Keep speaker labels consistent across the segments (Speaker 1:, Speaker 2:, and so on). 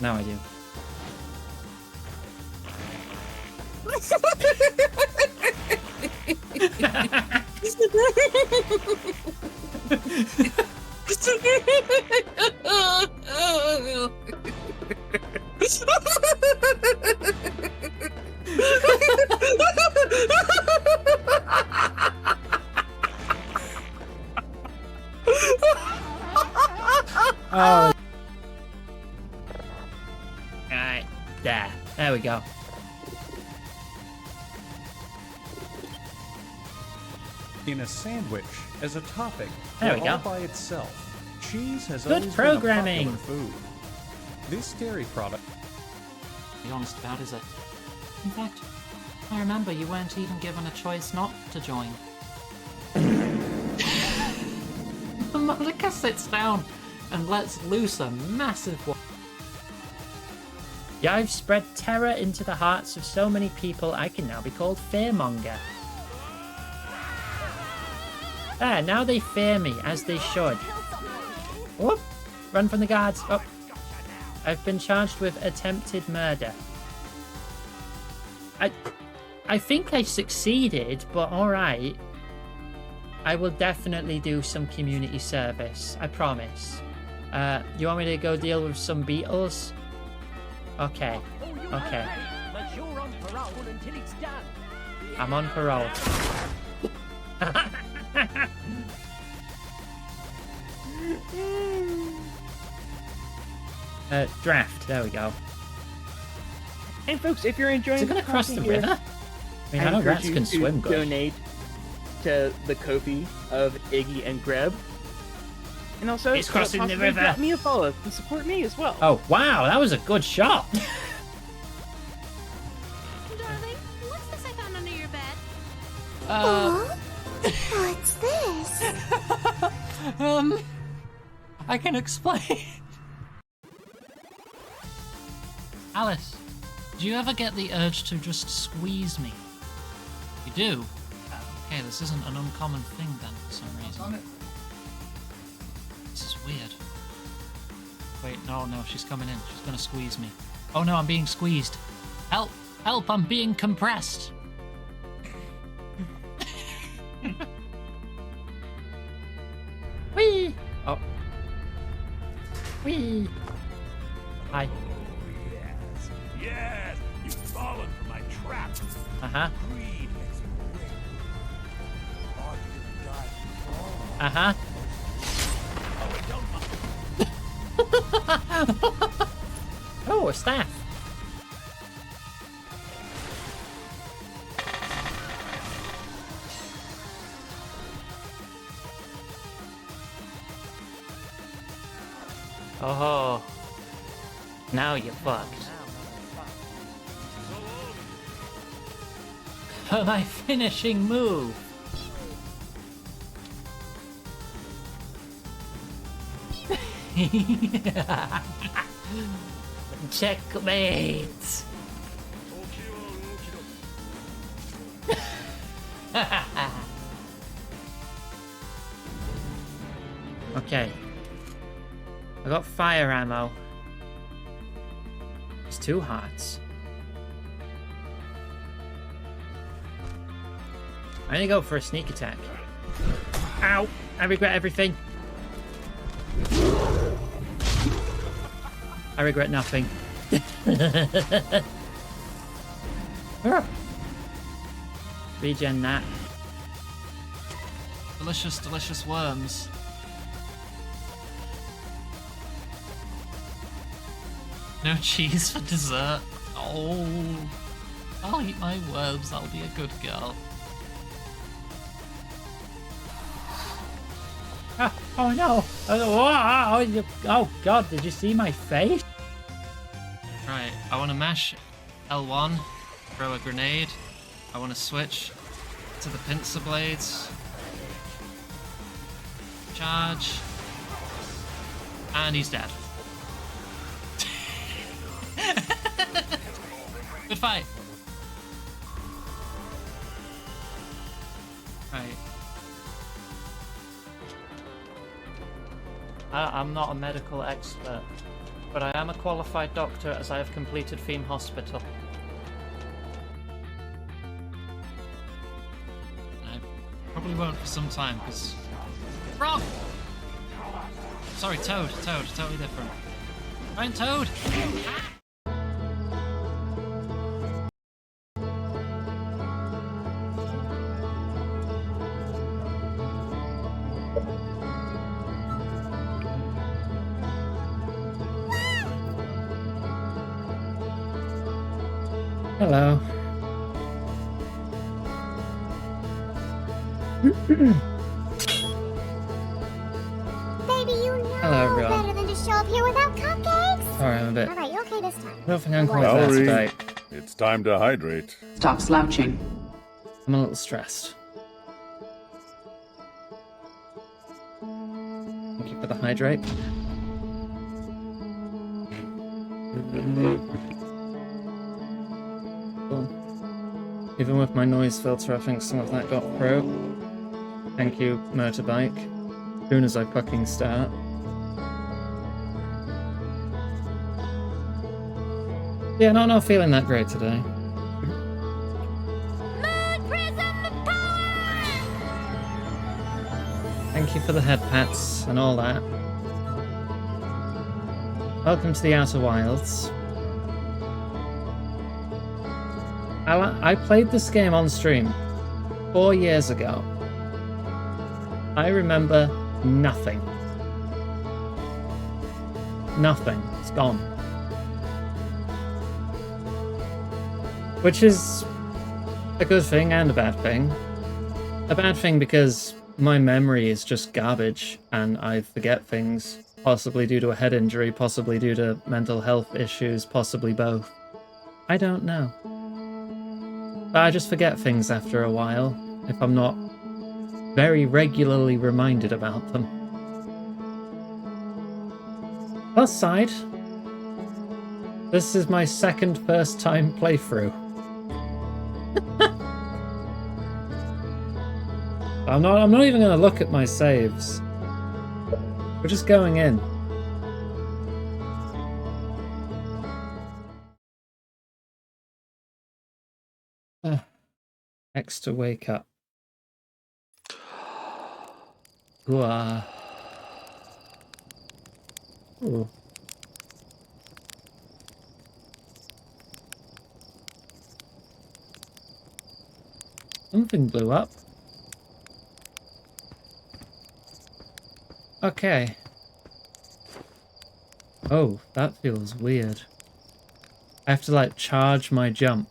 Speaker 1: Now I do. Oh. Alright, there we go.
Speaker 2: In a sandwich as a topping,
Speaker 1: there we go.
Speaker 2: All by itself, cheese has
Speaker 1: good
Speaker 2: always
Speaker 1: programming.
Speaker 2: been a popular food. This dairy product.
Speaker 3: Be honest about, is it? In fact, I remember you weren't even given a choice not to join. The Monica sits down and lets loose a massive one.
Speaker 1: Yeah, I've spread terror into the hearts of so many people I can now be called Fearmonger. There, now they fear me, as they should. Whoop! Run from the guards. Oh. I've been charged with attempted murder. I think I succeeded, but alright. I will definitely do some community service. I promise. You want me to go deal with some beetles? Okay. Okay.
Speaker 4: But you're on parole until it's done.
Speaker 1: I'm on parole. Draft. There we go.
Speaker 4: And folks, if you're enjoying
Speaker 1: Is it going to cross the river? I mean, I know
Speaker 4: encourage
Speaker 1: rats
Speaker 4: you
Speaker 1: can
Speaker 4: to
Speaker 1: swim good.
Speaker 4: donate to the Ko-fi of Iggy and Greb. And also,
Speaker 1: It's crossing the
Speaker 4: possibly
Speaker 1: river.
Speaker 4: drop me a follow and support me as well.
Speaker 1: Oh, wow. That was a good shot.
Speaker 5: Darling, what's this I found under your bed?
Speaker 6: What's this?
Speaker 3: I can explain. Alice, do you ever get the urge to just squeeze me? You do? Okay, this isn't an uncommon thing then, for some reason. This is weird. Wait, no, she's coming in. She's gonna squeeze me. Oh no, I'm being squeezed. Help! Help, I'm being compressed!
Speaker 1: Whee! Oh. Whee! Hi.
Speaker 7: Yes, you've fallen for my trap.
Speaker 1: Uh-huh.
Speaker 7: Greed makes you weak. Oh, you die.
Speaker 1: Uh-huh. Oh, a staff. Oh. Now you're fucked.
Speaker 3: For my finishing move.
Speaker 1: Checkmate. Okay. I got fire ammo. It's 2 hearts. I'm gonna go for a sneak attack. Ow! I regret everything. I regret nothing. Regen that.
Speaker 3: Delicious, delicious worms. No cheese for dessert. Oh, I'll eat my worms. I'll be a good girl.
Speaker 1: Oh no! Oh god, did you see my face?
Speaker 3: Right, I want to mash L1, throw a grenade. I want to switch to the pincer blades. Charge. And he's dead. Good fight. Right. I'm not a medical expert.
Speaker 1: but I am a qualified doctor as I have completed Theme Hospital.
Speaker 3: I probably won't for some time, because... Frog! Sorry, Toad, totally different. Giant Toad!
Speaker 1: Hello.
Speaker 6: Baby, you know
Speaker 1: Hello, everyone.
Speaker 6: better than to show up here without cupcakes.
Speaker 1: Sorry, I'm a bit...
Speaker 6: Alright, you okay this time?
Speaker 1: I don't think I'm quite there
Speaker 8: Valerie,
Speaker 1: today.
Speaker 8: it's time to hydrate.
Speaker 9: Stop slouching.
Speaker 1: I'm a little stressed. Thank you for the hydrate. Cool. Even with my noise filter, I think some of that got through. Thank you, motorbike. As soon as I fucking start. Yeah, not feeling that great today.
Speaker 5: Moon Prism power!
Speaker 1: Thank you for the head pats and all that. Welcome to the Outer Wilds. I played this game on stream 4 years ago. I remember nothing. Nothing. It's gone. Which is a good thing and a bad thing. A bad thing because my memory is just garbage and I forget things, possibly due to a head injury, possibly due to mental health issues, possibly both. I don't know. But I just forget things after a while if I'm not very regularly reminded about them. Plus side, this is my second first time playthrough. I'm not even gonna look at my saves. We're just going in. X to wake up. Ooh. Ooh. Something blew up. Okay. Oh, that feels weird. I have to like charge my jump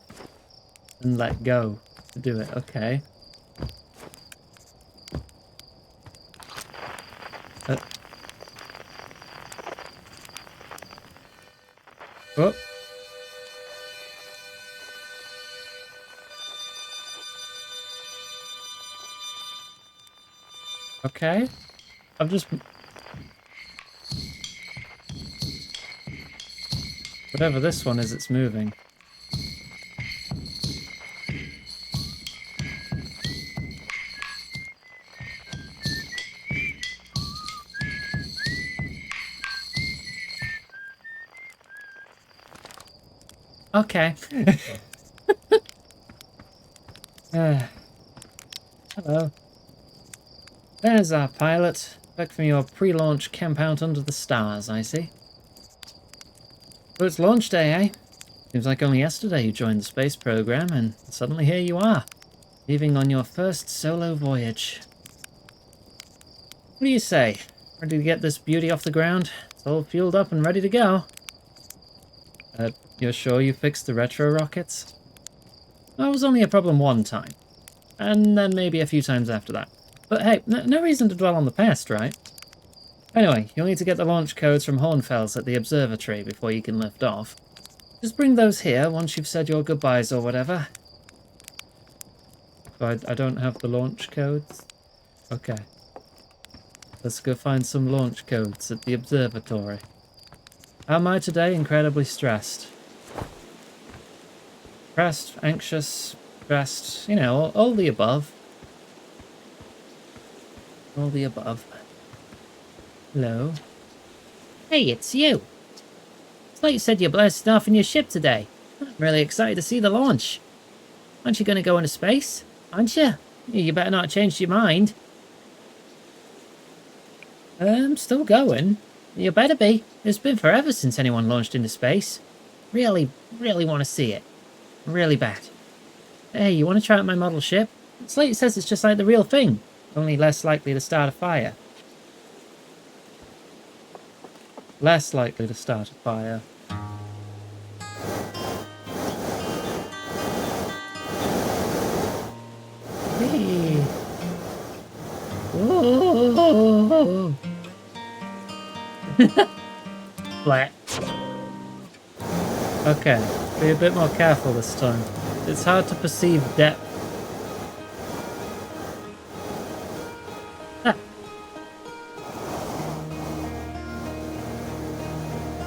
Speaker 1: and let go to do it. Okay. Oh. Okay. I've just... Whatever this one is, it's moving. Okay. Hello. There's our pilot. Back from your pre-launch camp out under the stars, I see. So it's launch day, eh? Seems like only yesterday you joined the space program, and suddenly here you are, leaving on your first solo voyage. What do you say? Ready to get this beauty off the ground? It's all fueled up and ready to go. You're sure you fixed the retro rockets? That was only a problem one time, and then maybe a few times after that. But hey, no reason to dwell on the past, right? Anyway, you'll need to get the launch codes from Hornfels at the observatory before you can lift off. Just bring those here once you've said your goodbyes or whatever. So I don't have the launch codes? Okay. Let's go find some launch codes at the observatory. How am I today? Incredibly stressed. Stressed, anxious, stressed, you know, all the above. All the above. Hello. Hey, it's you. Slate said you're blasting off in your ship today. I'm really excited to see the launch. Aren't you going to go into space? Aren't you? You better not change your mind. I'm still going. You better be. It's been forever since anyone launched into space. Really, really want to see it. Really bad. Hey, you want to try out my model ship? Slate says it's just like the real thing, only less likely to start a fire. Less likely to start a fire. Hey. Whoa. Flat. Okay, be a bit more careful this time. It's hard to perceive depth. Ah.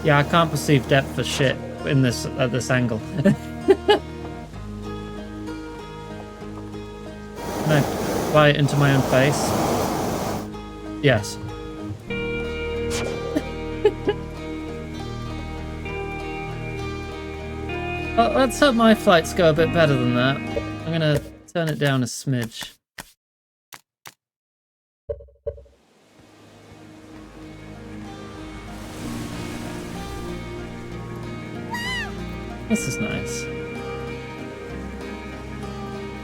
Speaker 1: Yeah, I can't perceive depth for shit in this at this angle. Can I fly it into my own face? Yes. Well, let's hope my flights go a bit better than that. I'm gonna turn it down a smidge. This is nice.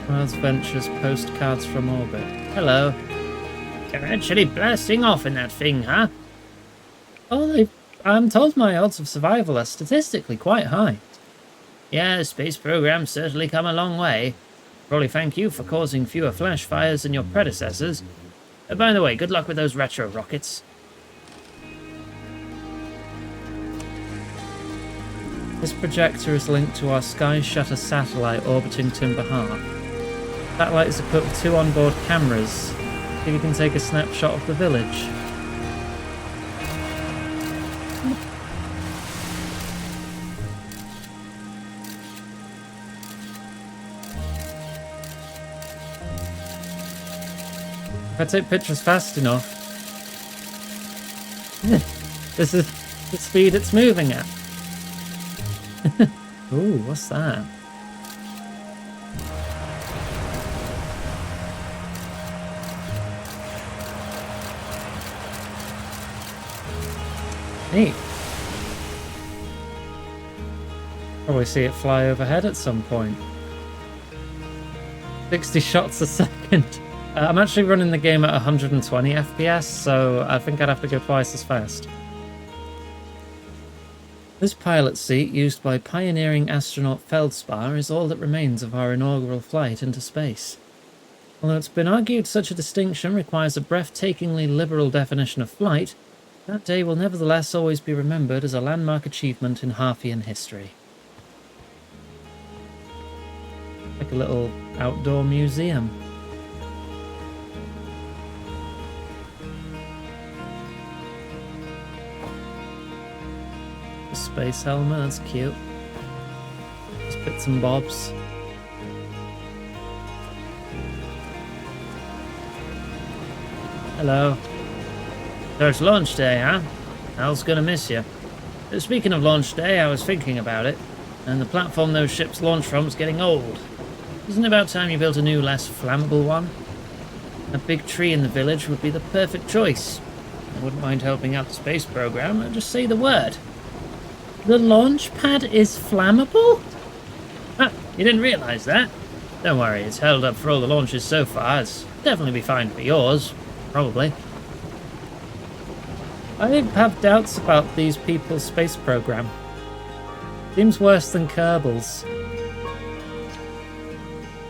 Speaker 1: World's Ventures postcards from orbit. Hello. They're actually blasting off in that thing, huh? Oh, I'm told my odds of survival are statistically quite high. Yeah, the space program's certainly come a long way. Probably thank you for causing fewer flash fires than your predecessors. By the way, good luck with those retro rockets. This projector is linked to our Sky Shutter satellite orbiting Timber Hearth. The satellite is equipped with 2 onboard cameras. See if you can take a snapshot of the village. If I take pictures fast enough, this is the speed it's moving at. Ooh, what's that? Neat. Probably see it fly overhead at some point. 60 shots a second. I'm actually running the game at 120 FPS, so I think I'd have to go twice as fast. This pilot seat, used by pioneering astronaut Feldspar, is all that remains of our inaugural flight into space. Although it's been argued such a distinction requires a breathtakingly liberal definition of flight, that day will nevertheless always be remembered as a landmark achievement in Harfian history. Like a little outdoor museum. Space helmet, that's cute. Just bits and bobs. Hello. So it's launch day, huh? Al's gonna miss you. Speaking of launch day, I was thinking about it, and the platform those ships launch from is getting old. Isn't it about time you built a new, less flammable one? A big tree in the village would be the perfect choice. I wouldn't mind helping out the space program, and just say the word. The launch pad is flammable? Ah, you didn't realise that? Don't worry, it's held up for all the launches so far. It's definitely be fine for yours. Probably. I have doubts about these people's space program. Seems worse than Kerbals.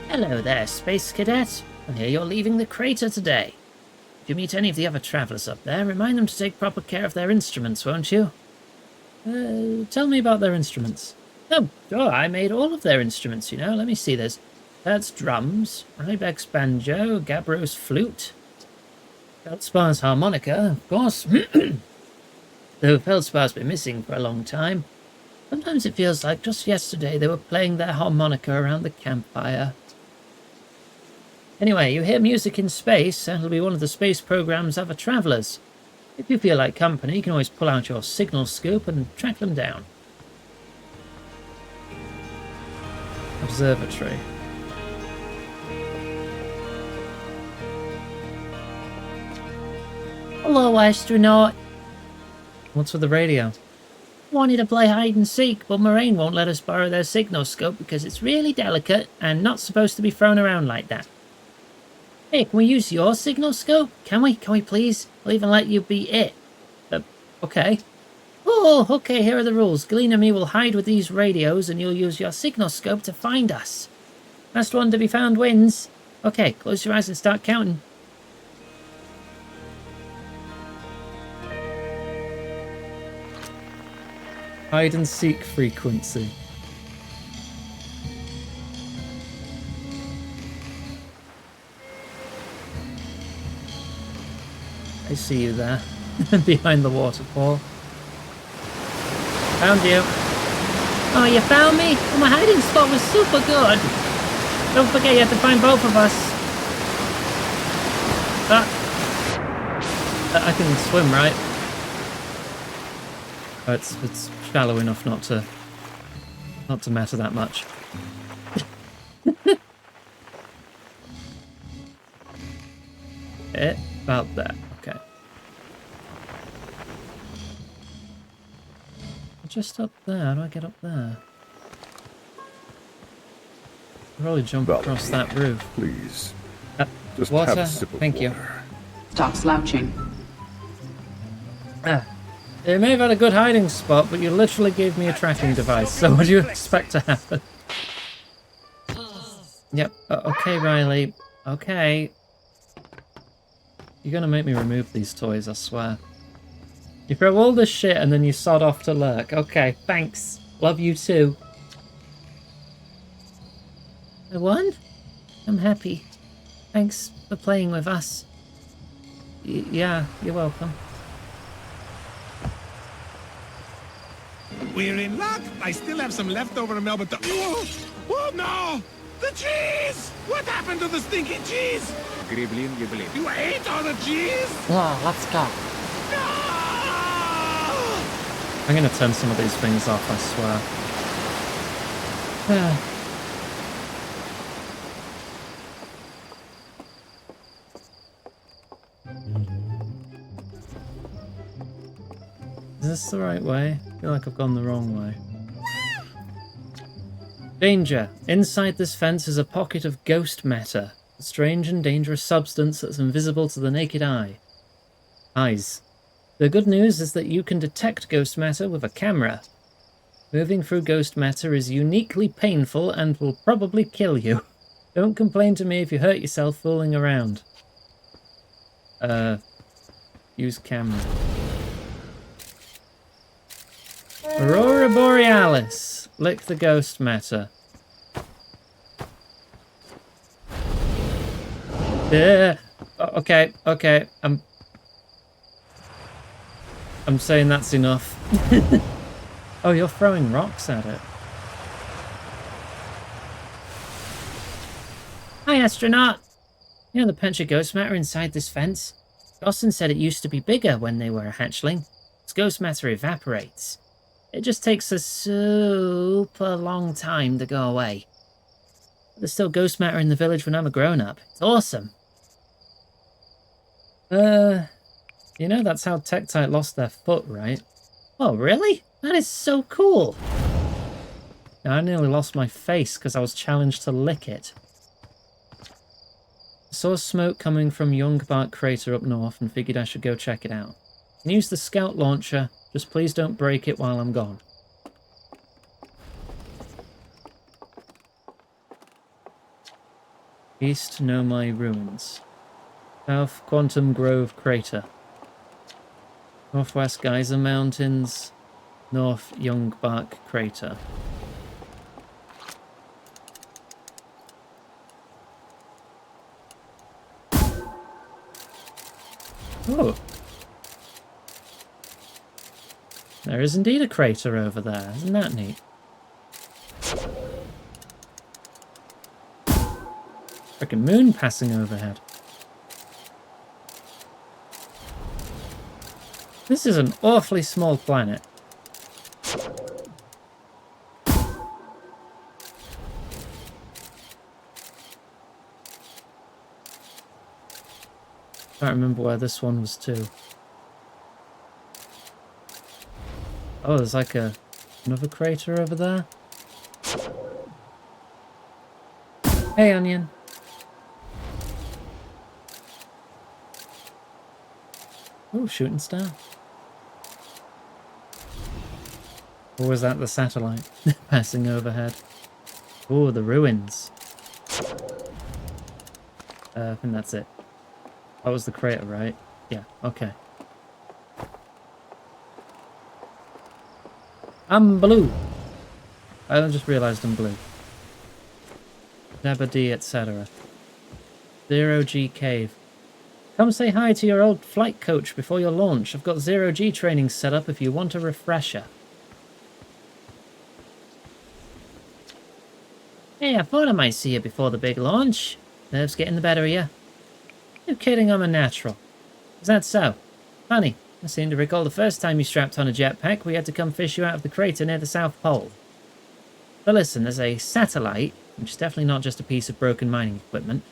Speaker 1: Hello there, Space Cadet. I hear you're leaving the crater today. If you meet any of the other travellers up there, remind them to take proper care of their instruments, won't you? Tell me about their instruments. Oh, I made all of their instruments, you know. Let me see this. That's drums, Rybeck's banjo, Gabbro's flute, Feldspar's harmonica, of course. Though Feldspar's been missing for a long time. Sometimes it feels like just yesterday they were playing their harmonica around the campfire. Anyway, you hear music in space, and it'll be one of the space program's other travellers. If you feel like company, you can always pull out your signal scope and track them down. Observatory.
Speaker 9: Hello, astronaut.
Speaker 1: What's with the radio?
Speaker 9: Wanted to play hide and seek, but Moraine won't let us borrow their signal scope because it's really delicate and not supposed to be thrown around like that. Hey, can we use your signal scope? Can we? Can we please? I'll even let you be it.
Speaker 1: Okay.
Speaker 9: Oh, okay, here are the rules. Glean and me will hide with these radios and you'll use your signal scope to find us. Last one to be found wins. Okay, close your eyes and start counting.
Speaker 1: Hide and seek frequency.
Speaker 9: I see you there. Behind the waterfall. Found you. Oh, you found me? Well, my hiding spot was super good. Don't forget you have to find both of us.
Speaker 1: I can swim, right? Oh, it's shallow enough not to matter that much. About there. Okay. Just up there. How do I get up there? Probably jump across that roof.
Speaker 8: Please. Just
Speaker 1: Water.
Speaker 8: have a sip of
Speaker 1: Thank you.
Speaker 8: water.
Speaker 10: Stop slouching.
Speaker 1: You may have had a good hiding spot, but you literally gave me a tracking device. So what do you expect to happen? Yep. Okay, Riley. Okay. You're gonna make me remove these toys, I swear. You throw all this shit and then you sod off to lurk. Okay, thanks. Love you too.
Speaker 9: I won? I'm happy. Thanks for playing with us.
Speaker 1: Yeah, you're welcome.
Speaker 7: We're in luck. I still have some leftover milk, but the... Oh, no! The cheese! What happened to the stinky cheese? Gribbling, gibbling. You ate all the cheese?
Speaker 3: Oh, let's go.
Speaker 7: No!
Speaker 1: I'm gonna turn some of these things off, I swear. Is this the right way? I feel like I've gone the wrong way. Danger! Inside this fence is a pocket of ghost matter, a strange and dangerous substance that's invisible to the naked eye. Eyes. The good news is that you can detect ghost matter with a camera. Moving through ghost matter is uniquely painful and will probably kill you. Don't complain to me if you hurt yourself fooling around. Use camera. Aurora Borealis. Lick the ghost matter. Yeah. Okay. I'm saying that's enough. Oh, you're throwing rocks at it.
Speaker 9: Hi, astronaut. You know the punch of ghost matter inside this fence? Dawson said it used to be bigger when they were a hatchling. As ghost matter evaporates, it just takes a super long time to go away. There's still ghost matter in the village when I'm a grown-up. It's awesome.
Speaker 1: You know that's how Tektite lost their foot, right?
Speaker 9: Oh, really? That is so cool.
Speaker 1: Now, I nearly lost my face because I was challenged to lick it. I saw smoke coming from Youngbark Crater up north and figured I should go check it out. I can use the scout launcher, just please don't break it while I'm gone. East Nomai Ruins. South Quantum Grove Crater. Northwest Geyser Mountains. North Youngbark Crater. Oh. There is indeed a crater over there. Isn't that neat? Frickin' moon passing overhead. This is an awfully small planet.
Speaker 9: Can't remember where this one was to. Oh, there's like another crater over there. Hey, Onion. Oh, shooting star. Or was that the satellite passing overhead? Oh, the ruins. I think that's it. That was the crater, right? Yeah, okay. I'm blue. I just realised I'm blue. Dabba-dee, etc. 0G Cave. Come say hi to your old flight coach before your launch. I've got 0G training set up if you want a refresher. Hey, I thought I might see you before the big launch. Nerves getting the better of you. No kidding, I'm a natural. Is that so? Funny. I seem to recall the first time you strapped on a jetpack, we had to come fish you out of the crater near the South Pole. But listen, there's a satellite, which is definitely not just a piece of broken mining equipment,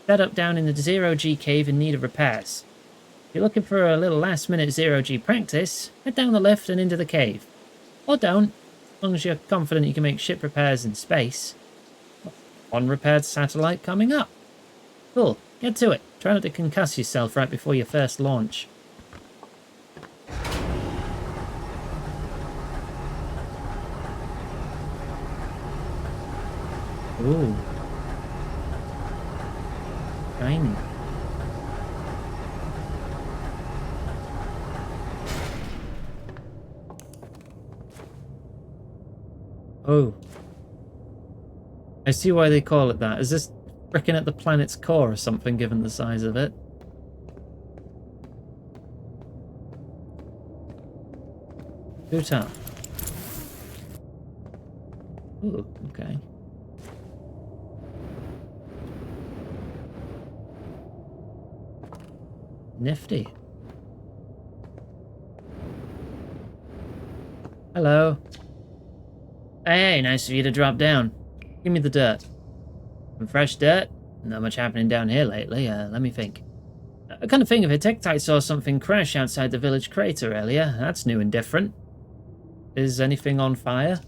Speaker 9: set up down in the 0G cave in need of repairs. If you're looking for a little last-minute 0G practice, head down the lift and into the cave. Or don't, as long as you're confident you can make ship repairs in space. One repaired satellite coming up. Cool, get to it. Try not to concuss yourself right before your first launch. Ooh. Shiny. Oh. I see why they call it that. Is this frickin' at the planet's core or something, given the size of it? Too tough. Ooh, okay. Nifty. Hello. Hey, nice of you to drop down. Give me the dirt. Some fresh dirt? Not much happening down here lately. Let me think. I kind of think if a Tektite saw something crash outside the village crater earlier. That's new and different. Is anything on fire?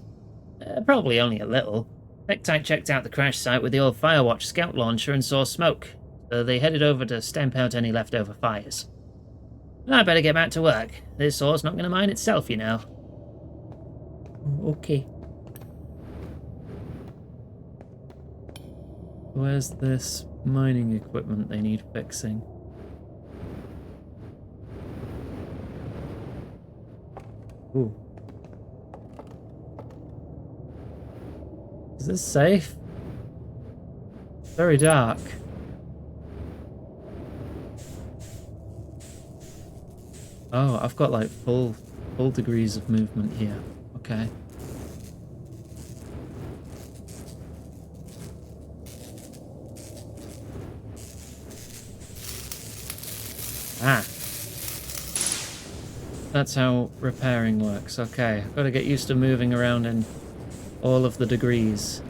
Speaker 9: Probably only a little. Tektite checked out the crash site with the old Firewatch scout launcher and saw smoke. So they headed over to stamp out any leftover fires. I better get back to work. This ore's not going to mine itself, you know. Okay. Where's this mining equipment they need fixing? Ooh. Is this safe? Very dark. Oh, I've got like full degrees of movement here. Okay. Ah. That's how repairing works. Okay, I've got to get used to moving around in all of the degrees.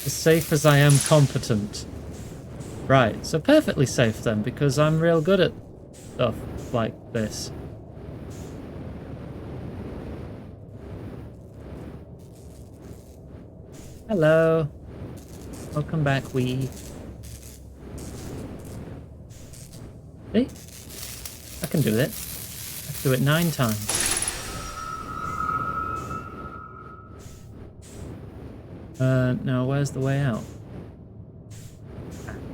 Speaker 9: As safe as I am competent. Right, so perfectly safe then, because I'm real good at stuff like this. Hello. Welcome back, Wee. See? I can do it. I can do it 9 times. Now where's the way out?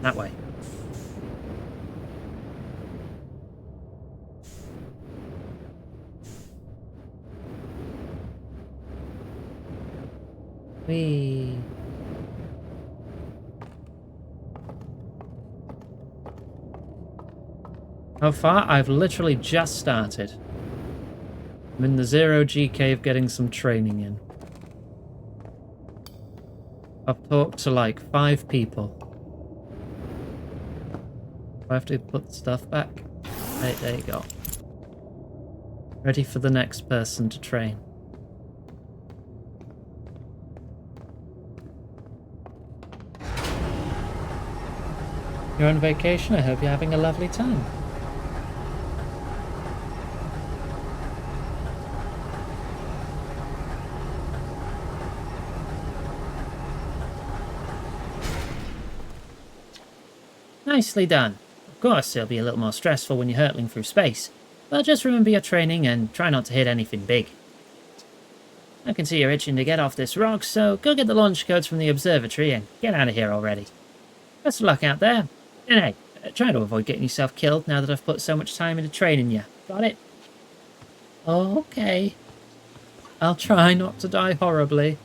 Speaker 9: That way. Whee. How far? I've literally just started. I'm in the 0G cave getting some training in. I've talked to like 5 people. Do I have to put the stuff back? Right, there you go. Ready for the next person to train. You're on vacation. I hope you're having a lovely time. Nicely done. Of course, it'll be a little more stressful when you're hurtling through space, but just remember your training and try not to hit anything big. I can see you're itching to get off this rock, so go get the launch codes from the observatory and get out of here already. Best of luck out there. And hey, try to avoid getting yourself killed now that I've put so much time into training you. Got it? Okay. I'll try not to die horribly.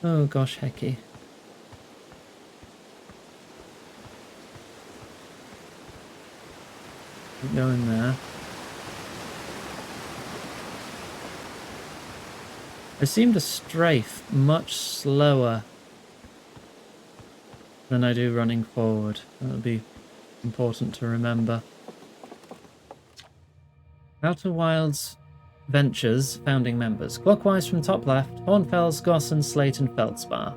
Speaker 9: Oh gosh, hecky. Keep going there. I seem to strafe much slower than I do running forward. That would be important to remember. Outer Wilds Ventures founding members. Clockwise from top left, Hornfels, Gossen, Slate and Feldspar.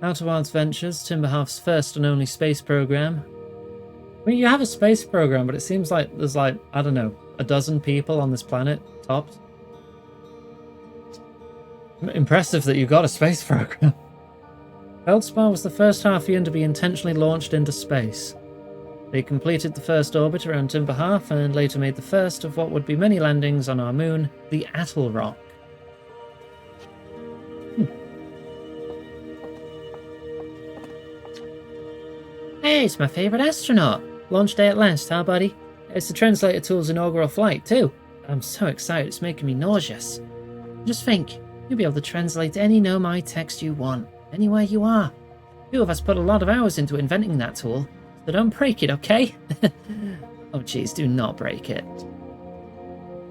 Speaker 9: Outer Wilds Ventures, Timberhalf's first and only space program. I mean, you have a space program, but it seems like there's like, I don't know, a dozen people on this planet, topped. Impressive that you got a space program. Feldspar was the first Halfian to be intentionally launched into space. They completed the first orbit around Timberhalf and later made the first of what would be many landings on our moon, the Atoll Rock. Hey, it's my favourite astronaut. Launch day at last, huh, buddy? It's the translator tool's inaugural flight, too. I'm so excited, it's making me nauseous. Just think, you'll be able to translate any Nomai text you want, anywhere you are. Two of us put a lot of hours into inventing that tool, so don't break it, okay? Oh jeez, do not break it.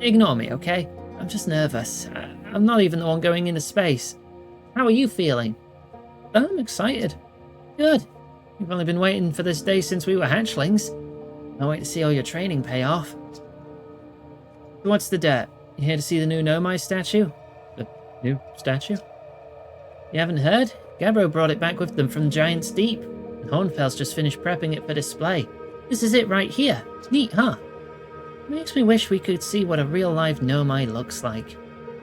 Speaker 9: Ignore me, okay? I'm just nervous. I'm not even the one going into space. How are you feeling? I'm excited. Good. You've only been waiting for this day since we were hatchlings. I'll wait to see all your training pay off. So what's the dirt? You here to see the new Nomai statue? The new statue? You haven't heard? Gabbro brought it back with them from Giant's Deep, and Hornfels just finished prepping it for display. This is it right here. Neat, huh? It makes me wish we could see what a real live Nomai looks like.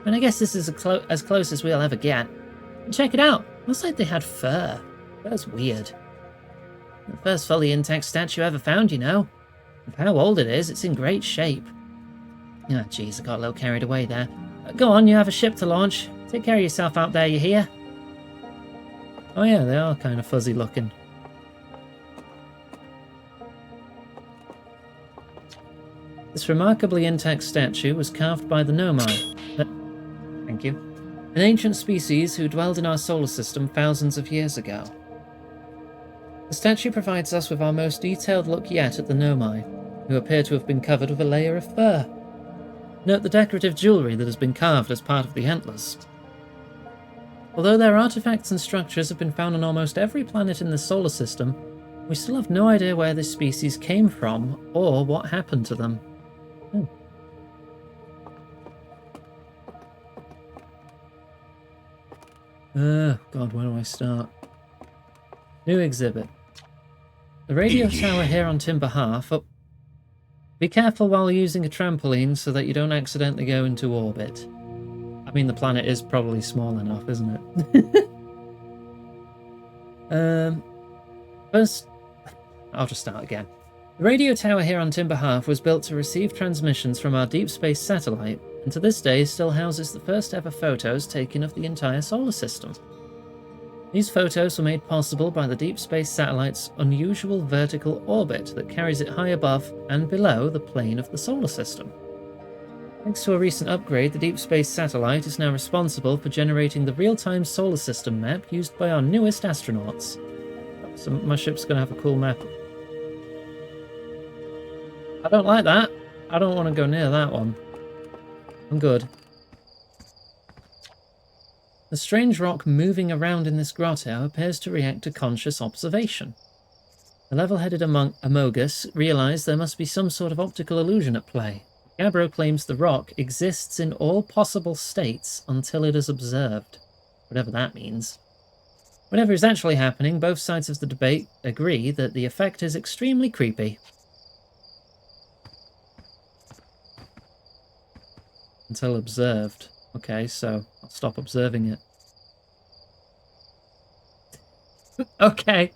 Speaker 9: And I guess this is as close as we'll ever get. And check it out. Looks like they had fur. That's weird. The first fully intact statue ever found, you know. Of how old it is, it's in great shape. Ah, jeez, I got a little carried away there. Go on, you have a ship to launch. Take care of yourself out there, you hear? Oh yeah, they are kind of fuzzy looking. This remarkably intact statue was carved by the Nomai. Thank you. An ancient species who dwelled in our solar system thousands of years ago. The statue provides us with our most detailed look yet at the Nomai, who appear to have been covered with a layer of fur. Note the decorative jewellery that has been carved as part of the antlers. Although their artifacts and structures have been found on almost every planet in the solar system, we still have no idea where this species came from or what happened to them. God, where do I start? New exhibit. The radio tower here on Timberhalf. Oh, be careful while using a trampoline so that you don't accidentally go into orbit. I mean, the planet is probably small enough, isn't it? First, I'll just start again. The radio tower here on Timberhalf was built to receive transmissions from our deep space satellite, and to this day still houses the first ever photos taken of the entire solar system. These photos were made possible by the deep space satellite's unusual vertical orbit that carries it high above and below the plane of the solar system. Thanks to a recent upgrade, the deep space satellite is now responsible for generating the real-time solar system map used by our newest astronauts. So my ship's going to have a cool map. I don't like that. I don't want to go near that one. I'm good. The strange rock moving around in this grotto appears to react to conscious observation. The level-headed Amogus realised there must be some sort of optical illusion at play, Gabbro claims the rock exists in all possible states until it is observed, whatever that means. Whatever is actually happening, both sides of the debate agree that the effect is extremely creepy. Until observed. Okay, so I'll stop observing it. Okay.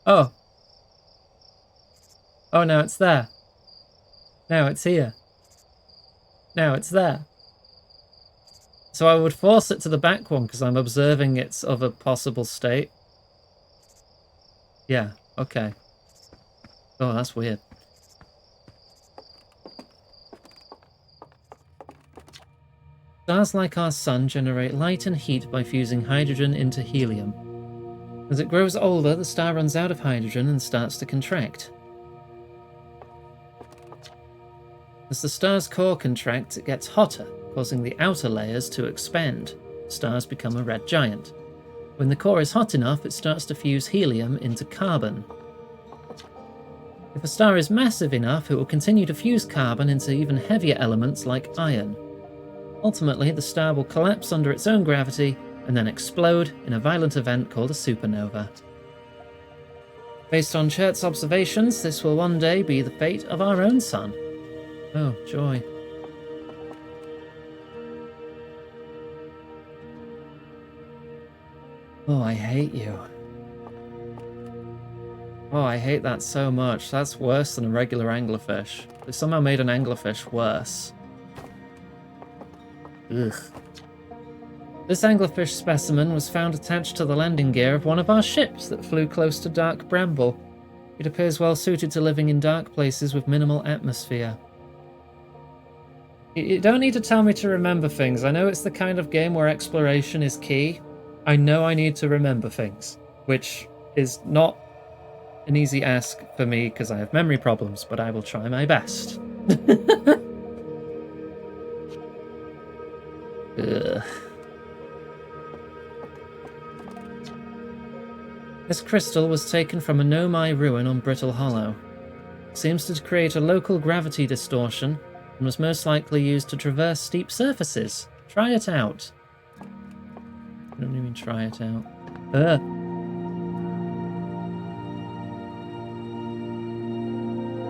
Speaker 9: Oh. Oh, now it's there. Now it's here. Now it's there. So I would force it to the back one because I'm observing its other possible state. Yeah, okay. Oh, that's weird. Stars like our sun generate light and heat by fusing hydrogen into helium. As it grows older, the star runs out of hydrogen and starts to contract. As the star's core contracts, it gets hotter, causing the outer layers to expand. Stars become a red giant. When the core is hot enough, it starts to fuse helium into carbon. If a star is massive enough, it will continue to fuse carbon into even heavier elements like iron. Ultimately, the star will collapse under its own gravity and then explode in a violent event called a supernova. Based on Chert's observations, this will one day be the fate of our own sun. Oh, joy. Oh, I hate you. Oh, I hate that so much. That's worse than a regular anglerfish. They somehow made an anglerfish worse. Ugh. This anglerfish specimen was found attached to the landing gear of one of our ships that flew close to dark bramble. It appears well suited to living in dark places with minimal atmosphere. You don't need to tell me to remember things. I know it's the kind of game where exploration is key. I know I need to remember things, which is not an easy ask for me because I have memory problems, but I will try my best. Ugh. This crystal was taken from a Nomai ruin on Brittle Hollow. It seems to create a local gravity distortion and was most likely used to traverse steep surfaces. Try it out. I don't even try it out.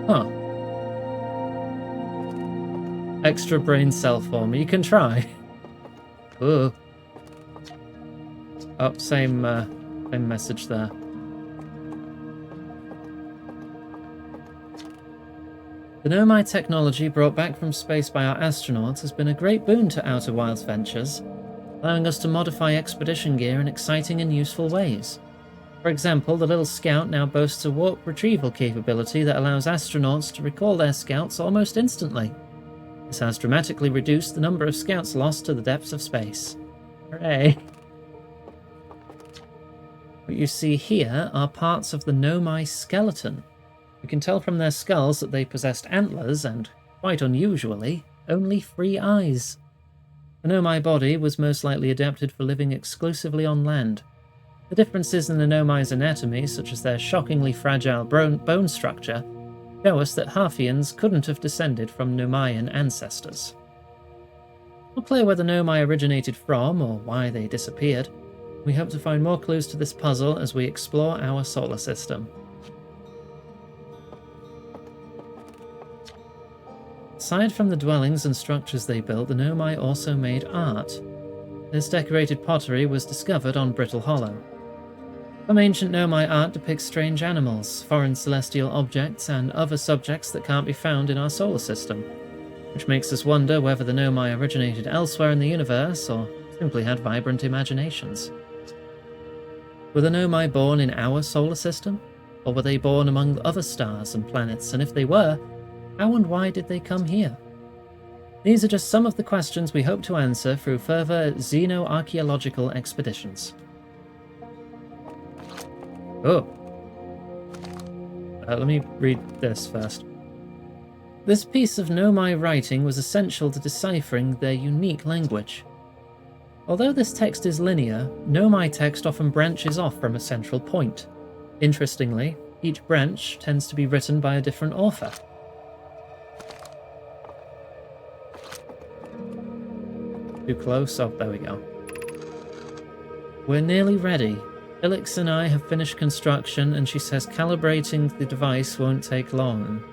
Speaker 9: Huh. Extra brain cell for me. You can try. Ooh. Oh, same message there. The Nomai technology brought back from space by our astronauts has been a great boon to Outer Wilds ventures, allowing us to modify expedition gear in exciting and useful ways. For example, the little scout now boasts a warp retrieval capability that allows astronauts to recall their scouts almost instantly. This has dramatically reduced the number of scouts lost to the depths of space. Hooray! What you see here are parts of the Nomai skeleton. You can tell from their skulls that they possessed antlers and, quite unusually, only 3 eyes. The Nomai body was most likely adapted for living exclusively on land. The differences in the Nomai's anatomy, such as their shockingly fragile bone structure, show us that Harfians couldn't have descended from Nomaian ancestors. Not clear where the Nomai originated from or why they disappeared. We hope to find more clues to this puzzle as we explore our solar system. Aside from the dwellings and structures they built, the Nomai also made art. This decorated pottery was discovered on Brittle Hollow. Some ancient Nomai art depicts strange animals, foreign celestial objects, and other subjects that can't be found in our solar system, which makes us wonder whether the Nomai originated elsewhere in the universe or simply had vibrant imaginations. Were the Nomai born in our solar system? Or were they born among other stars and planets? And if they were, how and why did they come here? These are just some of the questions we hope to answer through further xenoarchaeological expeditions. Oh. Let me read this first. This piece of Nomai writing was essential to deciphering their unique language. Although this text is linear, Nomai text often branches off from a central point. Interestingly, each branch tends to be written by a different author. Too close? Oh, there we go. We're nearly ready. Felix and I have finished construction, and she says calibrating the device won't take long.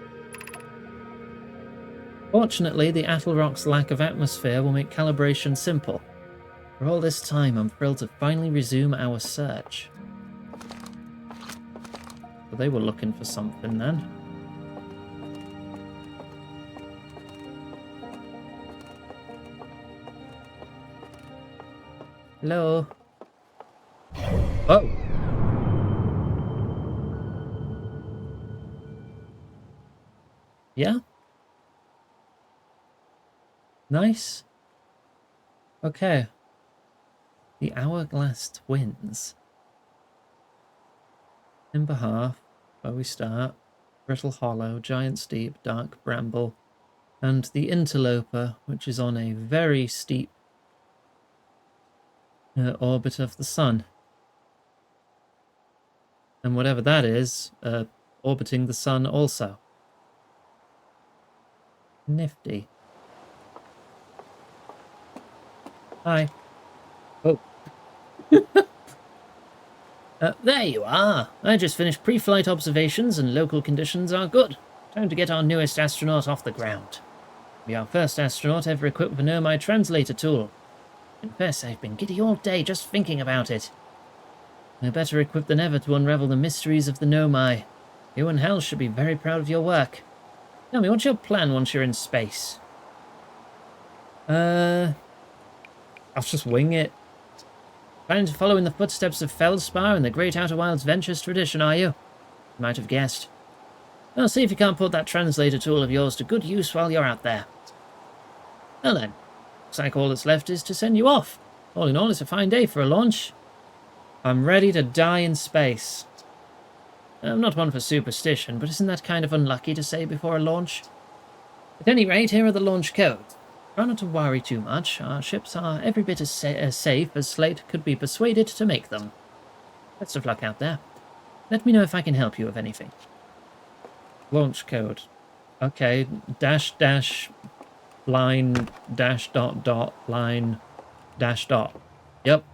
Speaker 9: Fortunately, the Attlerock's lack of atmosphere will make calibration simple. For all this time, I'm thrilled to finally resume our search. So they were looking for something then. Hello? Oh! Yeah? Nice. Okay. The Hourglass Twins. Timber Half, where we start. Brittle Hollow, Giant Steep, Dark Bramble, and the Interloper, which is on a very steep orbit of the Sun. And whatever that is, orbiting the Sun also. Nifty. Hi. Oh. There you are. I just finished pre-flight observations and local conditions are good. Time to get our newest astronaut off the ground. Be our first astronaut ever equipped with a Nomai translator tool. Confess, I've been giddy all day just thinking about it. We're better equipped than ever to unravel the mysteries of the Nomai. You and Hal should be very proud of your work. Tell me, what's your plan once you're in space? I'll just wing it. Planning to follow in the footsteps of Feldspar and the Great Outer Wilds Ventures tradition, are you? Might have guessed. Well, see if you can't put that translator tool of yours to good use while you're out there. Well then, looks like all that's left is to send you off. All in all, it's a fine day for a launch. I'm ready to die in space. I'm not one for superstition, but isn't that kind of unlucky to say before a launch? At any rate, here are the launch codes. Try not to worry too much. Our ships are every bit as safe as Slate could be persuaded to make them. Best of luck out there. Let me know if I can help you with anything. Launch code. Okay, dash line dash dot line dash dot. Yep.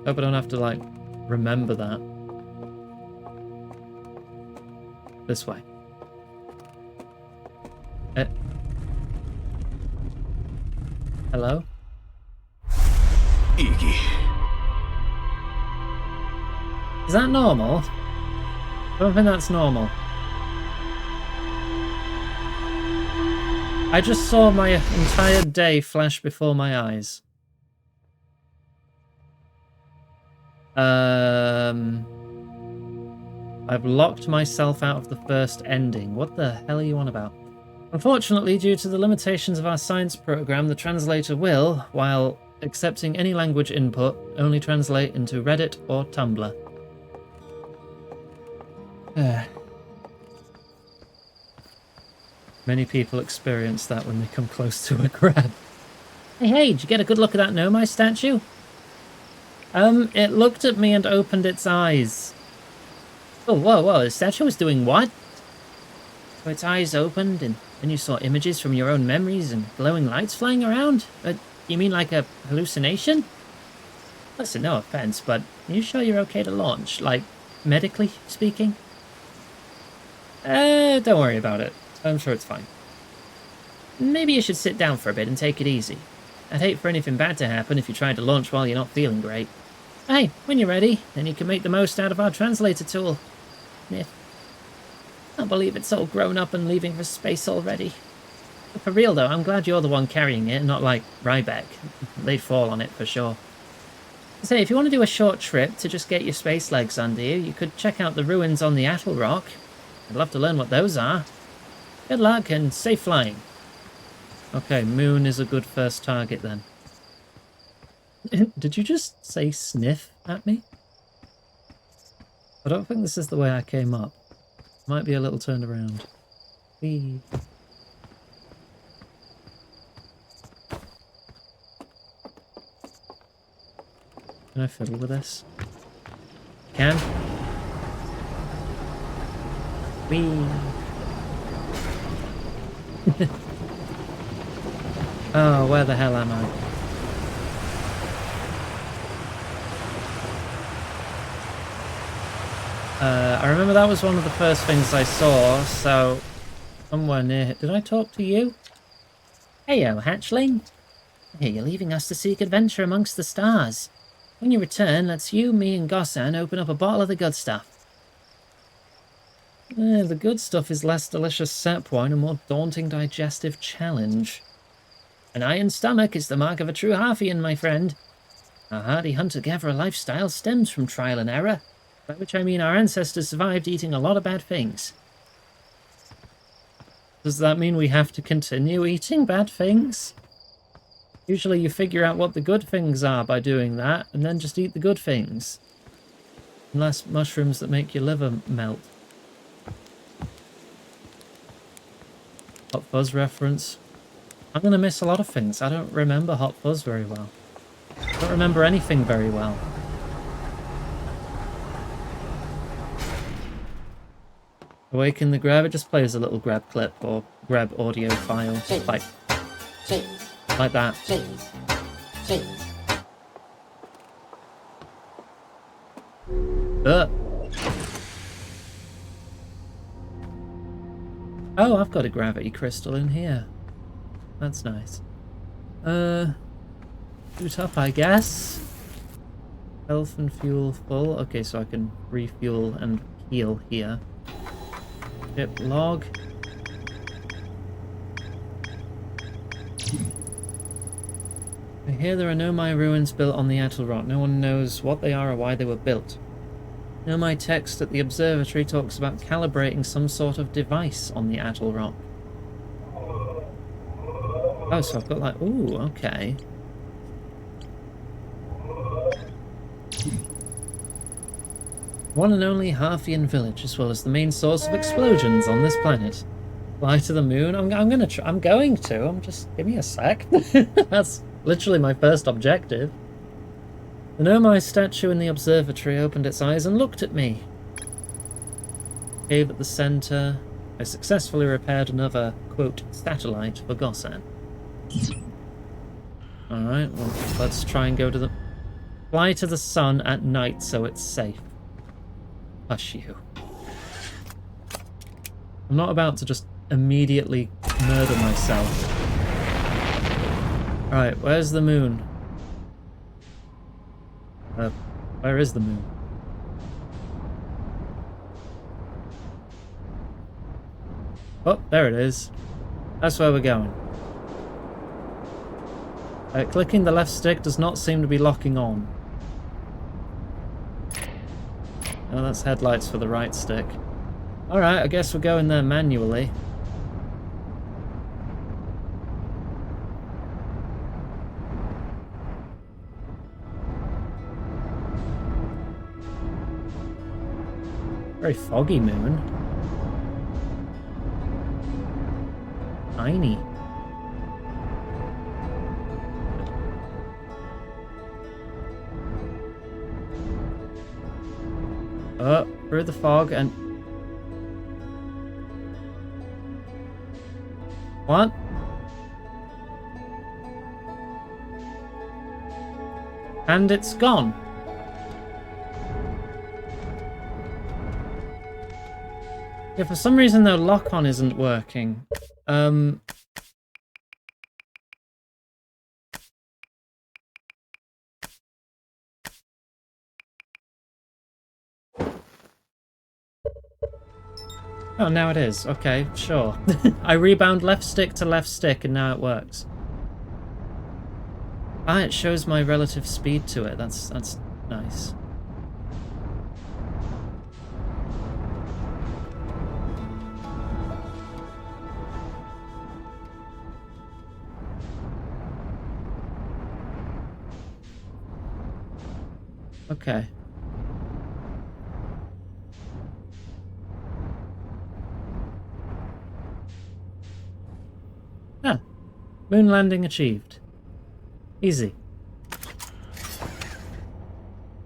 Speaker 9: Hope I don't have to, like, remember that. This way. Hello?
Speaker 7: Iggy.
Speaker 9: Is that normal? I don't think that's normal. I just saw my entire day flash before my eyes. I've locked myself out of the first ending. What the hell are you on about? Unfortunately, due to the limitations of our science program, the translator will, while accepting any language input, only translate into Reddit or Tumblr. Many people experience that when they come close to a grab. Hey, did you get a good look at that Nomai statue? It looked at me and opened its eyes. Oh, whoa, the statue was doing what? So its eyes opened and then you saw images from your own memories and glowing lights flying around? You mean like a hallucination? Listen, no offense, but are you sure you're okay to launch? Like, medically speaking? Don't worry about it. I'm sure it's fine. Maybe you should sit down for a bit and take it easy. I'd hate for anything bad to happen if you tried to launch while you're not feeling great. Hey, when you're ready, then you can make the most out of our translator tool. Sniff. Can't believe it's all grown up and leaving for space already. But for real though, I'm glad you're the one carrying it, not like Ryback. They'd fall on it for sure. Say, if you want to do a short trip to just get your space legs under you, you could check out the ruins on the Attlerock. I'd love to learn what those are. Good luck and safe flying. Okay, Moon is a good first target then. Did you just say sniff at me? I don't think this is the way I came up. Might be a little turned around. Whee. Can I fiddle with this? Can? Whee. Oh, where the hell am I? I remember that was one of the first things I saw, so somewhere near. Did I talk to you? Heyo, hatchling. Hey, you're leaving us to seek adventure amongst the stars. When you return, let's you, me, and Gossan open up a bottle of the good stuff. The good stuff is less delicious sap wine and more daunting digestive challenge. An iron stomach is the mark of a true Harfian, my friend. Our hardy hunter-gatherer lifestyle stems from trial and error, by which I mean our ancestors survived eating a lot of bad things. Does that mean we have to continue eating bad things? Usually you figure out what the good things are by doing that, and then just eat the good things. Unless mushrooms that make your liver melt. Hot Fuzz reference. I'm going to miss a lot of things. I don't remember Hot Fuzz very well. I don't remember anything very well. Awaken the grab. It just plays a little grab clip or grab audio file. Like that. Oh, I've got a gravity crystal in here. That's nice. Boot up, I guess. Health and fuel full. Okay, so I can refuel and heal here. Ship log. I hear there are Nomai ruins built on the Atoll Rock. No one knows what they are or why they were built. Nomai text at the observatory talks about calibrating some sort of device on the Atoll Rock. Oh, so I've got like... Ooh, okay. One and only Harfian village, as well as the main source of explosions on this planet. Fly to the moon? I'm going to. I'm just... Give me a sec. That's literally my first objective. The Nomai statue in the observatory opened its eyes and looked at me. Cave at the center. I successfully repaired another, quote, satellite for Gossan. Alright, well, let's try and go to the... Fly to the sun at night so it's safe. Hush you. I'm not about to just immediately murder myself. Right, where's the moon? Where is the moon? Oh, there it is. That's where we're going. Clicking the left stick does not seem to be locking on. Oh, that's headlights for the right stick. Alright, I guess we're going there manually. Very foggy moon. Tiny. Through the fog and... What? And it's gone. Yeah, for some reason though, lock-on isn't working. Oh, now it is. Okay, sure. I rebound left stick to left stick and now it works. Ah, it shows my relative speed to it. That's nice. Okay. Ah, moon landing achieved. Easy.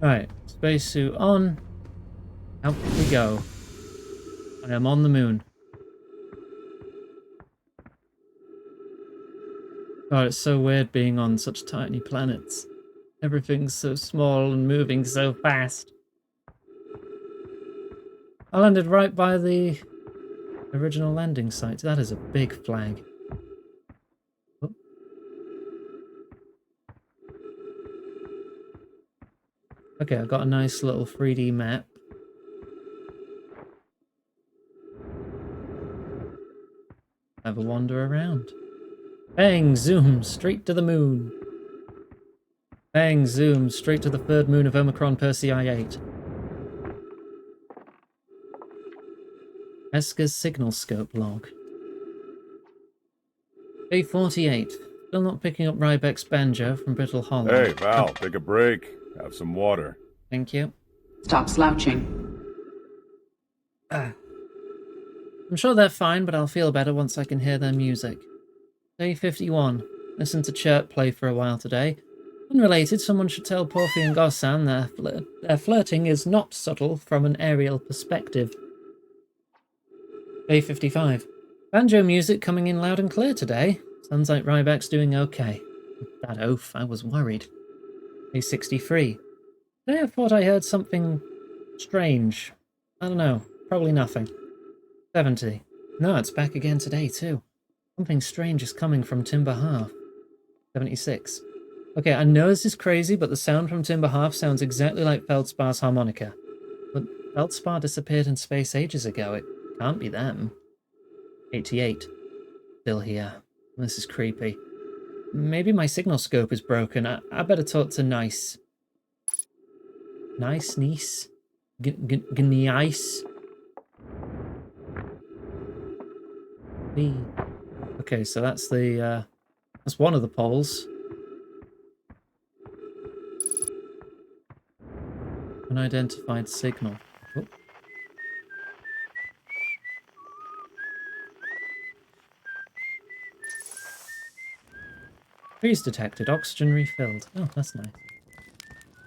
Speaker 9: Alright, spacesuit on. Out we go. I am on the moon. God, it's so weird being on such tiny planets. Everything's so small and moving so fast. I landed right by the original landing site. That is a big flag. Oh. Okay, I've got a nice little 3D map. Have a wander around. Bang, zoom, straight to the moon. Bang, zoom, straight to the third moon of Omicron Persei 8. Esker's signal scope log. Day 48. Still not picking up Rybeck's banjo from Brittle Hollow.
Speaker 8: Hey, Val, take a break. Have some water.
Speaker 9: Thank you.
Speaker 10: Stop slouching.
Speaker 9: I'm sure they're fine, but I'll feel better once I can hear their music. Day 51. Listened to Chirp play for a while today. Unrelated, someone should tell Porphy and Gossan their flirting is not subtle from an aerial perspective. Day 55. Banjo music coming in loud and clear today. Sounds like Ryback's doing okay. That oaf, I was worried. Day 63. Today I thought I heard something strange. I don't know, probably nothing. 70. No, it's back again today too. Something strange is coming from Timber Half. 76. Okay, I know this is crazy, but the sound from Timber Half sounds exactly like Feldspar's harmonica. But Feldspar disappeared in space ages ago. It can't be them. 88. Still here. This is creepy. Maybe my signal scope is broken. I better talk to Nice. Nice? Gnice? Okay, so that's the, that's one of the poles. Unidentified signal. Oh. Trees detected, oxygen refilled. Oh, that's nice.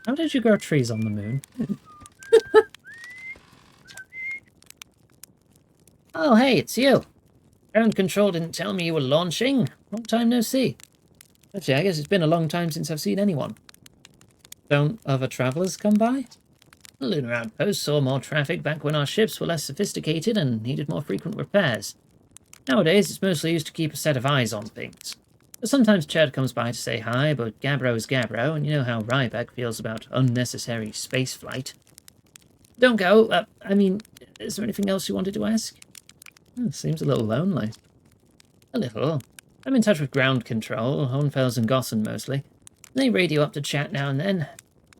Speaker 9: How did you grow trees on the moon? Oh, hey, it's you. Ground control didn't tell me you were launching. Long time no see. Actually, I guess it's been a long time since I've seen anyone. Don't other travellers come by? The lunar outpost saw more traffic back when our ships were less sophisticated and needed more frequent repairs. Nowadays, it's mostly used to keep a set of eyes on things. But sometimes Chad comes by to say hi, but Gabbro is Gabbro, and you know how Ryback feels about unnecessary spaceflight. Don't go. I mean, is there anything else you wanted to ask? Seems a little lonely. A little. I'm in touch with ground control, Hornfels and Gossen mostly. They radio up to chat now and then.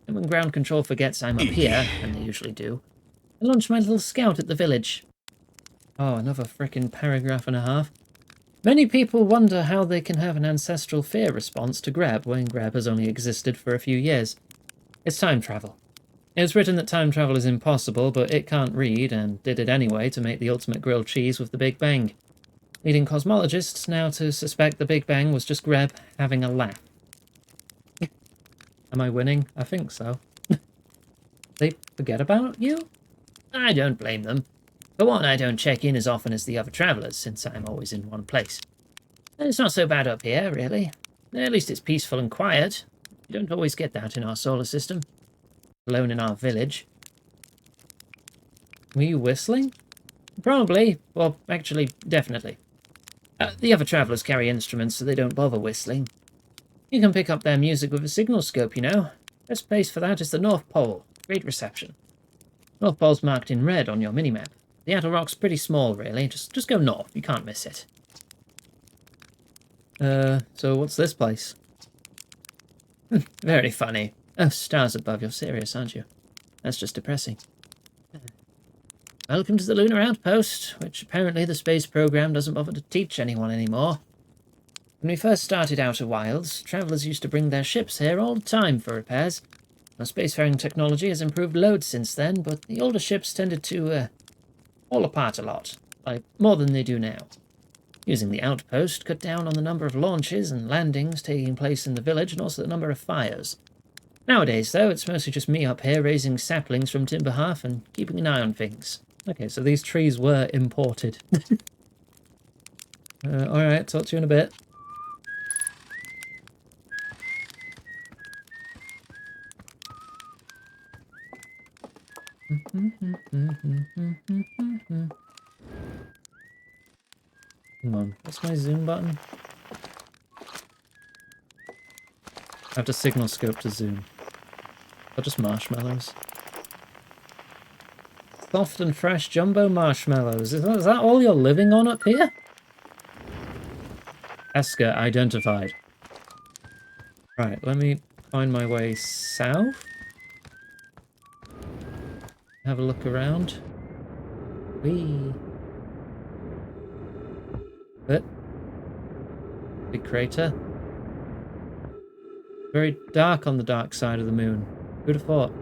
Speaker 9: And when ground control forgets I'm up here, and they usually do, I launch my little scout at the village. Oh, another frickin' paragraph and a half. Many people wonder how they can have an ancestral fear response to Greb when Greb has only existed for a few years. It's time travel. It's written that time travel is impossible, but it can't read, and did it anyway to make the ultimate grilled cheese with the Big Bang. Leading cosmologists now to suspect the Big Bang was just Greb having a laugh. Am I winning? I think so. They forget about you? I don't blame them. For one, I don't check in as often as the other travellers, since I'm always in one place. And it's not so bad up here, really. At least it's peaceful and quiet. You don't always get that in our solar system. Alone in our village. Were you whistling? Probably. Well, actually, definitely. The other travellers carry instruments, so they don't bother whistling. You can pick up their music with a signal scope, you know. Best place for that is the North Pole. Great reception. North Pole's marked in red on your minimap. The Addle Rock's pretty small, really. Just go north. You can't miss it. So what's this place? Very funny. Oh, stars above. You're serious, aren't you? That's just depressing. Welcome to the Lunar Outpost, which apparently the space program doesn't bother to teach anyone anymore. When we first started Outer Wilds, travellers used to bring their ships here all the time for repairs. Our spacefaring technology has improved loads since then, but the older ships tended to fall apart a lot, like more than they do now. Using the outpost cut down on the number of launches and landings taking place in the village and also the number of fires. Nowadays, though, it's mostly just me up here raising saplings from Timber Half and keeping an eye on things. Okay, so these trees were imported. Alright, talk to you in a bit. Come on, what's my zoom button? I have to signal scope to zoom. Or just marshmallows. Soft and fresh jumbo marshmallows. Is that all you're living on up here? Esker identified. Right, let me find my way south. Have a look around. Whee! Big crater. Very dark on the dark side of the moon. Who'd have thought?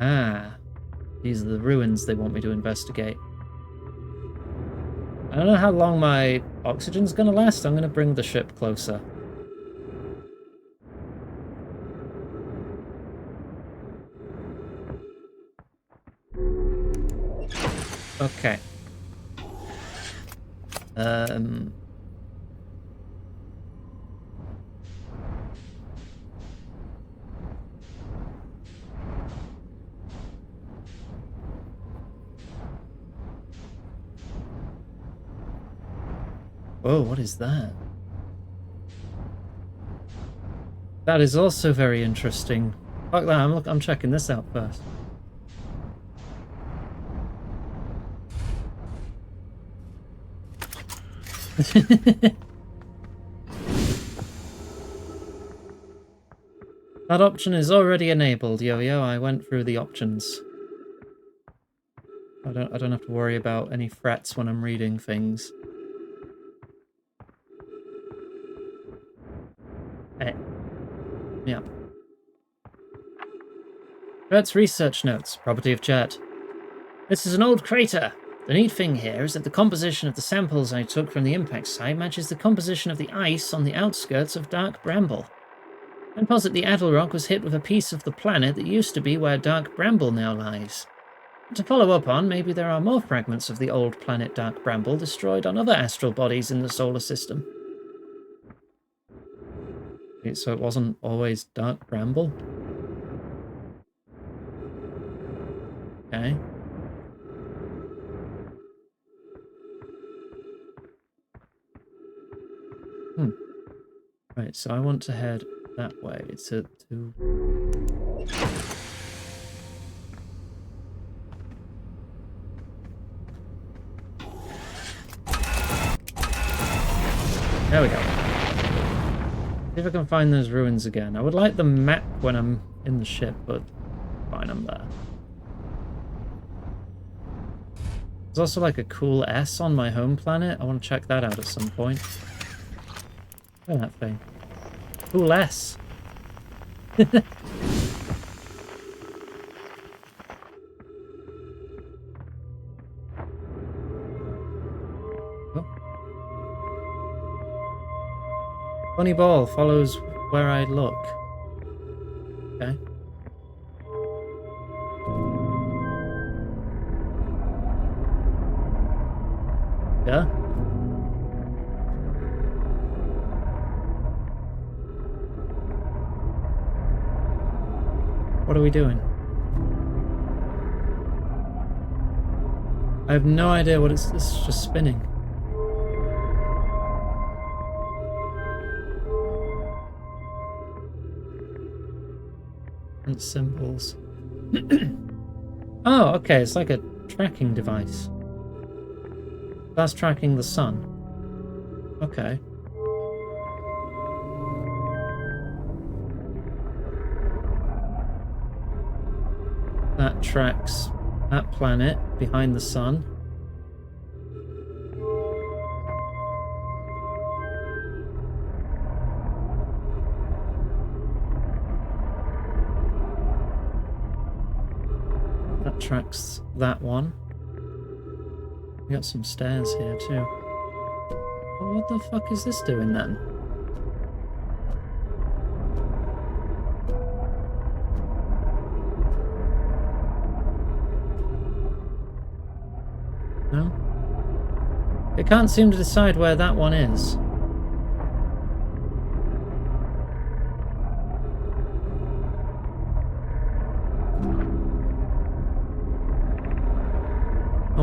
Speaker 9: Ah. These are the ruins they want me to investigate. I don't know how long my oxygen's gonna last. I'm gonna bring the ship closer. Okay. Whoa, what is that? That is also very interesting. Fuck that, I'm checking this out first. That option is already enabled, Yo-Yo. I went through the options. I don't have to worry about any frets when I'm reading things. Yeah. Chat's research notes, property of Chat. This is an old crater. The neat thing here is that the composition of the samples I took from the impact site matches the composition of the ice on the outskirts of Dark Bramble. I posit the Adelrock was hit with a piece of the planet that used to be where Dark Bramble now lies. To follow up on, maybe there are more fragments of the old planet Dark Bramble destroyed on other astral bodies in the solar system. Okay, so it wasn't always Dark Bramble? Okay. Right, so I want to head that way to... There we go. See if I can find those ruins again. I would like the map when I'm in the ship, but fine, I'm there. There's also like a cool S on my home planet. I want to check that out at some point. Look at that thing. Cool S. Oh. Funny ball follows where I look. Okay. Yeah. What are we doing? I have no idea what it's just spinning. And symbols. Oh, okay, it's like a tracking device. That's tracking the sun. Okay. That tracks that planet behind the sun. That tracks that one. We got some stairs here too. Well, what the fuck is this doing then? No? It can't seem to decide where that one is.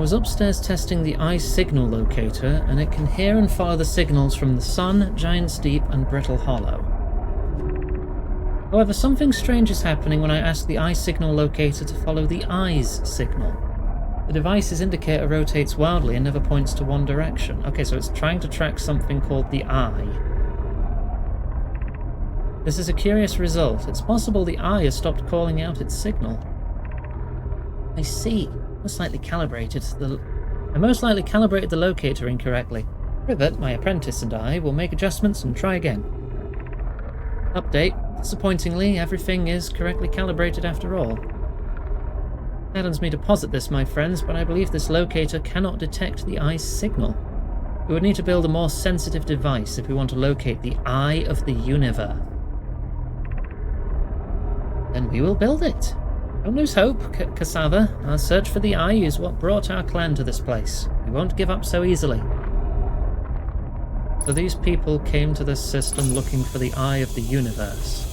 Speaker 9: was upstairs testing the eye signal locator, and it can hear and follow the signals from the sun, Giant's Deep, and Brittle Hollow. However, something strange is happening when I ask the eye signal locator to follow the eye's signal. The device's indicator rotates wildly and never points to one direction. Okay, so it's trying to track something called the eye. This is a curious result. It's possible the eye has stopped calling out its signal. I see. I most likely calibrated the locator incorrectly. Rivet, my apprentice, and I will make adjustments and try again. Update. Disappointingly, everything is correctly calibrated after all. Saddens me to posit this, my friends, but I believe this locator cannot detect the eye's signal. We would need to build a more sensitive device if we want to locate the eye of the universe. Then we will build it. Don't lose hope, Cassava. Our search for the eye is what brought our clan to this place. We won't give up so easily. So these people came to this system looking for the eye of the universe.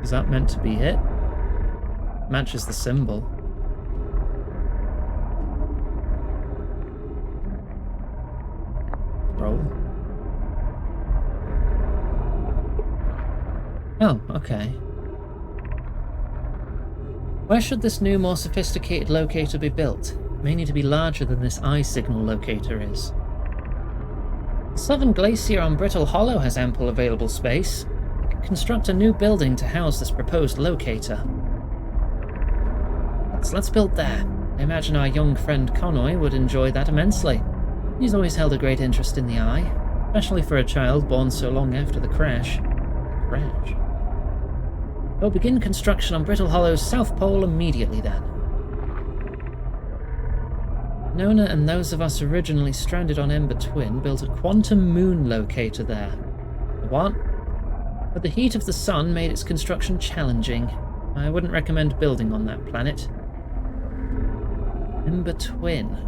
Speaker 9: Is that meant to be it? Matches the symbol. Roll. Oh, okay. Where should this new, more sophisticated locator be built? It may need to be larger than this eye signal locator is. The southern glacier on Brittle Hollow has ample available space. We could construct a new building to house this proposed locator. Let's build there. I imagine our young friend Connoy would enjoy that immensely. He's always held a great interest in the eye, especially for a child born so long after the crash. We'll begin construction on Brittle Hollow's South Pole immediately then. Nona and those of us originally stranded on Ember Twin built a quantum moon locator there. What? But the heat of the sun made its construction challenging. I wouldn't recommend building on that planet. Ember Twin.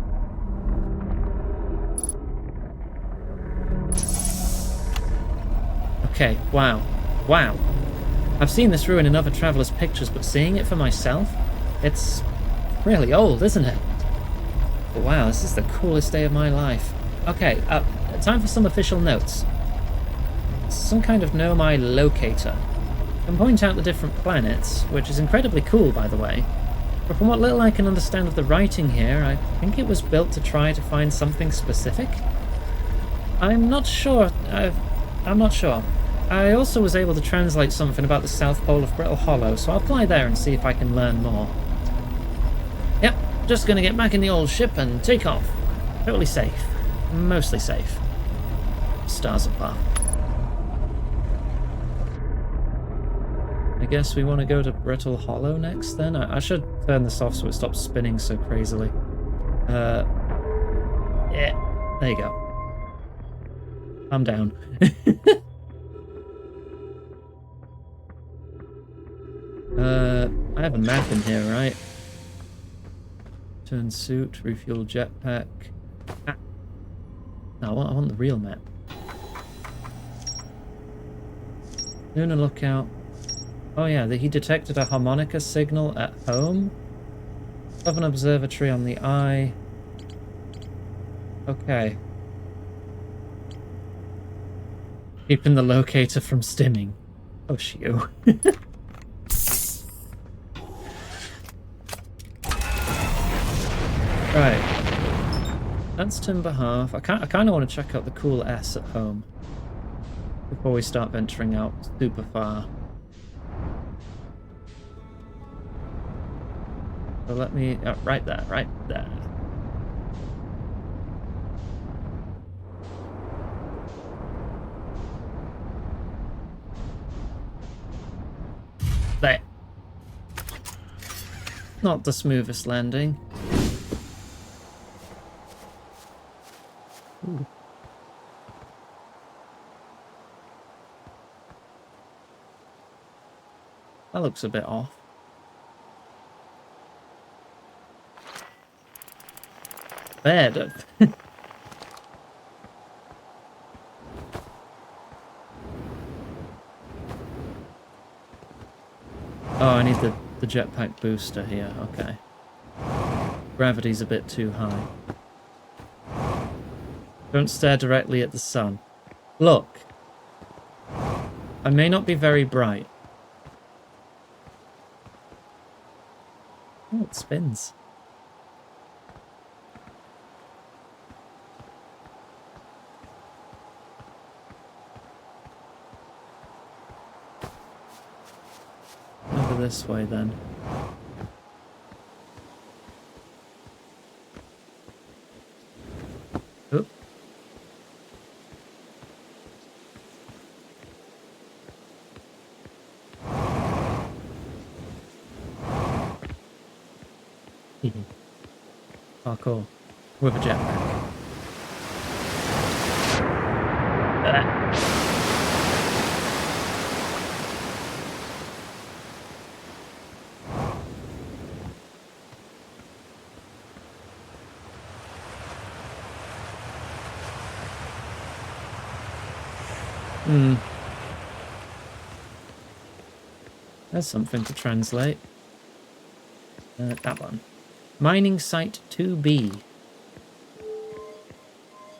Speaker 9: Okay, wow. Wow. I've seen this ruin in other travelers' pictures, but seeing it for myself, it's really old, isn't it? But wow, this is the coolest day of my life. Okay, time for some official notes. Some kind of Nomai locator. I can point out the different planets, which is incredibly cool, by the way. But from what little I can understand of the writing here, I think it was built to try to find something specific. I'm not sure. I'm not sure. I also was able to translate something about the South Pole of Brittle Hollow, so I'll fly there and see if I can learn more. Yep, just gonna get back in the old ship and take off. Totally safe. Mostly safe. Stars apart. I guess we want to go to Brittle Hollow next then? I should turn this off so it stops spinning so crazily. Yeah, there you go. I'm down. I have a map in here, right? Turn suit, refuel jetpack. Ah. No, I want the real map. Lunar lookout. Oh yeah, he detected a harmonica signal at home. Southern observatory on the eye. Okay. Keeping the locator from stimming. Oh, shoo. Right. That's timber half. I kind of want to check out the cool S at home before we start venturing out super far. So let me... right there, right there. There. Not the smoothest landing. Ooh. That looks a bit off. Bed. Oh, I need the jetpack booster here. Okay. Gravity's a bit too high. Don't stare directly at the sun. Look. I may not be very bright. Oh, it spins. Over this way then. Oop. Parkour with a jetpack. There's something to translate. That one. Mining Site 2B.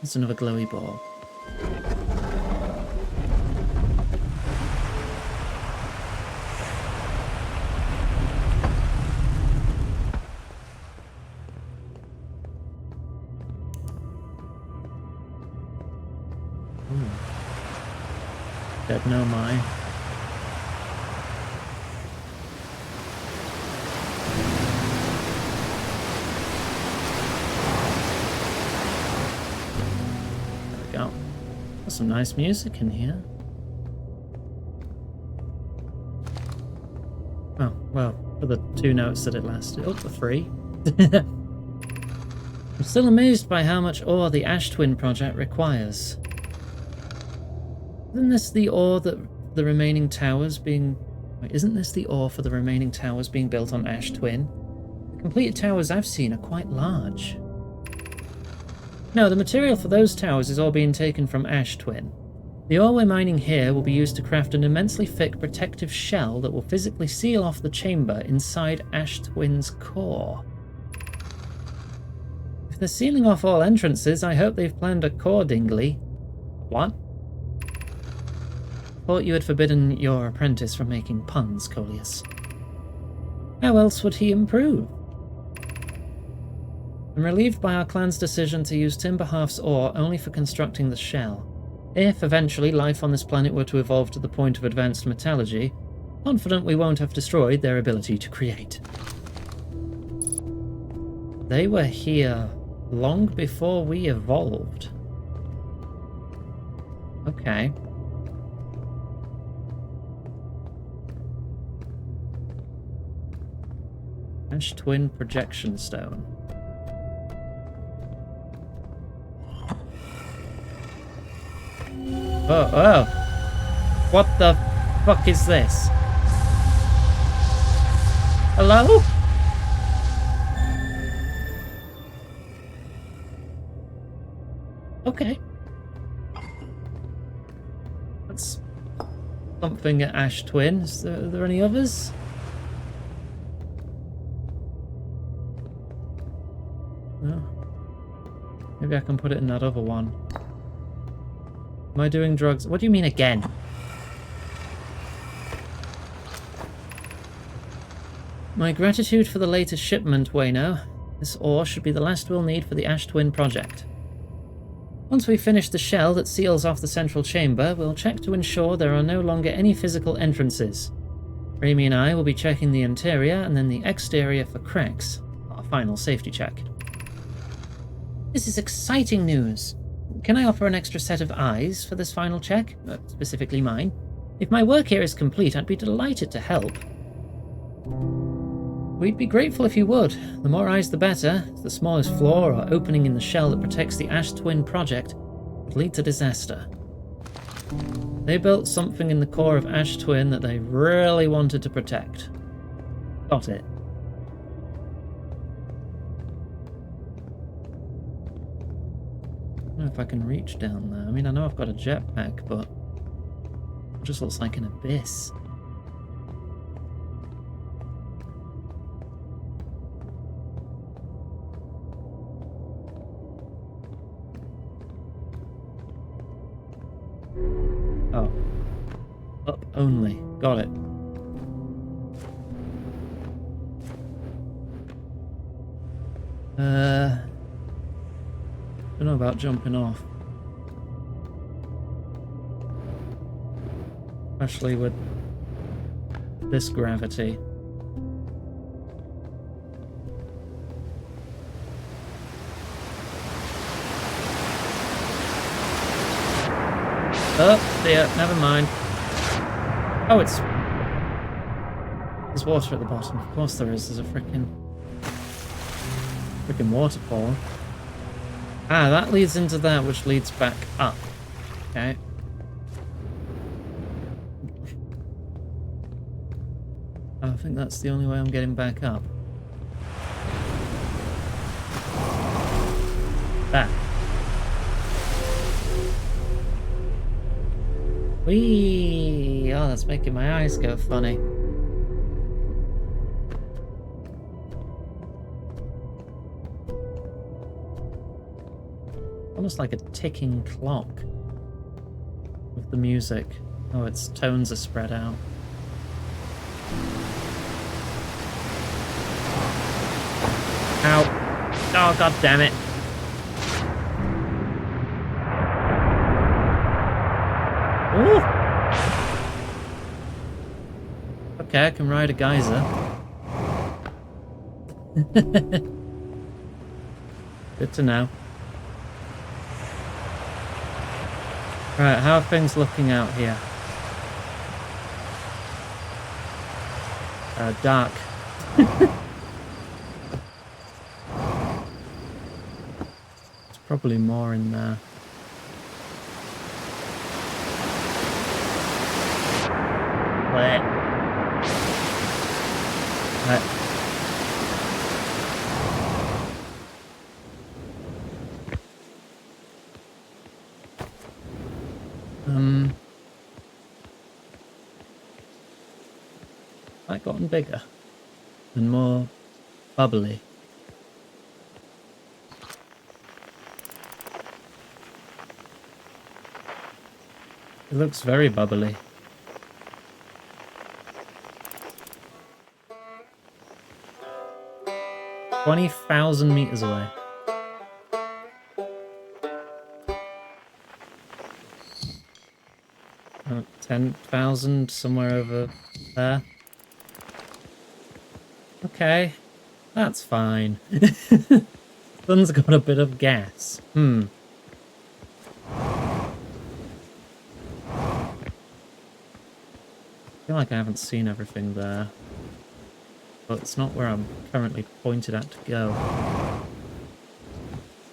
Speaker 9: There's another glowy ball. Dead no mine. Some nice music in here. Oh, well, for the 2 notes that it lasted. Oh, the 3. I'm still amazed by how much ore the Ash Twin project requires. Isn't this the ore that the remaining towers being... Wait, isn't this the ore for the remaining towers being built on Ash Twin? The completed towers I've seen are quite large. No, the material for those towers is all being taken from Ash Twin. The ore we're mining here will be used to craft an immensely thick protective shell that will physically seal off the chamber inside Ash Twin's core. If they're sealing off all entrances, I hope they've planned accordingly. What? Thought you had forbidden your apprentice from making puns, Coleus. How else would he improve? I'm relieved by our clan's decision to use Timberhalf's ore only for constructing the shell. If, eventually, life on this planet were to evolve to the point of advanced metallurgy, confident we won't have destroyed their ability to create. They were here long before we evolved. Okay. Ash Twin Projection Stone. Oh, oh. What the fuck is this? Hello? Okay. That's something at Ash Twin. Are there any others? No. Maybe I can put it in that other one. Am I doing drugs? What do you mean again? My gratitude for the latest shipment, Wayno. This ore should be the last we'll need for the Ash Twin project. Once we finish the shell that seals off the central chamber, we'll check to ensure there are no longer any physical entrances. Raimi and I will be checking the interior and then the exterior for cracks. Our final safety check. This is exciting news. Can I offer an extra set of eyes for this final check? Specifically mine. If my work here is complete, I'd be delighted to help. We'd be grateful if you would. The more eyes the better. The smallest flaw or opening in the shell that protects the Ash Twin project would lead to disaster. They built something in the core of Ash Twin that they really wanted to protect. Got it. I don't know if I can reach down there. I mean, I know I've got a jetpack, but it just looks like an abyss. Oh. Up only. Got it. Don't know about jumping off. Especially with this gravity. Oh, dear, never mind. Oh, there's water at the bottom. Of course there is. There's a freaking waterfall. Ah, that leads into that, which leads back up. Okay. I think that's the only way I'm getting back up. There. Whee! Oh, that's making my eyes go funny. Almost like a ticking clock with the music. Oh, its tones are spread out. Ow. Oh, god damn it. Ooh. Okay, I can ride a geyser. Good to know. Right, how are things looking out here? Dark. There's probably more in there. Right. That gotten bigger and more bubbly. It looks very bubbly. 20,000 meters away. Oh, 10,000 somewhere over there. Okay, that's fine. Sun's got a bit of gas. I feel like I haven't seen everything there. But it's not where I'm currently pointed at to go.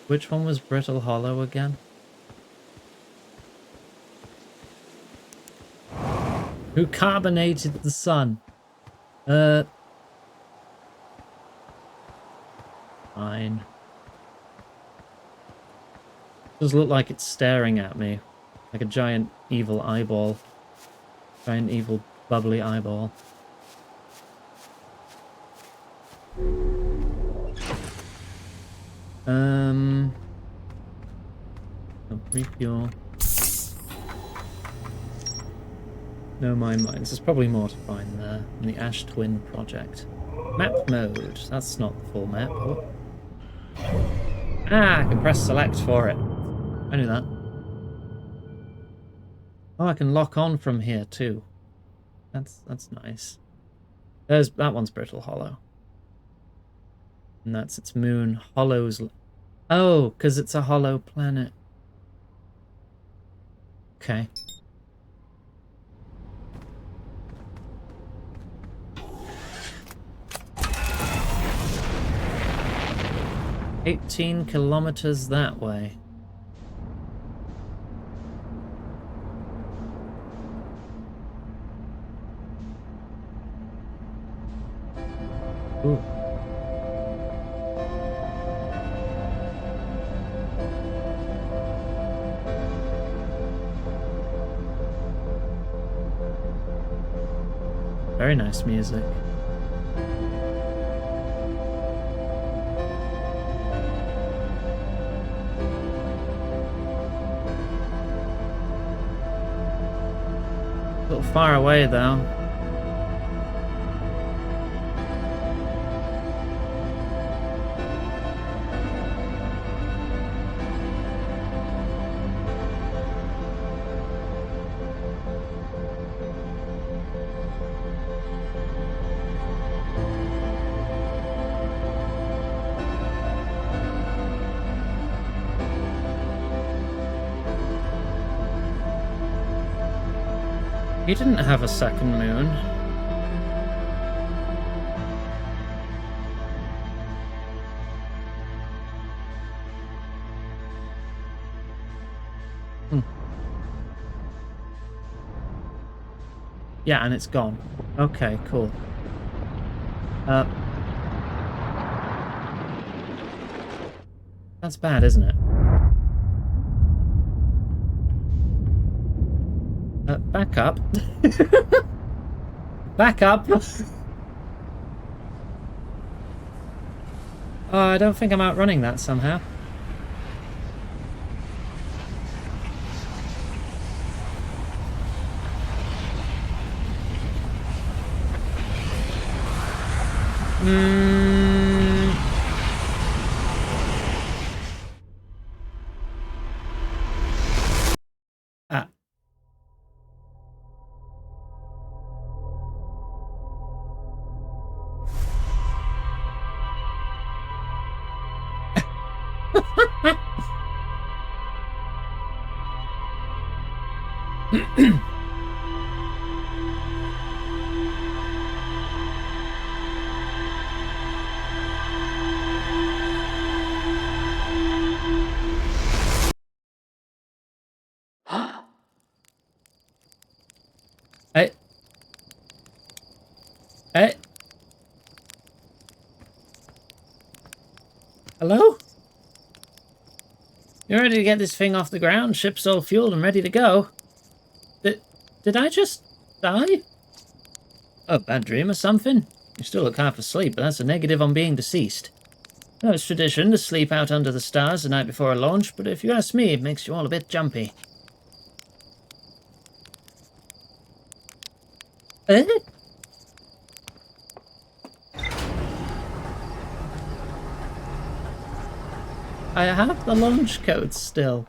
Speaker 9: Which one was Brittle Hollow again? Who carbonated the sun? Fine. Does look like it's staring at me. Like a giant evil eyeball. Giant evil bubbly eyeball. Refuel. No mine mines. There's probably more to find there in the Ash Twin project. Map mode. That's not the full map. Oh. Ah, I can press select for it. I knew that. Oh, I can lock on from here too. That's nice. That one's Brittle Hollow. And that's its moon. Hollow's... Oh, because it's a hollow planet. Okay. "18 kilometers that way." Ooh. Very nice music. A little far away, though. He didn't have a second moon. Yeah, and it's gone. Okay, cool. That's bad, isn't it? Back up. Back up. Oh, I don't think I'm outrunning that somehow. Ah. Hey. Hey. Hello? You're ready to get this thing off the ground? Ship's all fueled and ready to go. Did I just die? Oh, bad dream or something? You still look half asleep, but that's a negative on being deceased. No, it's tradition to sleep out under the stars the night before a launch, but if you ask me, it makes you all a bit jumpy. Eh? I have the launch code still.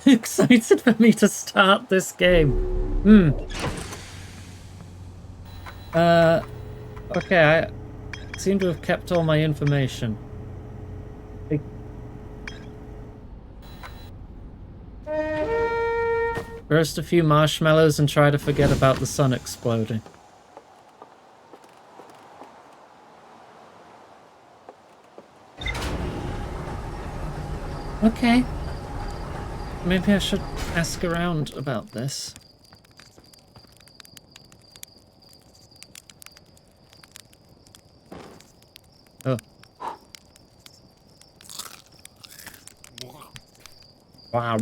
Speaker 9: Excited for me to start this game. Okay, I seem to have kept all my information. Roast a few marshmallows and try to forget about the sun exploding. Okay. Maybe I should ask around about this. Oh. Wow.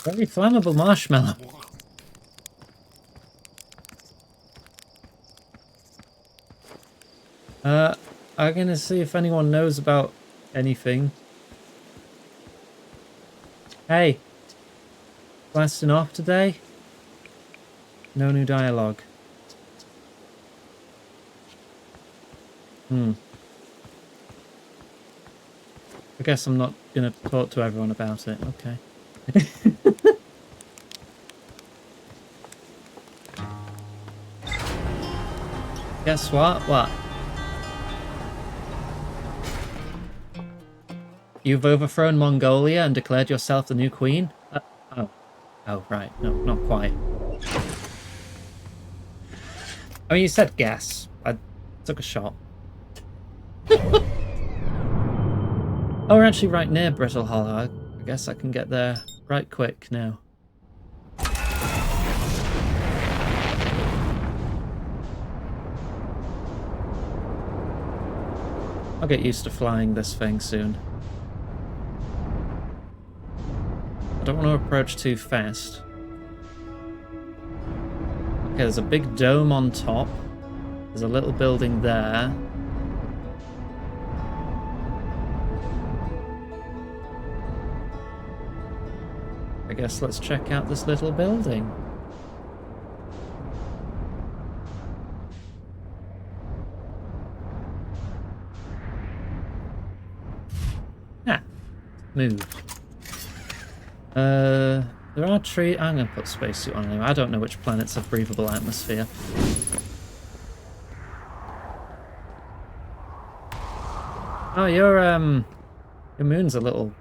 Speaker 9: Very flammable marshmallow. I'm gonna see if anyone knows about anything. Hey, blasting off today? No new dialogue. I guess I'm not gonna talk to everyone about it. Okay. Guess what? What? You've overthrown Mongolia and declared yourself the new queen? Oh. Oh, right. No, not quite. I mean, you said guess. I took a shot. Oh, we're actually right near Brittle Hollow. I guess I can get there right quick now. I'll get used to flying this thing soon. I don't want to approach too fast. Okay, there's a big dome on top. There's a little building there. I guess let's check out this little building. Ah, moved. There are trees. I'm gonna put spacesuit on anyway. I don't know which planets have breathable atmosphere. Oh, your moon's a little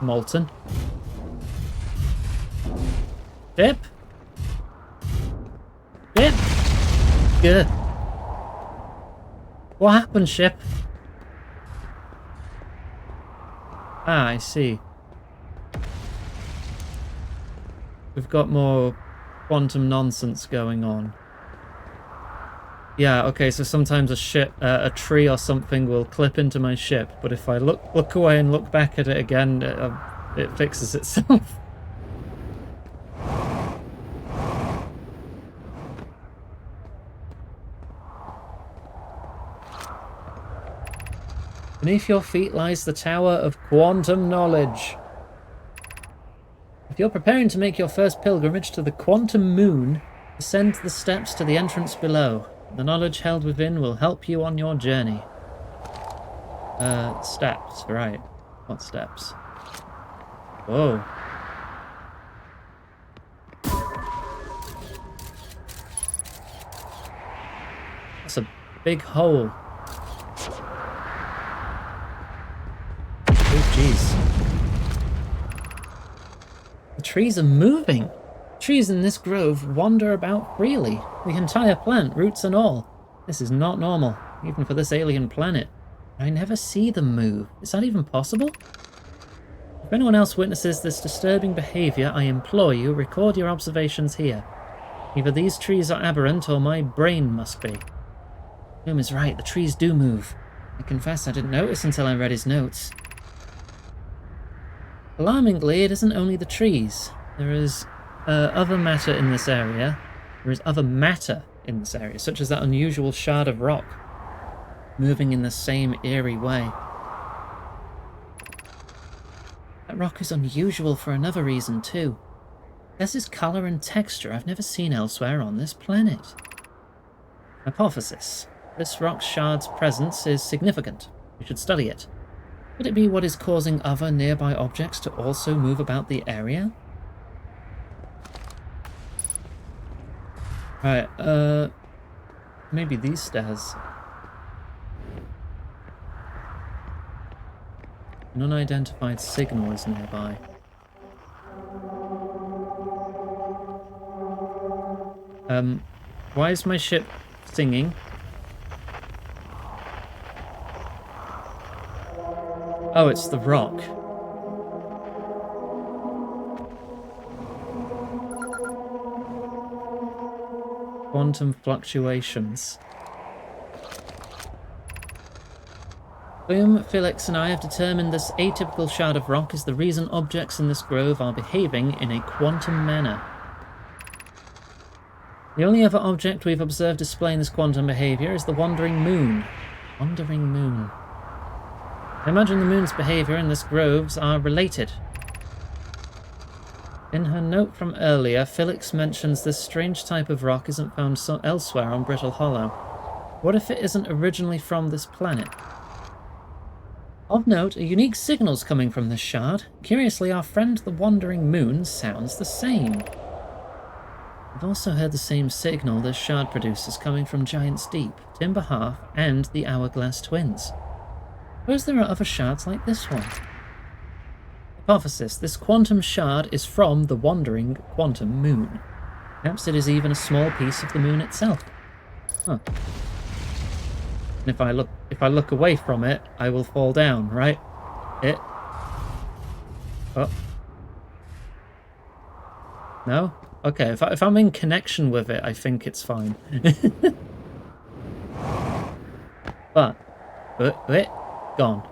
Speaker 9: molten. Ship? Ship? Good. What happened, ship? Ah, I see. We've got more quantum nonsense going on. Yeah, okay, so sometimes a tree or something will clip into my ship, but if I look away and look back at it again, it fixes itself. Beneath your feet lies the Tower of Quantum Knowledge. If you're preparing to make your first pilgrimage to the Quantum Moon, descend the steps to the entrance below. The knowledge held within will help you on your journey. Steps, right. What steps? Whoa. That's a big hole. Oh, jeez. The trees are moving. Trees in this grove wander about freely, the entire plant, roots and all. This is not normal, even for this alien planet. I never see them move. Is that even possible? If anyone else witnesses this disturbing behaviour, I implore you, record your observations here. Either these trees are aberrant or my brain must be. Boom is right, the trees do move. I confess I didn't notice until I read his notes. Alarmingly, it isn't only the trees. There is other matter in this area. There is other matter in this area, such as that unusual shard of rock, moving in the same eerie way. That rock is unusual for another reason too. There's this colour and texture I've never seen elsewhere on this planet. Hypothesis. This rock shard's presence is significant. We should study it. Could it be what is causing other nearby objects to also move about the area? Right, maybe these stairs. An unidentified signal is nearby. Why is my ship singing? Oh, it's the rock. Quantum fluctuations. Boom, Felix and I have determined this atypical shard of rock is the reason objects in this grove are behaving in a quantum manner. The only other object we've observed displaying this quantum behaviour is the wandering moon. Wandering moon. I imagine the moon's behaviour and this grove's are related. In her note from earlier, Felix mentions this strange type of rock isn't found elsewhere on Brittle Hollow. What if it isn't originally from this planet? Of note, a unique signal's coming from this shard. Curiously, our friend the Wandering Moon sounds the same. I've also heard the same signal this shard produces coming from Giant's Deep, Timber Half, and the Hourglass Twins. Suppose there are other shards like this one. Hypothesis. This quantum shard is from the wandering quantum moon. Perhaps it is even a small piece of the moon itself. Huh. And if I look away from it, I will fall down, right? Oh. No? Okay, if I'm in connection with it, I think it's fine. But gone.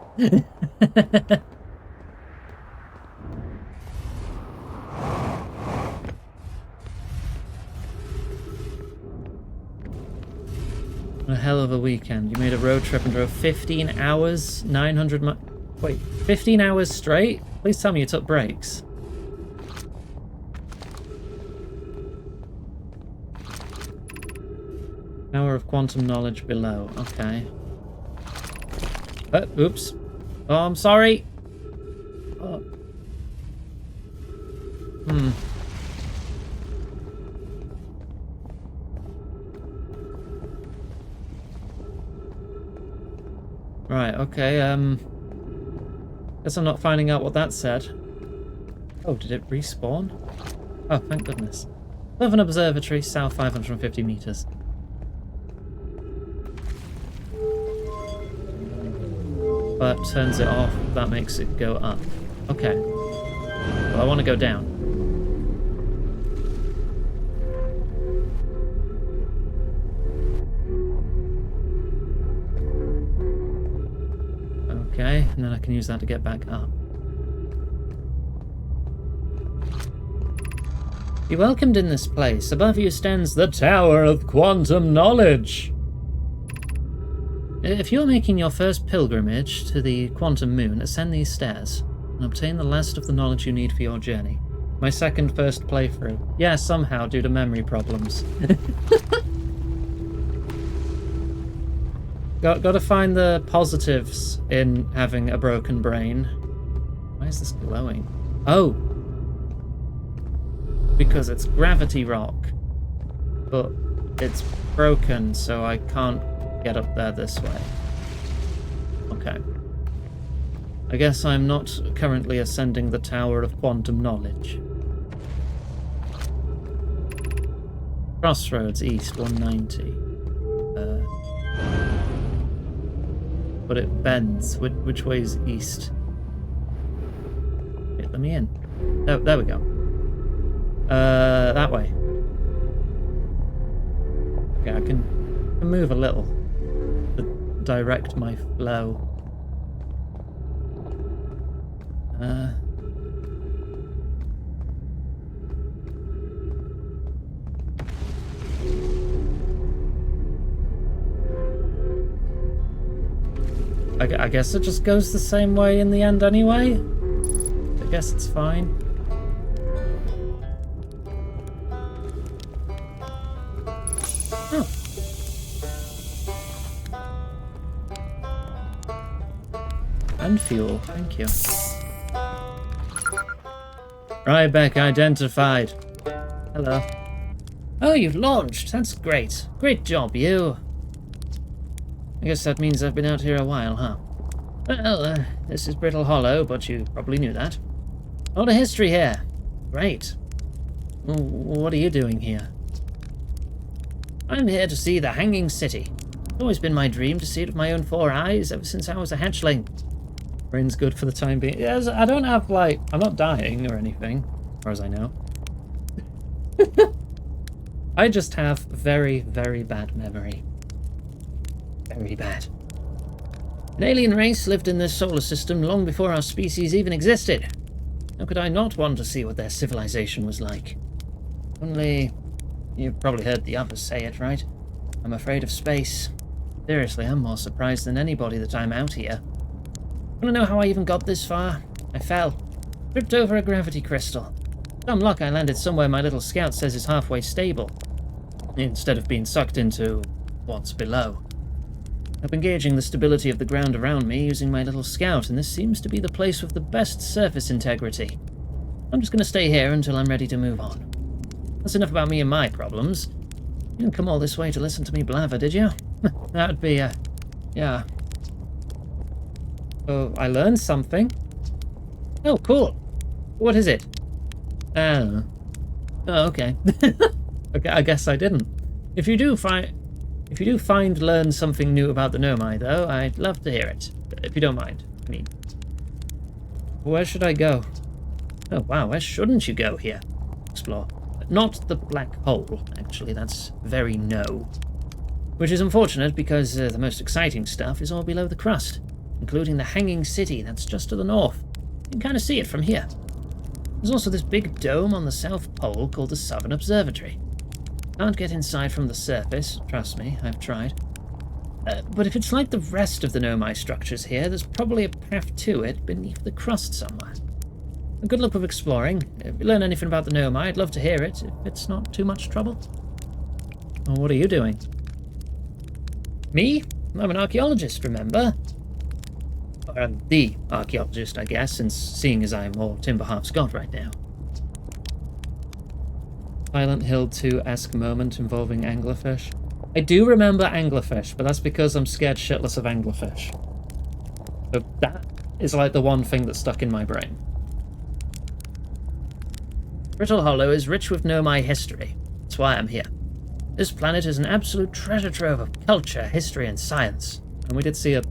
Speaker 9: hell of a weekend. You made a road trip and drove 15 hours, 900 mi... Wait, 15 hours straight? Please tell me you took breaks. Power of quantum knowledge below. Okay. Oops. Oh, I'm sorry. Oh. Right, okay, guess I'm not finding out what that said. Oh, did it respawn? Oh, thank goodness. Love observatory, south 550 meters. But turns it off, that makes it go up. Okay. Well, I want to go down. Okay, and then I can use that to get back up. Be welcomed in this place. Above you stands the Tower of Quantum Knowledge. If you're making your first pilgrimage to the quantum moon, ascend these stairs and obtain the last of the knowledge you need for your journey. My first playthrough. Yeah, somehow due to memory problems. Gotta find the positives in having a broken brain. Why is this glowing? Oh! Because it's gravity rock. But it's broken, so I can't get up there this way. Okay. I guess I'm not currently ascending the Tower of Quantum Knowledge. Crossroads East, 190. But it bends. Which way is east? Okay, let me in. Oh, there we go. That way. Okay, I can move a little to direct my flow. I guess it just goes the same way in the end anyway. I guess it's fine. Oh. And fuel, thank you. Ryback identified. Hello. Oh, you've launched. That's great. Great job, you. I guess that means I've been out here a while, huh? Well, this is Brittle Hollow, but you probably knew that. A lot of history here. Great. What are you doing here? I'm here to see the Hanging City. It's always been my dream to see it with my own 4 eyes ever since I was a hatchling. Brain's good for the time being. Yes, I don't have, like... I'm not dying or anything, as far as I know. I just have very, very bad memory. Very bad. An alien race lived in this solar system long before our species even existed. How could I not want to see what their civilization was like? Only... You've probably heard the others say it, right? I'm afraid of space. Seriously, I'm more surprised than anybody that I'm out here. Want to know how I even got this far? I fell. Tripped over a gravity crystal. Some luck I landed somewhere my little scout says is halfway stable. Instead of being sucked into what's below. I've been gauging the stability of the ground around me using my little scout, and this seems to be the place with the best surface integrity. I'm just going to stay here until I'm ready to move on. That's enough about me and my problems. You didn't come all this way to listen to me blaver, did you? That would be, yeah. Oh, I learned something. Oh, cool. What is it? Oh, okay. Okay, I guess I didn't. If you do learn something new about the Nomai, though, I'd love to hear it. If you don't mind. I mean, where should I go? Oh, wow, where shouldn't you go here? Explore. Not the black hole, actually. That's very no. Which is unfortunate because the most exciting stuff is all below the crust, including the Hanging City that's just to the north. You can kind of see it from here. There's also this big dome on the South Pole called the Southern Observatory. Can't get inside from the surface, trust me, I've tried. But if it's like the rest of the Nomai structures here, there's probably a path to it beneath the crust somewhere. Good luck with exploring. If you learn anything about the Nomai, I'd love to hear it, if it's not too much trouble. Well, what are you doing? Me? I'm an archaeologist, remember? The archaeologist, I guess, since seeing as I'm all Timberhalf's god right now. Silent Hill 2-esque moment involving anglerfish. I do remember anglerfish, but that's because I'm scared shitless of anglerfish. So that is like the one thing that's stuck in my brain. Brittle Hollow is rich with Nomai history. That's why I'm here. This planet is an absolute treasure trove of culture, history, and science. And we did see a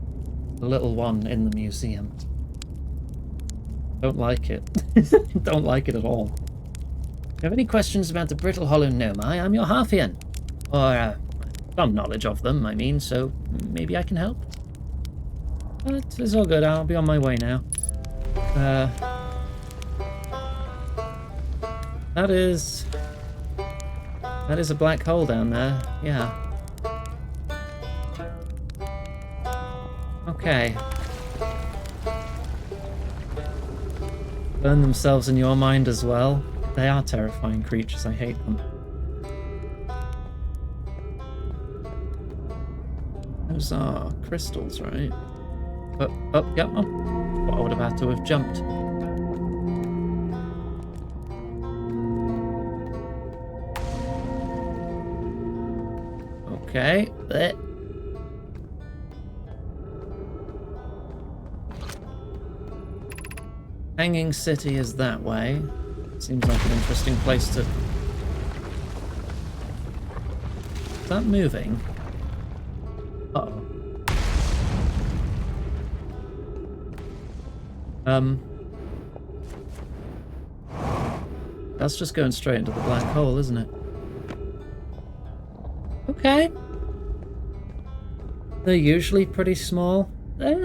Speaker 9: little one in the museum. Don't like it. Don't like it at all. If you have any questions about the Brittle Hollow Nomai, I'm your Harfian. Or, some knowledge of them, I mean, so maybe I can help. But it's all good, I'll be on my way now. That is a black hole down there, yeah. Okay. Burn themselves in your mind as well. They are terrifying creatures, I hate them. Those are crystals, right? Oh, yep. Oh, I would have had to have jumped. Okay, there. Hanging City is that way. Seems like an interesting place to... Is that moving? Uh-oh. That's just going straight into the black hole, isn't it? Okay. They're usually pretty small.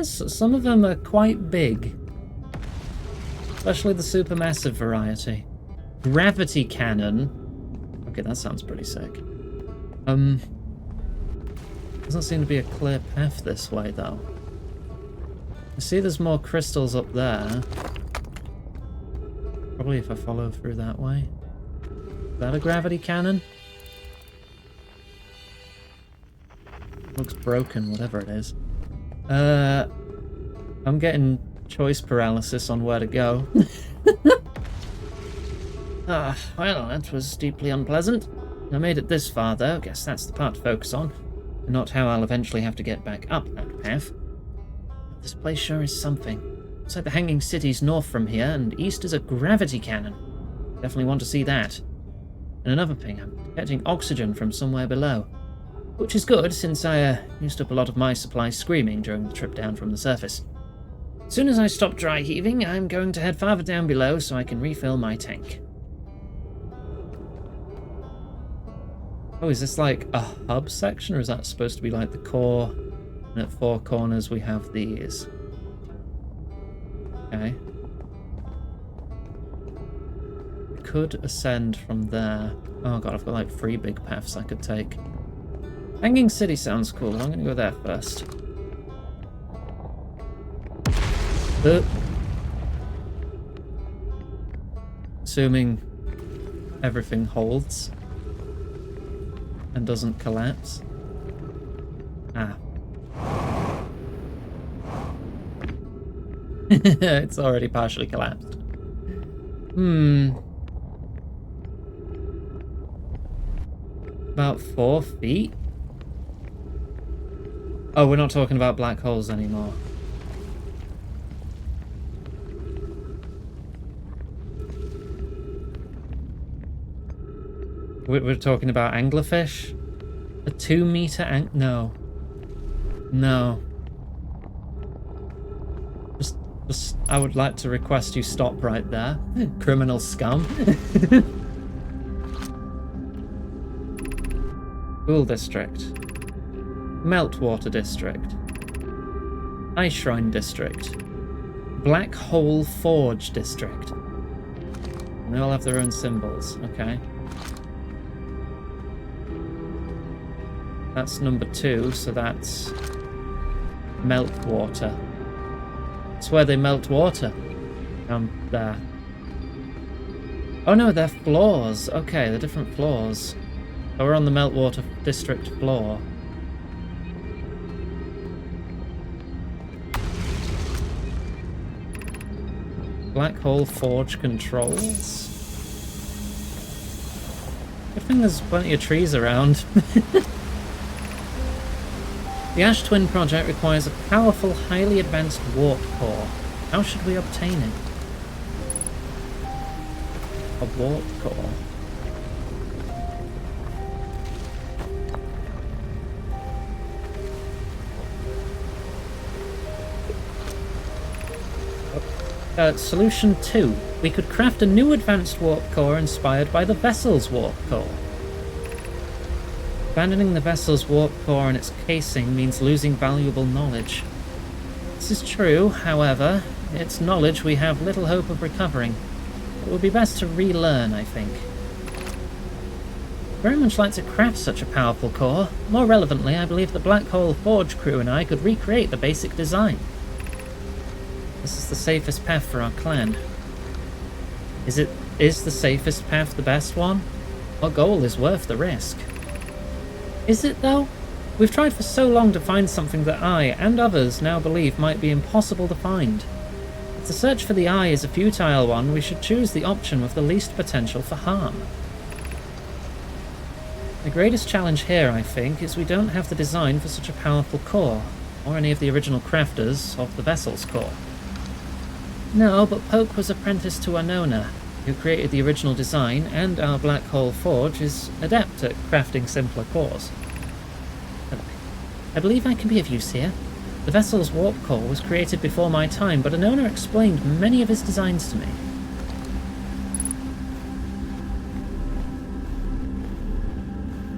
Speaker 9: Some of them are quite big. Especially the supermassive variety. Gravity cannon. Okay, that sounds pretty sick. Doesn't seem to be a clear path this way, though. I see there's more crystals up there. Probably if I follow through that way. Is that a gravity cannon? Looks broken, whatever it is. I'm getting choice paralysis on where to go. Well, that was deeply unpleasant. I made it this far, though. Guess that's the part to focus on. And not how I'll eventually have to get back up that path. But this place sure is something. Looks like the Hanging City's north from here, and east is a gravity cannon. Definitely want to see that. And another thing, I'm detecting oxygen from somewhere below. Which is good, since I used up a lot of my supply screaming during the trip down from the surface. As soon as I stop dry heaving, I'm going to head farther down below so I can refill my tank. Oh, is this like a hub section, or is that supposed to be like the core? And at four corners we have these. Okay. We could ascend from there. Oh god, I've got like 3 big paths I could take. Hanging City sounds cool. I'm gonna go there first. Assuming everything holds and doesn't collapse. Ah. It's already partially collapsed. About 4 feet? Oh, we're not talking about black holes anymore. We're talking about anglerfish? A 2 meter no. No. Just, I would like to request you stop right there. Criminal scum. Pool District. Meltwater District. Ice Shrine District. Black Hole Forge District. And they all have their own symbols, okay. That's number 2, so that's melt water. It's where they melt water. Down there. Oh no, they're floors. Okay, they're different floors. So we're on the Meltwater District floor. Black Hole Forge controls. Good thing there's plenty of trees around. The Ash Twin project requires a powerful, highly advanced warp core. How should we obtain it? A warp core. Solution 2. We could craft a new advanced warp core inspired by the vessel's warp core. Abandoning the vessel's warp core and its casing means losing valuable knowledge. This is true, however, it's knowledge we have little hope of recovering. It would be best to relearn, I think. Very much like to craft such a powerful core. More relevantly, I believe the Black Hole Forge crew and I could recreate the basic design. This is the safest path for our clan. Is the safest path the best one? Our goal is worth the risk. Is it, though? We've tried for so long to find something that I, and others, now believe might be impossible to find. If the search for the eye is a futile one, we should choose the option with the least potential for harm. The greatest challenge here, I think, is we don't have the design for such a powerful core, or any of the original crafters of the vessel's core. No, but Poke was apprenticed to Anona, who created the original design, and our Black Hole Forge is adept at crafting simpler cores. I believe I can be of use here. The vessel's warp core was created before my time, but Anona explained many of his designs to me.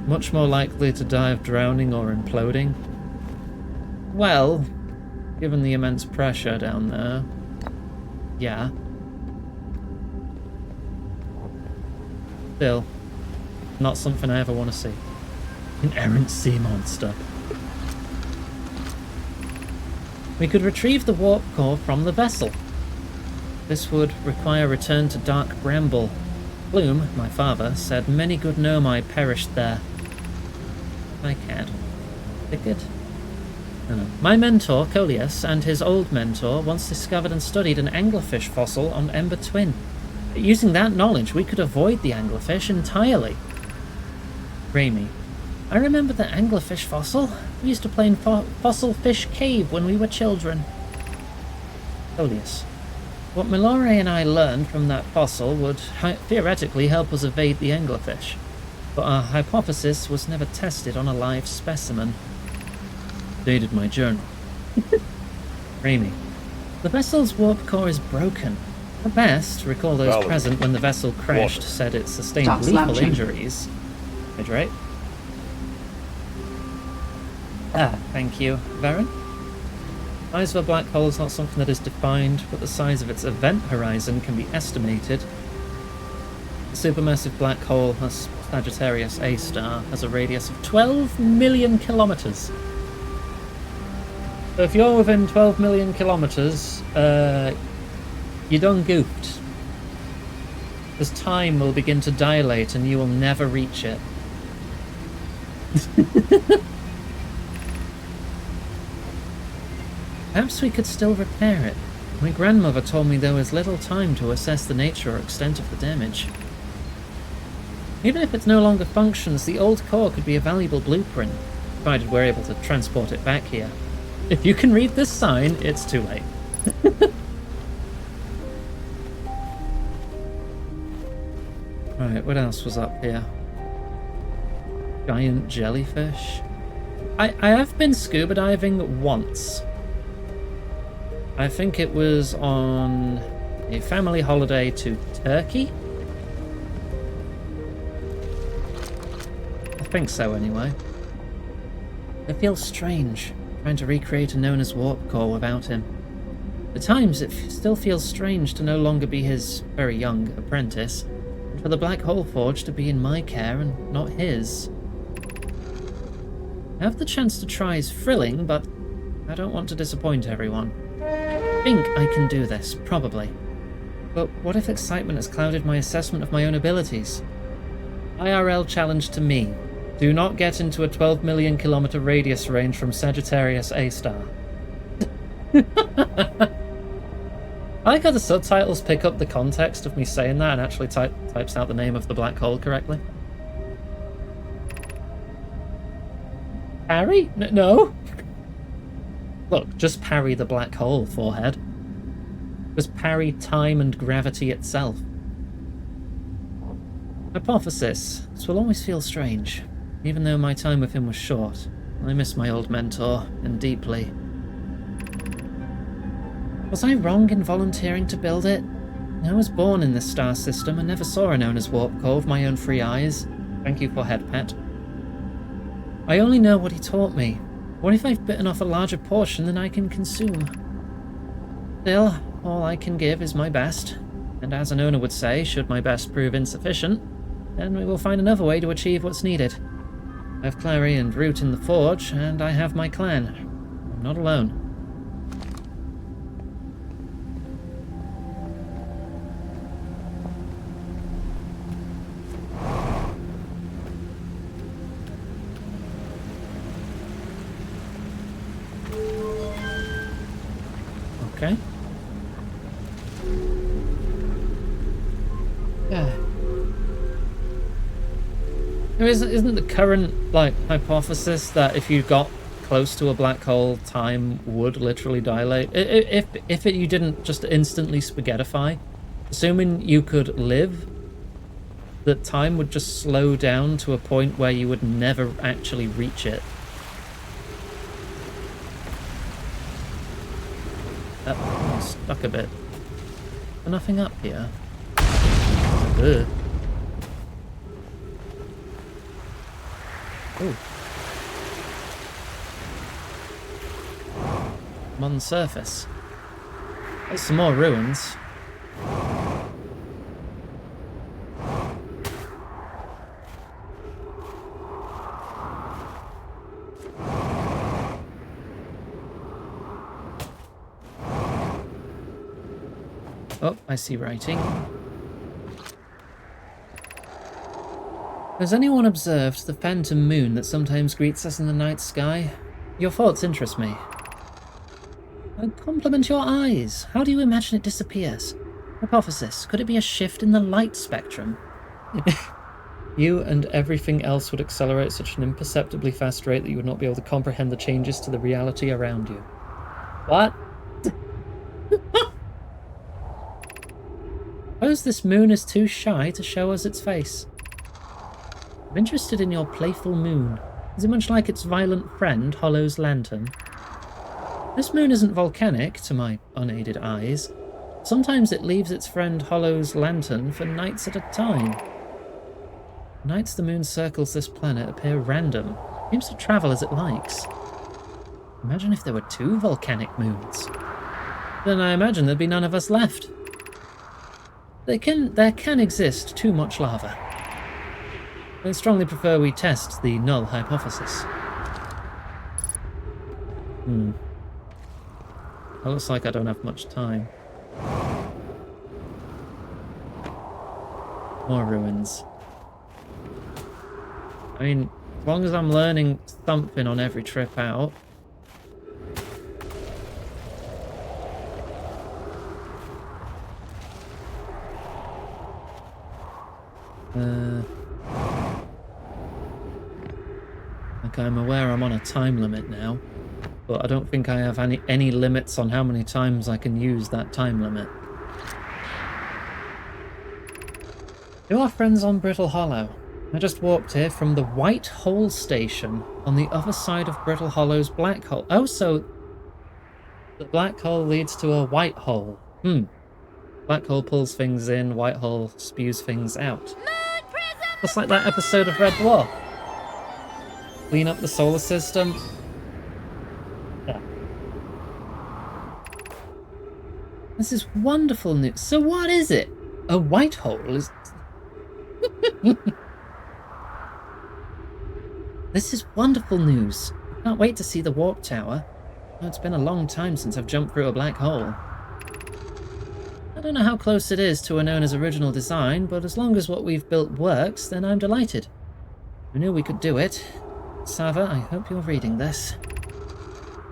Speaker 9: Much more likely to die of drowning or imploding? Well, given the immense pressure down there, yeah. Still, not something I ever want to see. An errant sea monster. We could retrieve the warp core from the vessel. This would require return to Dark Bramble. Bloom, my father, said many good Nomai perished there. I cared. Figured. No. My mentor, Coleus, and his old mentor once discovered and studied an anglerfish fossil on Ember Twin. Using that knowledge, we could avoid the anglerfish entirely. Raimi. I remember the anglerfish fossil. We used to play in Fossil Fish Cave when we were children. Coleus. What Milore and I learned from that fossil would theoretically help us evade the anglerfish, but our hypothesis was never tested on a live specimen. Dated my journal. Raimi. The vessel's warp core is broken. At best, recall those
Speaker 8: Valid.
Speaker 9: present when the vessel crashed said it sustained
Speaker 10: Stop
Speaker 9: lethal
Speaker 10: slouching.
Speaker 9: injuries. Hydrate. Thank you, Varen. The size of a black hole is not something that is defined, but the size of its event horizon can be estimated. The supermassive black hole, as Sagittarius A star, has a radius of 12 million kilometers. So if you're within 12 million kilometers, you done gooped. Because time will begin to dilate and you will never reach it. Perhaps we could still repair it. My grandmother told me there was little time to assess the nature or extent of the damage. Even if it no longer functions, the old core could be a valuable blueprint, provided we're able to transport it back here. If you can read this sign, it's too late. Right, what else was up here? Giant jellyfish? I have been scuba diving once. I think it was on a family holiday to Turkey. I think so, anyway. It feels strange, trying to recreate Anona's warp core without him. At times, it still feels strange to no longer be his very young apprentice, and for the Black Hole Forge to be in my care and not his. I have the chance to try is thrilling, but I don't want to disappoint everyone. I think I can do this, probably. But what if excitement has clouded my assessment of my own abilities? IRL challenge to me. Do not get into a 12 million kilometer radius range from Sagittarius A-star. I like how the subtitles pick up the context of me saying that and actually types out the name of the black hole correctly. Parry? No. Look, just parry the black hole, forehead. Just parry time and gravity itself. Hypothesis. This will always feel strange. Even though my time with him was short. I miss my old mentor, and deeply. Was I wrong in volunteering to build it? I was born in this star system and never saw a known as warp core with my own free eyes. Thank you for head pet. I only know what he taught me. What if I've bitten off a larger portion than I can consume? Still, all I can give is my best. And as an owner would say, should my best prove insufficient, then we will find another way to achieve what's needed. I have Clary and Root in the Forge, and I have my clan. I'm not alone. Okay. Yeah. Isn't the current, like, hypothesis that if you got close to a black hole, time would literally dilate? If you didn't just instantly spaghettify, assuming you could live, that time would just slow down to a point where you would never actually reach it. I'm stuck a bit. There's nothing up here. Ugh. Oh. I'm on the surface. There's some more ruins. Oh, I see writing. Has anyone observed the phantom moon that sometimes greets us in the night sky? Your thoughts interest me. I compliment your eyes. How do you imagine it disappears? Hypothesis, could it be a shift in the light spectrum? You and everything else would accelerate at such an imperceptibly fast rate that you would not be able to comprehend the changes to the reality around you. What? Suppose this moon is too shy to show us its face. I'm interested in your playful moon. Is it much like its violent friend, Hollow's lantern? This moon isn't volcanic, to my unaided eyes. Sometimes it leaves its friend Hollow's lantern for nights at a time. The nights the moon circles this planet appear random. It seems to travel as it likes. Imagine if there were 2 volcanic moons. Then I imagine there'd be none of us left. There can exist too much lava. I strongly prefer we test the null hypothesis. It looks like I don't have much time. More ruins. I mean, as long as I'm learning something on every trip out. Like, I'm aware I'm on a time limit now, but I don't think I have any limits on how many times I can use that time limit. You are friends on Brittle Hollow. I just walked here from the White Hole station on the other side of Brittle Hollow's black hole. Oh, so the black hole leads to a white hole. Black hole pulls things in, white hole spews things out. Just like that episode of Red Dwarf. Clean up the solar system. Yeah. This is wonderful news. So what is it? A white hole is... This is wonderful news. I can't wait to see the warp tower. Oh, it's been a long time since I've jumped through a black hole. I don't know how close it is to Winona's original design, but as long as what we've built works, then I'm delighted. We knew we could do it. Sava, I hope you're reading this.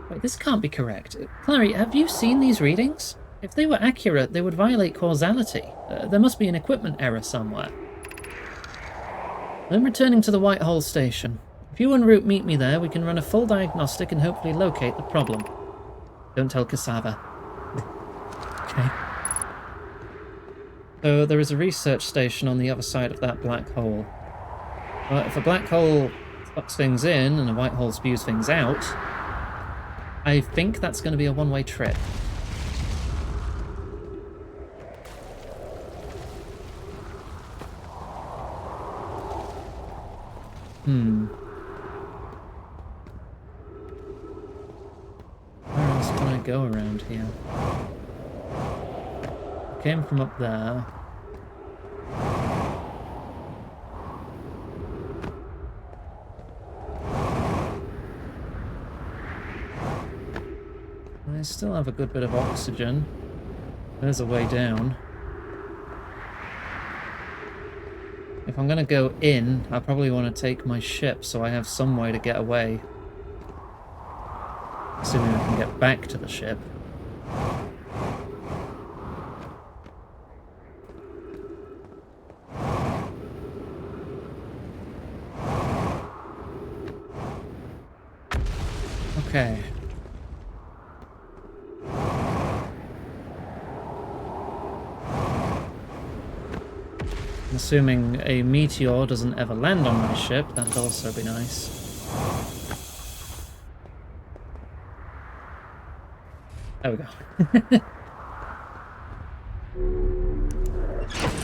Speaker 9: Wait, this can't be correct. Clary, have you seen these readings? If they were accurate, they would violate causality. There must be an equipment error somewhere. I'm returning to the Whitehall station. If you and Root meet me there, we can run a full diagnostic and hopefully locate the problem. Don't tell Cassava. Okay. So there is a research station on the other side of that black hole. But if a black hole sucks things in and a white hole spews things out, I think that's going to be a one-way trip. Where else can I go around here? I came from up there. I still have a good bit of oxygen. There's a way down. If I'm gonna go in, I probably want to take my ship so I have some way to get away. Assuming I can get back to the ship. Okay. Assuming a meteor doesn't ever land on my ship, that'd also be nice. There we go.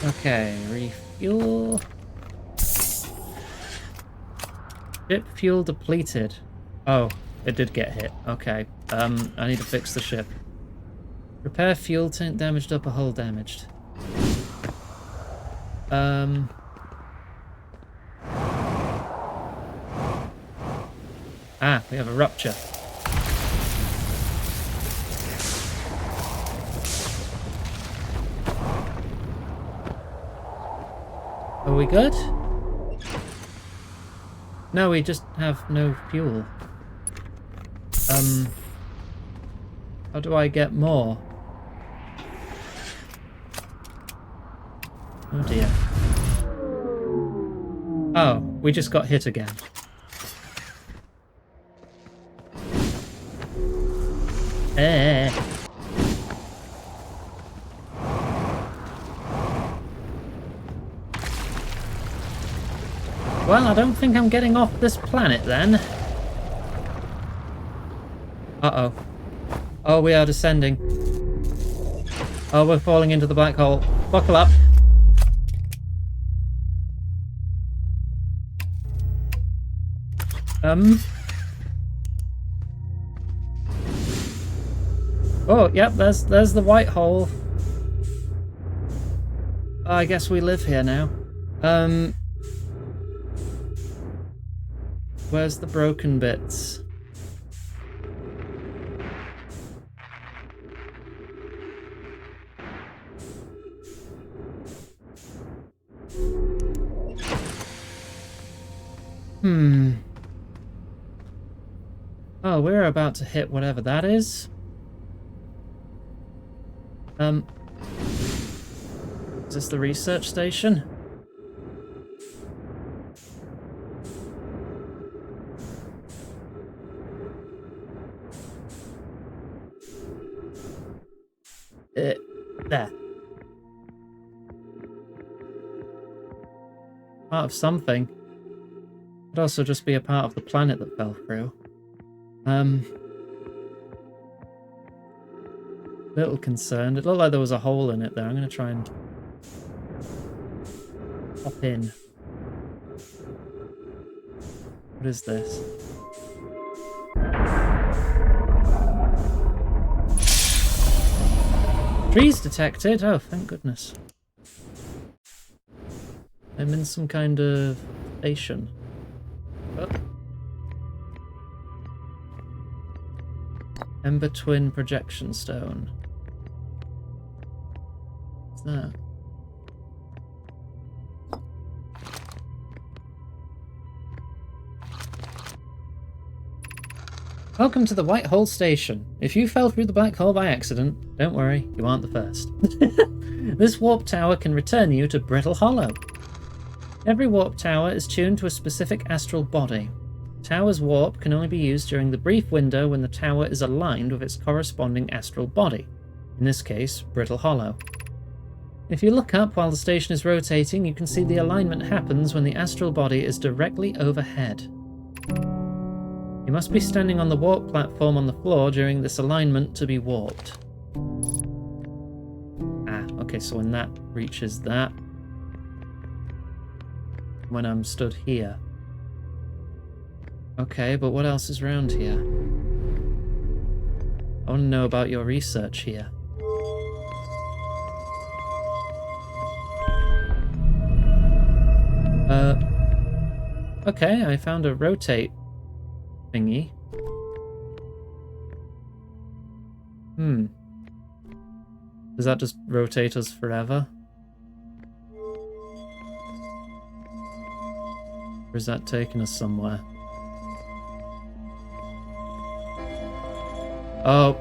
Speaker 9: Okay, refuel. Ship fuel depleted. Oh, it did get hit. Okay. I need to fix the ship. Repair fuel tank damaged, upper hull damaged. Ah, we have a rupture. Are we good? No, we just have no fuel. How do I get more? Oh dear. Oh, we just got hit again. Well, I don't think I'm getting off this planet then. Uh-oh. Oh, we are descending. Oh, we're falling into the black hole. Buckle up. Oh, yep, there's the white hole. Oh, I guess we live here now. Where's the broken bits? Oh, we're about to hit whatever that is. Is this the research station? There. Part of something. Could also just be a part of the planet that fell through. Little concerned. It looked like there was a hole in it there. I'm going to try and hop in. What is this? Trees detected! Oh, thank goodness. I'm in some kind of station. Oh, Ember Twin Projection Stone. What's that? Welcome to the White Hole Station. If you fell through the black hole by accident, don't worry, you aren't the first. This warp tower can return you to Brittle Hollow. Every warp tower is tuned to a specific astral body. Tower's warp can only be used during the brief window when the tower is aligned with its corresponding astral body, in this case, Brittle Hollow. If you look up while the station is rotating, you can see the alignment happens when the astral body is directly overhead. You must be standing on the warp platform on the floor during this alignment to be warped. Ah, okay, so when that reaches that, when I'm stood here. Okay, but what else is around here? I want to know about your research here. Okay, I found a rotate thingy. Does that just rotate us forever? Or is that taking us somewhere? Oh.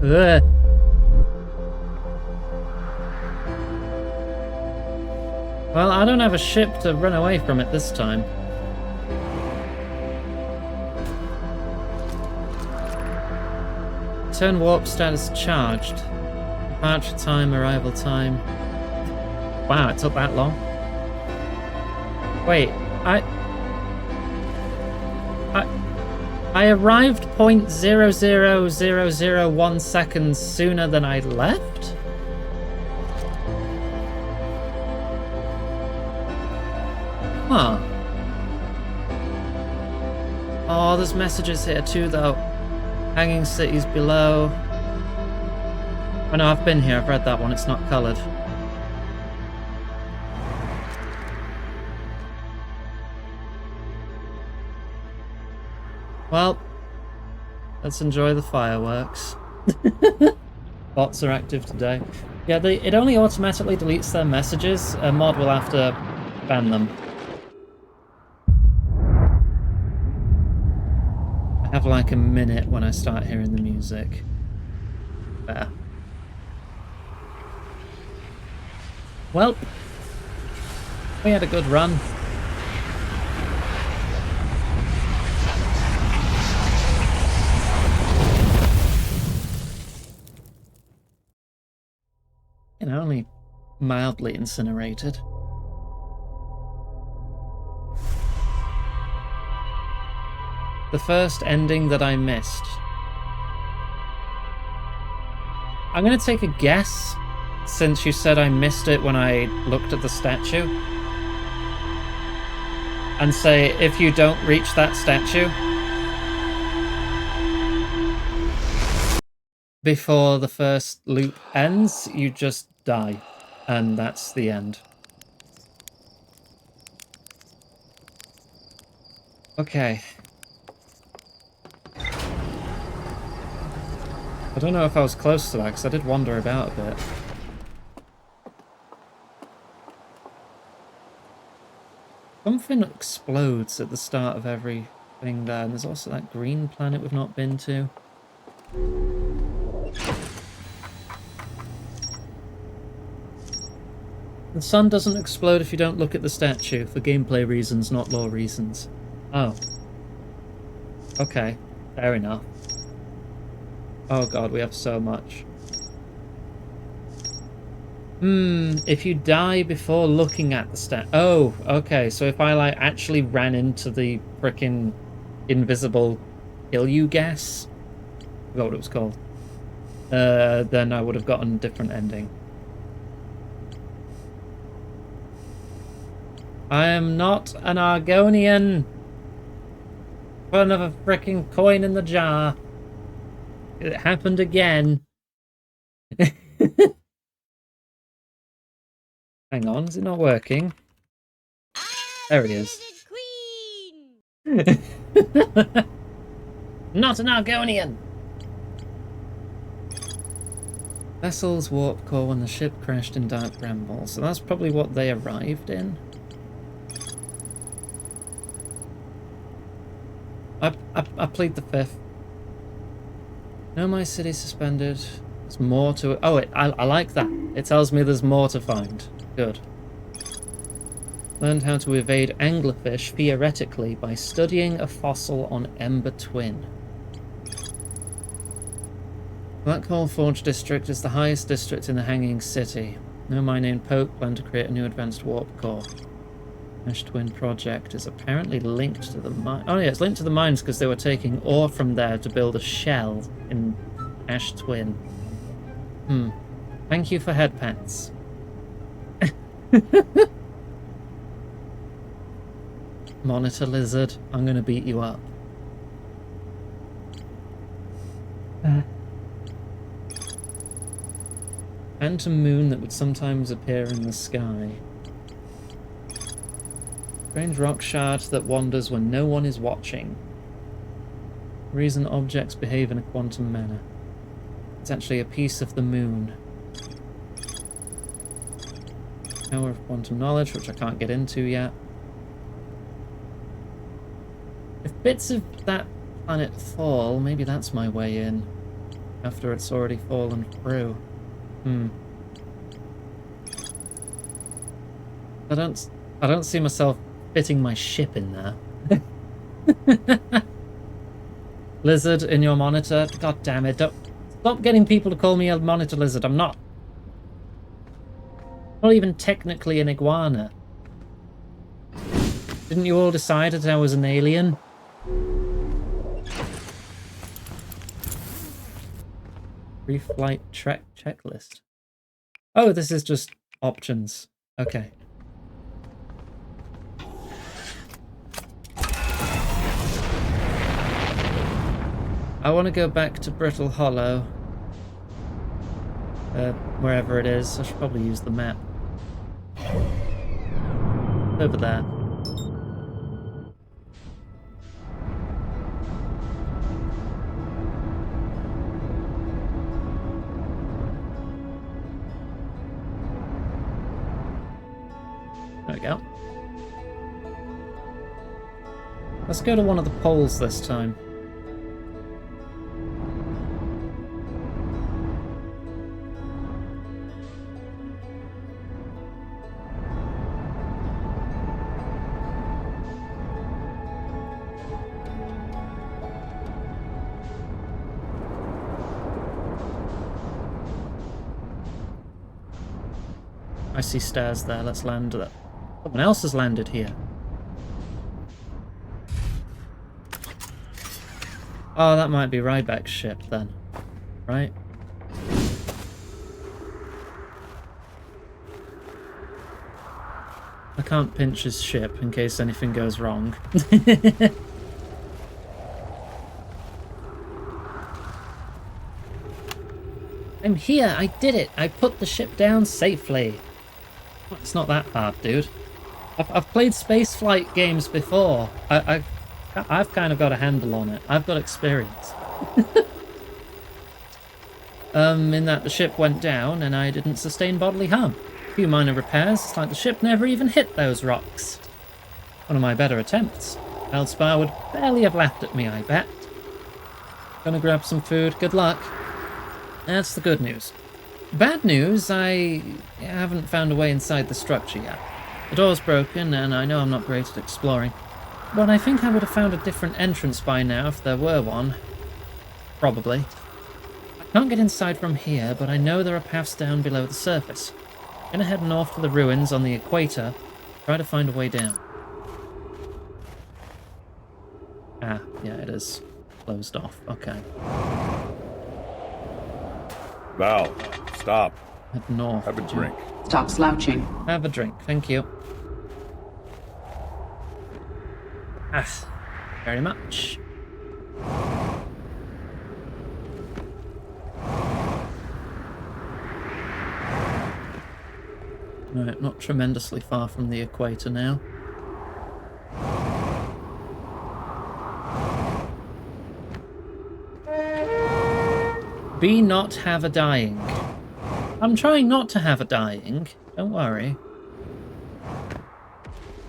Speaker 9: Ugh. Well, I don't have a ship to run away from it this time. Turn warp status charged. Departure time, arrival time. Wow, it took that long. Wait, I arrived 0.00001 seconds sooner than I left? Huh. Oh, there's messages here too, though. Hanging cities below. Oh no, I've been here. I've read that one. It's not coloured. Well, let's enjoy the fireworks. Bots are active today. Yeah, it only automatically deletes their messages. A mod will have to ban them. I have like a minute when I start hearing the music. There. Well, we had a good run. And only mildly incinerated. The first ending that I missed. I'm going to take a guess, since you said I missed it when I looked at the statue. And say, if you don't reach that statue before the first loop ends, you just die. And that's the end. Okay. I don't know if I was close to that, because I did wander about a bit. Something explodes at the start of everything there, and there's also that green planet we've not been to. The sun doesn't explode if you don't look at the statue, for gameplay reasons, not lore reasons. Oh. Okay, fair enough. Oh god, we have so much. If you die before looking at the stat... Oh, okay, so if I, like, actually ran into the frickin' invisible kill you gas? I forgot what it was called. Then I would have gotten a different ending. I am not an Argonian. Put another frickin' coin in the jar. It happened again. Hang on, is it not working? There it is. Not an Argonian! Vessel's warp core when the ship crashed in Dark Bramble, so that's probably what they arrived in. I plead the fifth. No, my city suspended. There's more to it. Oh, I like that. It tells me there's more to find. Good. Learned how to evade anglerfish theoretically by studying a fossil on Ember Twin. Black Hole Forge District is the highest district in the Hanging City. No mine named Poke plan to create a new advanced warp core. Ash Twin project is apparently linked to the mine. Oh yeah, it's linked to the mines because they were taking ore from there to build a shell in Ash Twin. Thank you for head pats. Monitor lizard, I'm gonna beat you up. Phantom moon that would sometimes appear in the sky. Strange rock shard that wanders when no one is watching. Reason objects behave in a quantum manner. It's actually a piece of the moon. Power of quantum knowledge, which I can't get into yet. If bits of that planet fall, maybe that's my way in. After it's already fallen through. I don't see myself fitting my ship in there. Lizard in your monitor. God damn it. Stop getting people to call me a monitor lizard. I'm not even technically an iguana. Didn't you all decide that I was an alien? Pre-flight trek checklist. Oh, this is just options. Okay. I want to go back to Brittle Hollow. Wherever it is. I should probably use the map. Over there. There we go. Let's go to one of the poles this time. I see stairs there. Let's land there. Someone else has landed here. Oh, that might be Ryback's ship then. Right? I can't pinch his ship in case anything goes wrong. I'm here! I did it! I put the ship down safely! It's not that hard, dude. I've played spaceflight games before. I've kind of got a handle on it. I've got experience. In that the ship went down and I didn't sustain bodily harm. A few minor repairs, it's like the ship never even hit those rocks. One of my better attempts. Feldspar would barely have laughed at me, I bet. Gonna grab some food. Good luck. That's the good news. Bad news, I haven't found a way inside the structure yet. The door's broken, and I know I'm not great at exploring. But I think I would have found a different entrance by now if there were one. Probably. I can't get inside from here, but I know there are paths down below the surface. I'm gonna head north to the ruins on the equator, try to find a way down. Ah, yeah, it is closed off. Okay.
Speaker 8: Val, stop.
Speaker 9: Head north.
Speaker 8: Have a drink.
Speaker 10: Stop slouching.
Speaker 9: Have a drink, thank you. Ah, very much.
Speaker 1: Right, not tremendously far from the equator now. Be not have a dying. I'm trying not to have a dying. Don't worry.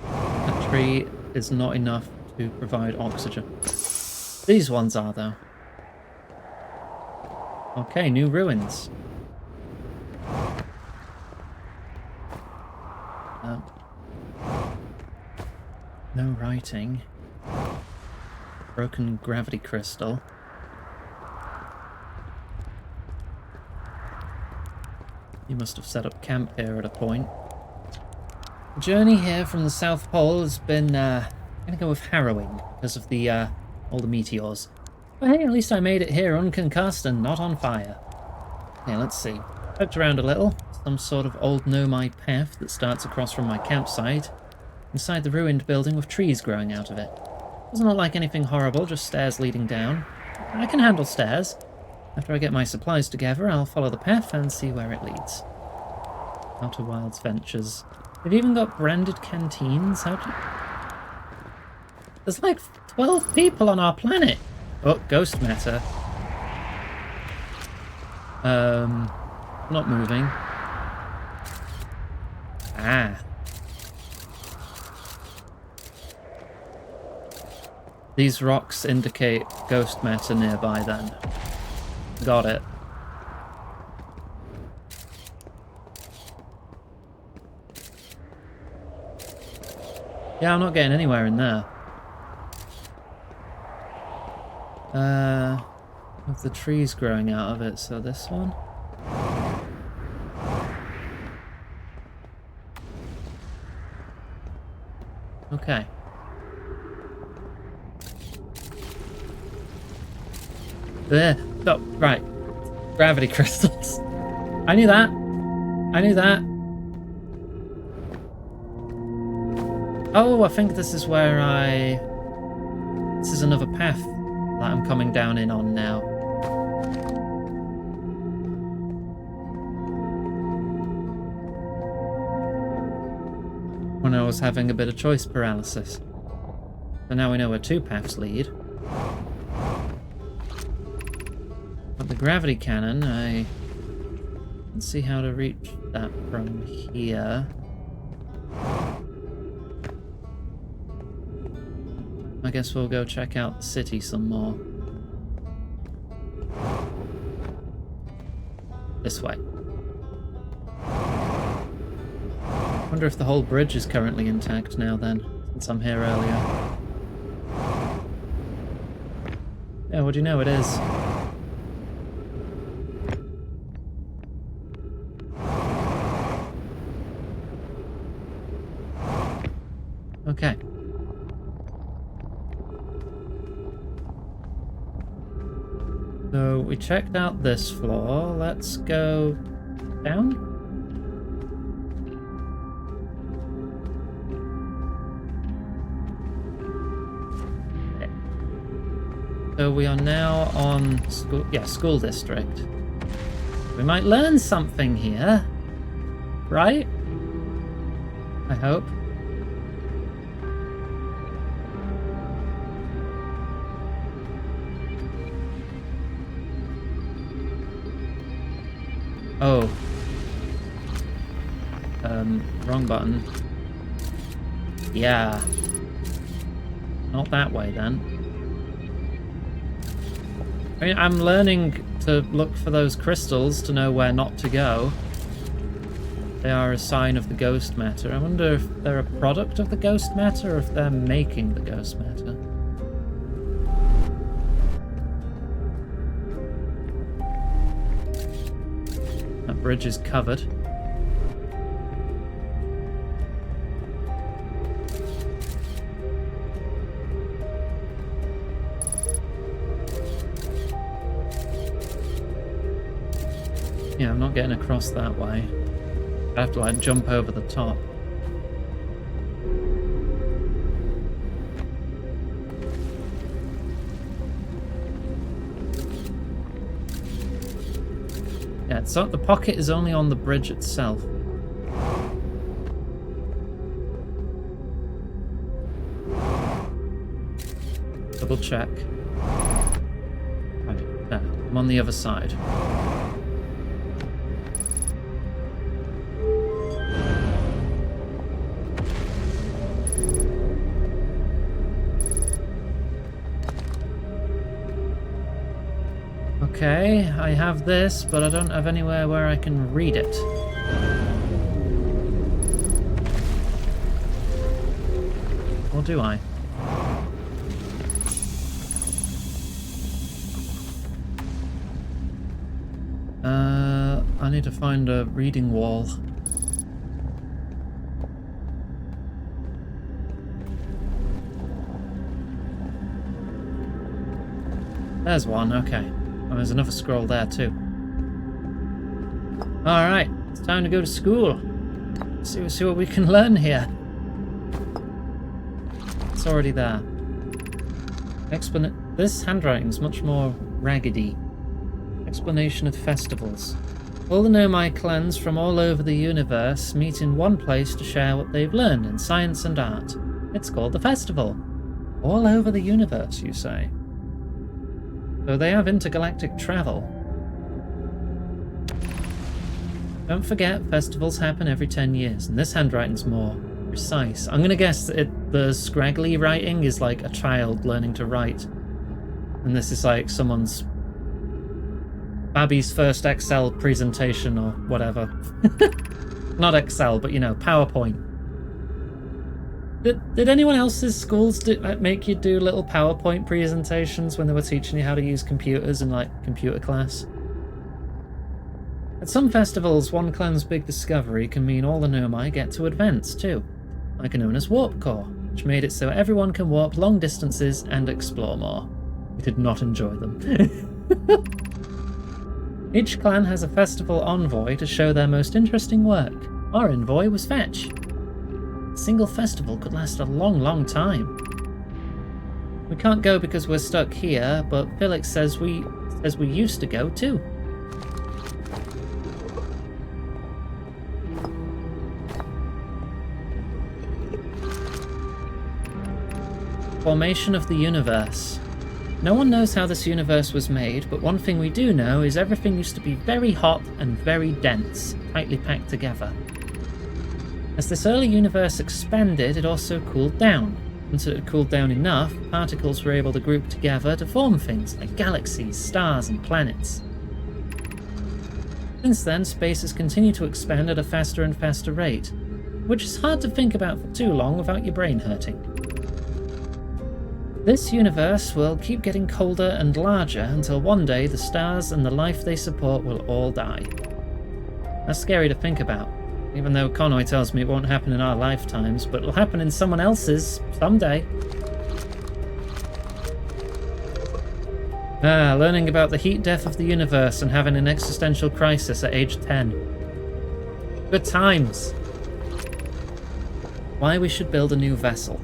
Speaker 1: That tree is not enough to provide oxygen. These ones are, though. Okay, new ruins. No writing. Broken gravity crystal. You must have set up camp here at a point. The journey here from the South Pole has been, I'm gonna go with harrowing because of the, all the meteors. But hey, at least I made it here unconcussed and not on fire. Yeah, let's see. Poked around a little. Some sort of old nomai path that starts across from my campsite. Inside the ruined building with trees growing out of it. Doesn't look like anything horrible, just stairs leading down. I can handle stairs. After I get my supplies together, I'll follow the path and see where it leads. Outer Wilds Ventures. They've even got branded canteens. There's like 12 people on our planet! Oh, ghost matter. Not moving. Ah. These rocks indicate ghost matter nearby then. Got it. Yeah, I'm not getting anywhere in there. With the trees growing out of it, so this one? Okay. There. Oh, right. Gravity crystals. I knew that. I knew that. Oh, I think this is where This is another path that I'm coming down in on now. When I was having a bit of choice paralysis. So now we know where two paths lead. But the gravity cannon, I can see how to reach that from here. I guess we'll go check out the city some more. This way. Wonder if the whole bridge is currently intact now then, since I'm here earlier. Yeah, what do you know, it is. Okay. So we checked out this floor. Let's go down. Okay. So we are now on school district. We might learn something here, right? I hope. Oh. Wrong button. Yeah. Not that way, then. I mean, I'm learning to look for those crystals to know where not to go. They are a sign of the ghost matter. I wonder if they're a product of the ghost matter or if they're making the ghost matter. That bridge is covered. Yeah, I'm not getting across that way. I have to like jump over the top. Yeah, so the pocket is only on the bridge itself.
Speaker 9: Double check. Right, there. I'm on the other side. Okay, I have this, but I don't have anywhere where I can read it. Or do I? I need to find a reading wall. There's one, okay. Oh, there's another scroll there too. Alright, it's time to go to school. See what we can learn here. It's already there. This handwriting's much more raggedy. Explanation of festivals. All the Nomai clans from all over the universe meet in one place to share what they've learned in science and art. It's called the festival. All over the universe, you say? So they have intergalactic travel. Don't forget, festivals happen every 10 years, and this handwriting's more precise. I'm gonna guess that the scraggly writing is like a child learning to write. And this is like someone's Babby's first Excel presentation or whatever. Not Excel, but you know, PowerPoint. Did anyone else's schools make you do little PowerPoint presentations when they were teaching you how to use computers in like computer class? At some festivals, one clan's big discovery can mean all the Nomai get to advance too, like known as Warp Core, which made it so everyone can warp long distances and explore more. We did not enjoy them. Each clan has a festival envoy to show their most interesting work. Our envoy was Fetch. A single festival could last a long, long time. We can't go because we're stuck here, but Felix says we used to go too. Formation of the universe. No one knows how this universe was made, but one thing we do know is everything used to be very hot and very dense, tightly packed together. As this early universe expanded, it also cooled down. Once it had cooled down enough, particles were able to group together to form things like galaxies, stars, and planets. Since then, space has continued to expand at a faster and faster rate, which is hard to think about for too long without your brain hurting. This universe will keep getting colder and larger until one day the stars and the life they support will all die. That's scary to think about, even though Connoy tells me it won't happen in our lifetimes, but it'll happen in someone else's someday. Learning about the heat death of the universe and having an existential crisis at age 10. Good times. Why we should build a new vessel.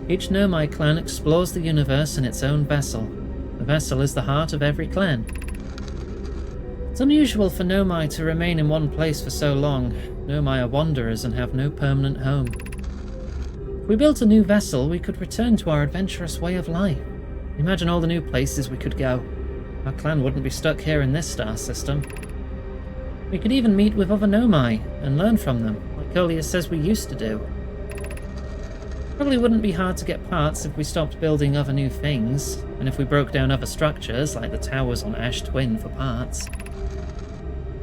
Speaker 9: Each Nomai clan explores the universe in its own vessel. The vessel is the heart of every clan. It's unusual for Nomai to remain in one place for so long. Nomai are wanderers and have no permanent home. If we built a new vessel, we could return to our adventurous way of life. Imagine all the new places we could go. Our clan wouldn't be stuck here in this star system. We could even meet with other Nomai and learn from them, like Colia says we used to do. Probably wouldn't be hard to get parts if we stopped building other new things, and if we broke down other structures, like the towers on Ash Twin, for parts.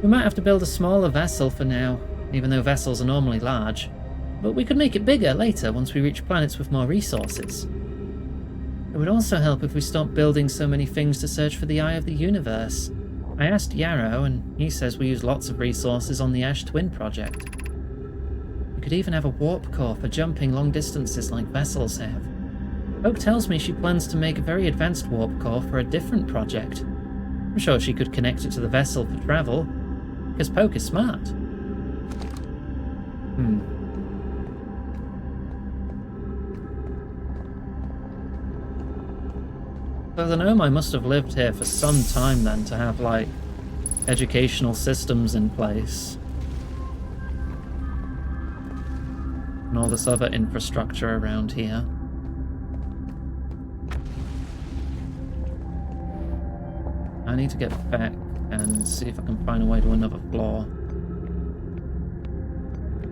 Speaker 9: We might have to build a smaller vessel for now, even though vessels are normally large, but we could make it bigger later once we reach planets with more resources. It would also help if we stopped building so many things to search for the Eye of the Universe. I asked Yarrow, and he says we use lots of resources on the Ash Twin project. We could even have a warp core for jumping long distances like vessels have. Poke tells me she plans to make a very advanced warp core for a different project. I'm sure she could connect it to the vessel for travel, because Poke is smart. So the Nomai must have lived here for some time then to have, like, educational systems in place. And all this other infrastructure around here. I need to get back and see if I can find a way to another floor.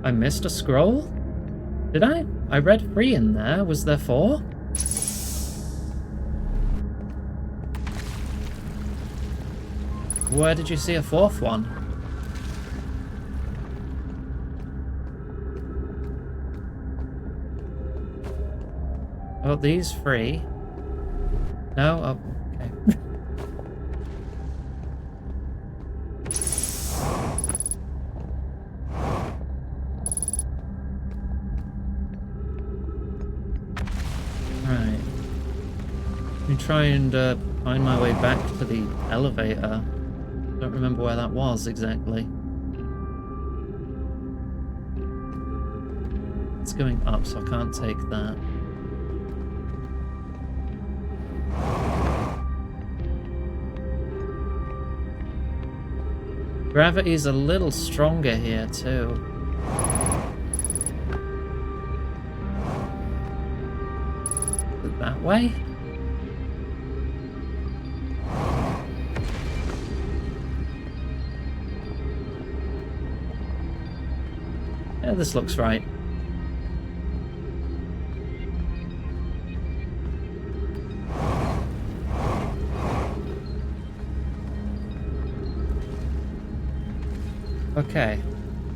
Speaker 9: I missed a scroll? Did I? I read 3 in there. Was there 4? Where did you see a 4th one? Oh, these 3. No? Oh, okay. Right. Let me try and find my way back to the elevator. Don't remember where that was exactly. It's going up, so I can't take that. Gravity's a little stronger here, too. Is it that way? Yeah, this looks right. Okay,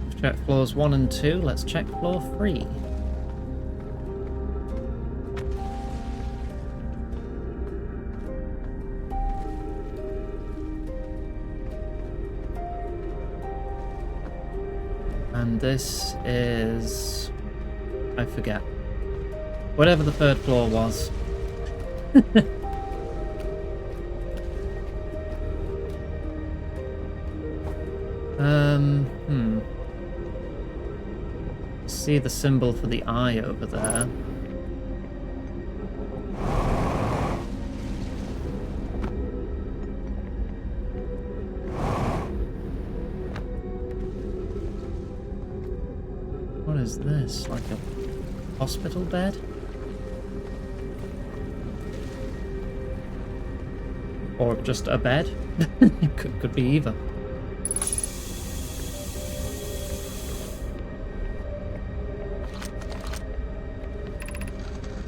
Speaker 9: we've checked floors 1 and 2, let's check floor 3. And this is... I forget. Whatever the 3rd floor was. See the symbol for the eye over there. What is this? Like a hospital bed? Or just a bed? It could be either.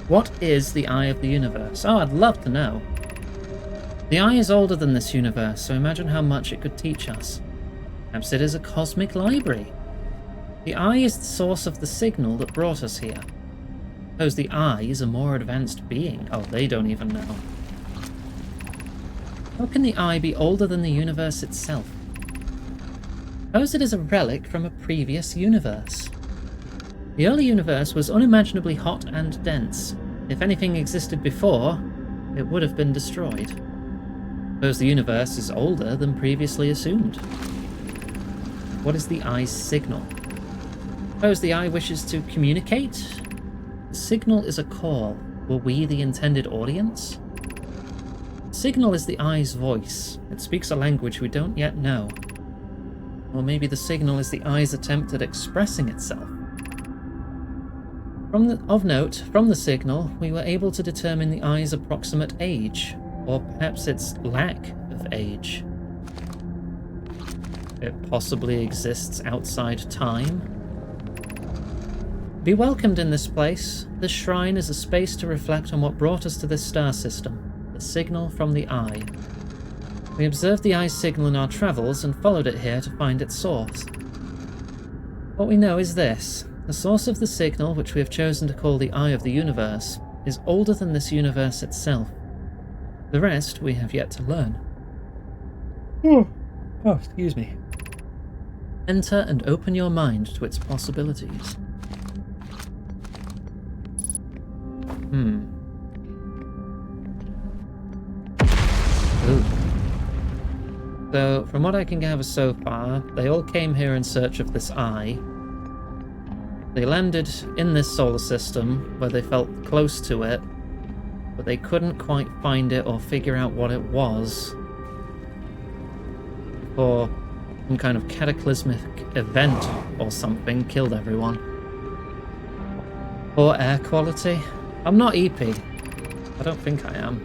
Speaker 9: What is the Eye of the Universe? Oh, I'd love to know. The Eye is older than this universe, so imagine how much it could teach us. Perhaps it is a cosmic library. The Eye is the source of the signal that brought us here. Suppose the Eye is a more advanced being. Oh, they don't even know. How can the Eye be older than the universe itself? Suppose it is a relic from a previous universe. The early universe was unimaginably hot and dense. If anything existed before, it would have been destroyed. Suppose the universe is older than previously assumed. What is the Eye's signal? Suppose the Eye wishes to communicate? The signal is a call. Were we the intended audience? The signal is the Eye's voice. It speaks a language we don't yet know. Or maybe the signal is the Eye's attempt at expressing itself. Of note, from the signal, we were able to determine the Eye's approximate age, or perhaps its lack of age. It possibly exists outside time. Be welcomed in this place. This shrine is a space to reflect on what brought us to this star system, the signal from the Eye. We observed the Eye's signal in our travels and followed it here to find its source. What we know is this. The source of the signal, which we have chosen to call the Eye of the Universe, is older than this universe itself. The rest we have yet to learn. Oh, excuse me. Enter and open your mind to its possibilities. Ooh. So, from what I can gather so far, they all came here in search of this eye. They landed in this solar system, where they felt close to it, but they couldn't quite find it or figure out what it was. Or some kind of cataclysmic event or something killed everyone. Poor air quality. I'm not EP. I don't think I am.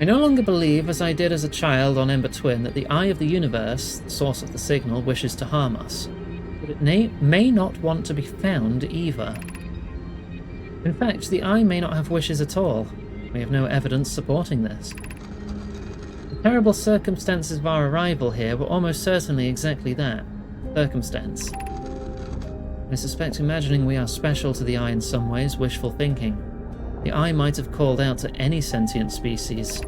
Speaker 9: I no longer believe, as I did as a child on Ember Twin, that the Eye of the Universe, the source of the signal, wishes to harm us. But it may not want to be found either. In fact, the Eye may not have wishes at all. We have no evidence supporting this. The terrible circumstances of our arrival here were almost certainly exactly that. Circumstance. I suspect imagining we are special to the Eye in some ways, wishful thinking. The Eye might have called out to any sentient species.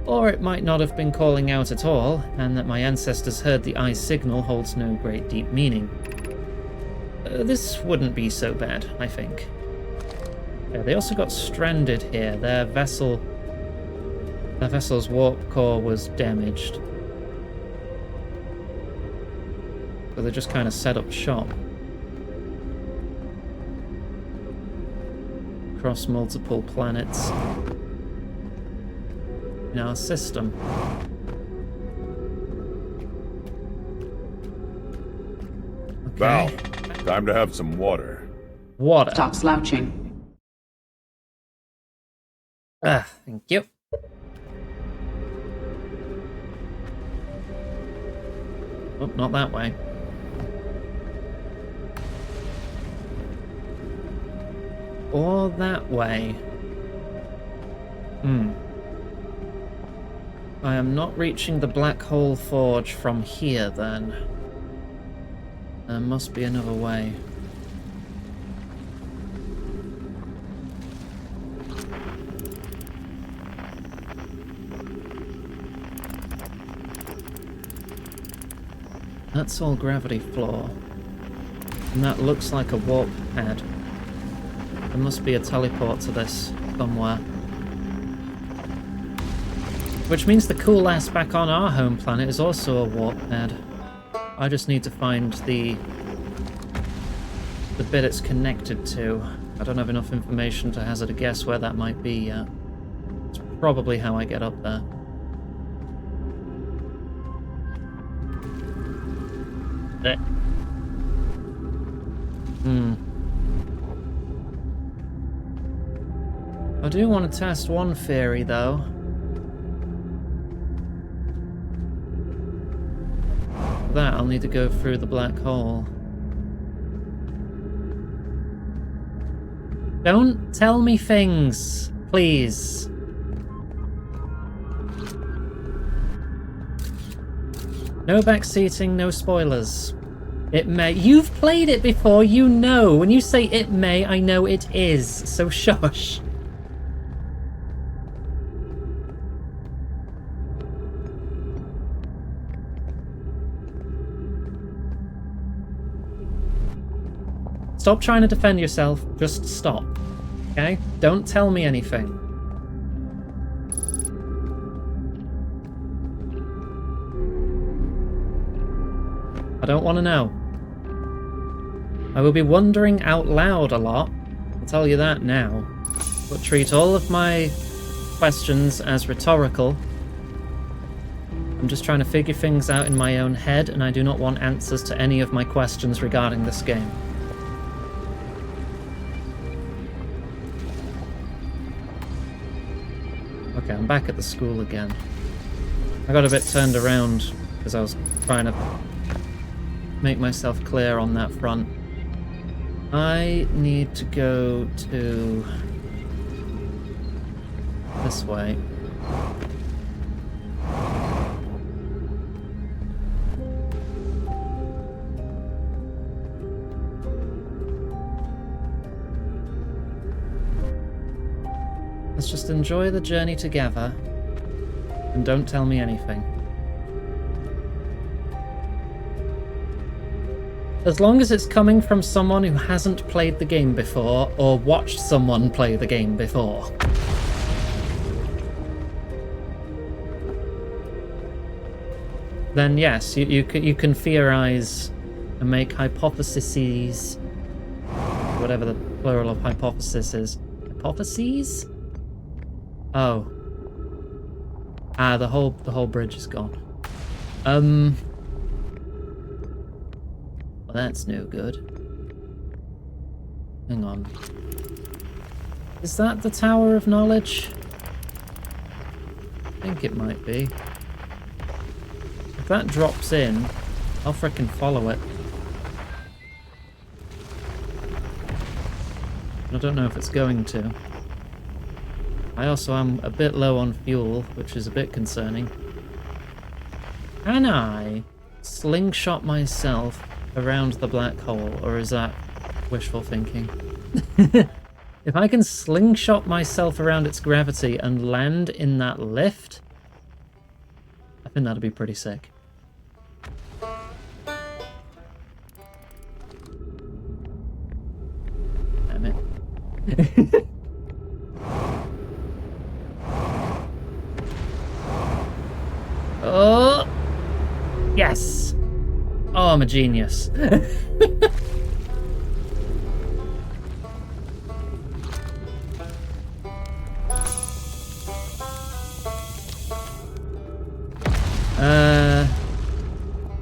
Speaker 9: Or it might not have been calling out at all, and that my ancestors heard the Eye's signal holds no great deep meaning. This wouldn't be so bad, I think. Yeah, they also got stranded here. Their vessel's warp core was damaged. So they just kind of set up shop. Across multiple planets in our system. Okay.
Speaker 8: Val, time to have some water.
Speaker 9: Water.
Speaker 10: Stop slouching.
Speaker 9: Ah, thank you. Oh, not that way. Or that way. I am not reaching the Black Hole Forge from here, then. There must be another way. That's all gravity floor. And that looks like a warp pad. There must be a teleport to this somewhere. Which means the cool ass back on our home planet is also a warp pad. I just need to find the bit it's connected to. I don't have enough information to hazard a guess where that might be yet. It's probably how I get up there. I do want to test one theory, though. For that, I'll need to go through the black hole. Don't tell me things, please. No backseating, no spoilers. It may. You've played it before, you know. When you say it may, I know it is. So shush. Stop trying to defend yourself. Just stop. Okay? Don't tell me anything. I don't want to know. I will be wondering out loud a lot. I'll tell you that now. But treat all of my questions as rhetorical. I'm just trying to figure things out in my own head, and I do not want answers to any of my questions regarding this game. Okay, I'm back at the school again. I got a bit turned around because I was trying to make myself clear on that front. I need to go to this way. Let's just enjoy the journey together and don't tell me anything. As long as it's coming from someone who hasn't played the game before or watched someone play the game before. Then yes, you can theorize and make hypotheses, whatever the plural of hypothesis is. Hypotheses? Oh. Ah, the whole bridge is gone. Well, that's no good. Hang on. Is that the Tower of Knowledge? think it might be. If that drops in, I'll frickin' follow it. I don't know if it's going to. I also am a bit low on fuel, which is a bit concerning. Can I slingshot myself around the black hole, or is that wishful thinking? If I can slingshot myself around its gravity and land in that lift, I think that'd be pretty sick. Damn it. Oh! Yes! Oh, I'm a genius.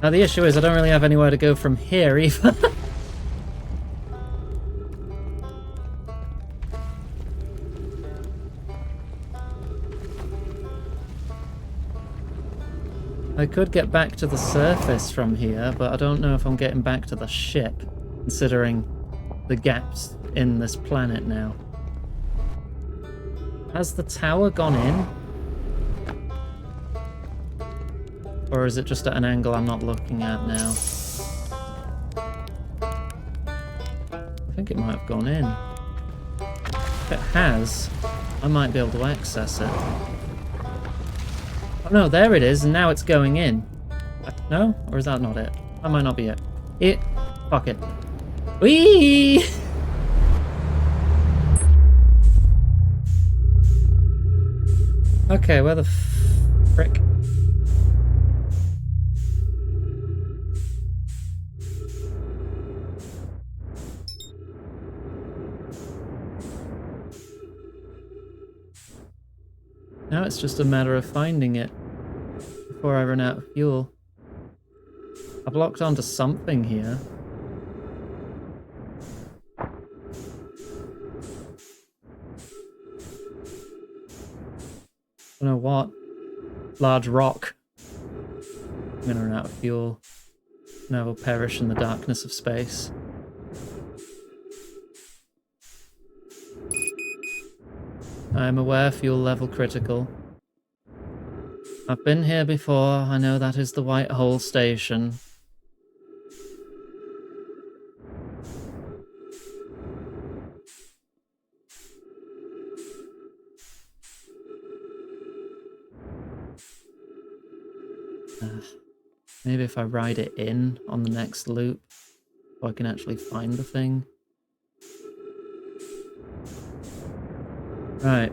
Speaker 9: Now the issue is I don't really have anywhere to go from here either. I could get back to the surface from here, but I don't know if I'm getting back to the ship, considering the gaps in this planet now. Has the tower gone in? Or is it just at an angle I'm not looking at now? I think it might have gone in. If it has, I might be able to access it. Oh no, there it is, and now it's going in. No? Or is that not it? That might not be it. Fuck it. Whee! Okay, where the frick? Now it's just a matter of finding it before I run out of fuel. I've locked onto something here. Don't know what. Large rock. I'm gonna run out of fuel. And I will perish in the darkness of space. I am aware fuel level critical. I've been here before, I know that is the White Hole Station. Maybe if I ride it in on the next loop, so I can actually find the thing. Right.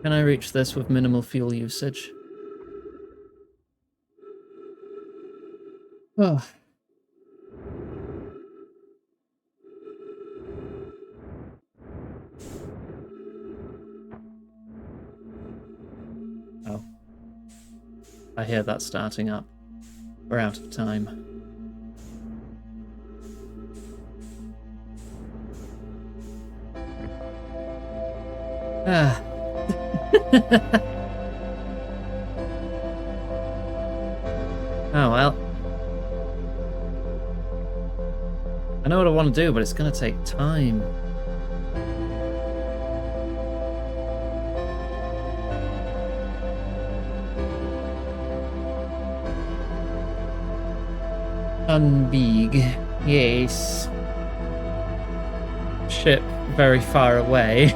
Speaker 9: Can I reach this with minimal fuel usage? Oh. Oh. I hear that starting up. We're out of time. Ah. Oh well. I know what I want to do, but it's going to take time. Unbig. Yes. Ship very far away.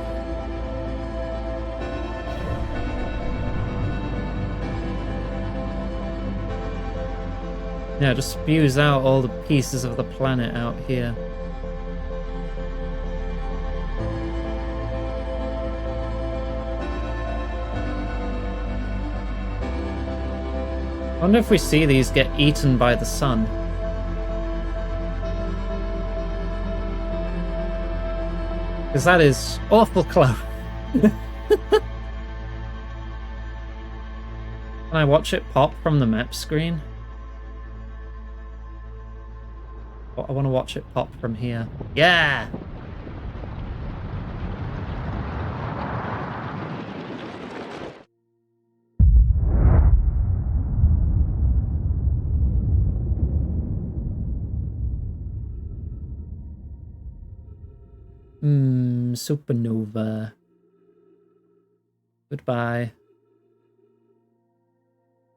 Speaker 9: Yeah, just spews out all the pieces of the planet out here. I wonder if we see these get eaten by the sun. Because that is awful close. Can I watch it pop from the map screen? I want to watch it pop from here. Yeah! Supernova. Goodbye.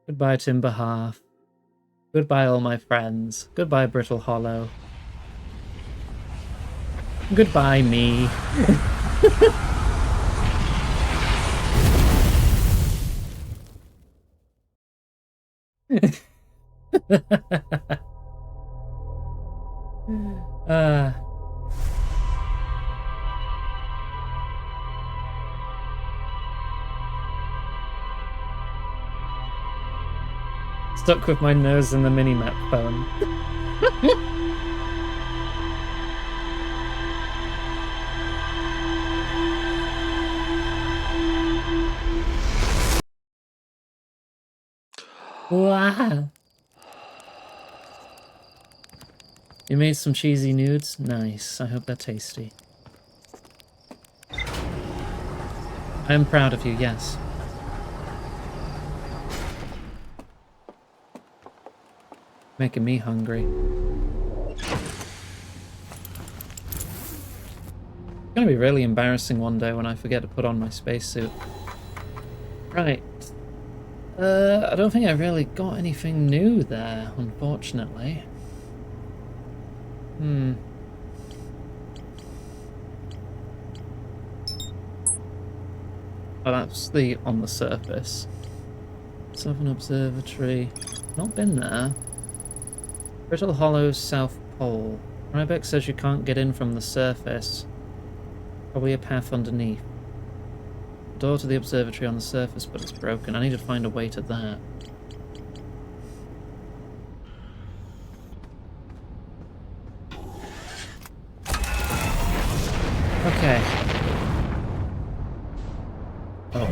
Speaker 9: Goodbye, Timber Half. Goodbye, all my friends. Goodbye, Brittle Hollow. Goodbye, me. Stuck with my nose in the minimap phone. Wow. You made some cheesy nudes? Nice. I hope they're tasty. I am proud of you, yes. Making me hungry. It's gonna be really embarrassing one day when I forget to put on my spacesuit. Right. I don't think I really got anything new there, unfortunately. Oh, that's the on the surface. Southern Observatory. Not been there. Brittle Hollow's South Pole. Rybeck says you can't get in from the surface. Probably a path underneath. Door to the observatory on the surface, but it's broken. I need to find a way to that. Okay. Oh.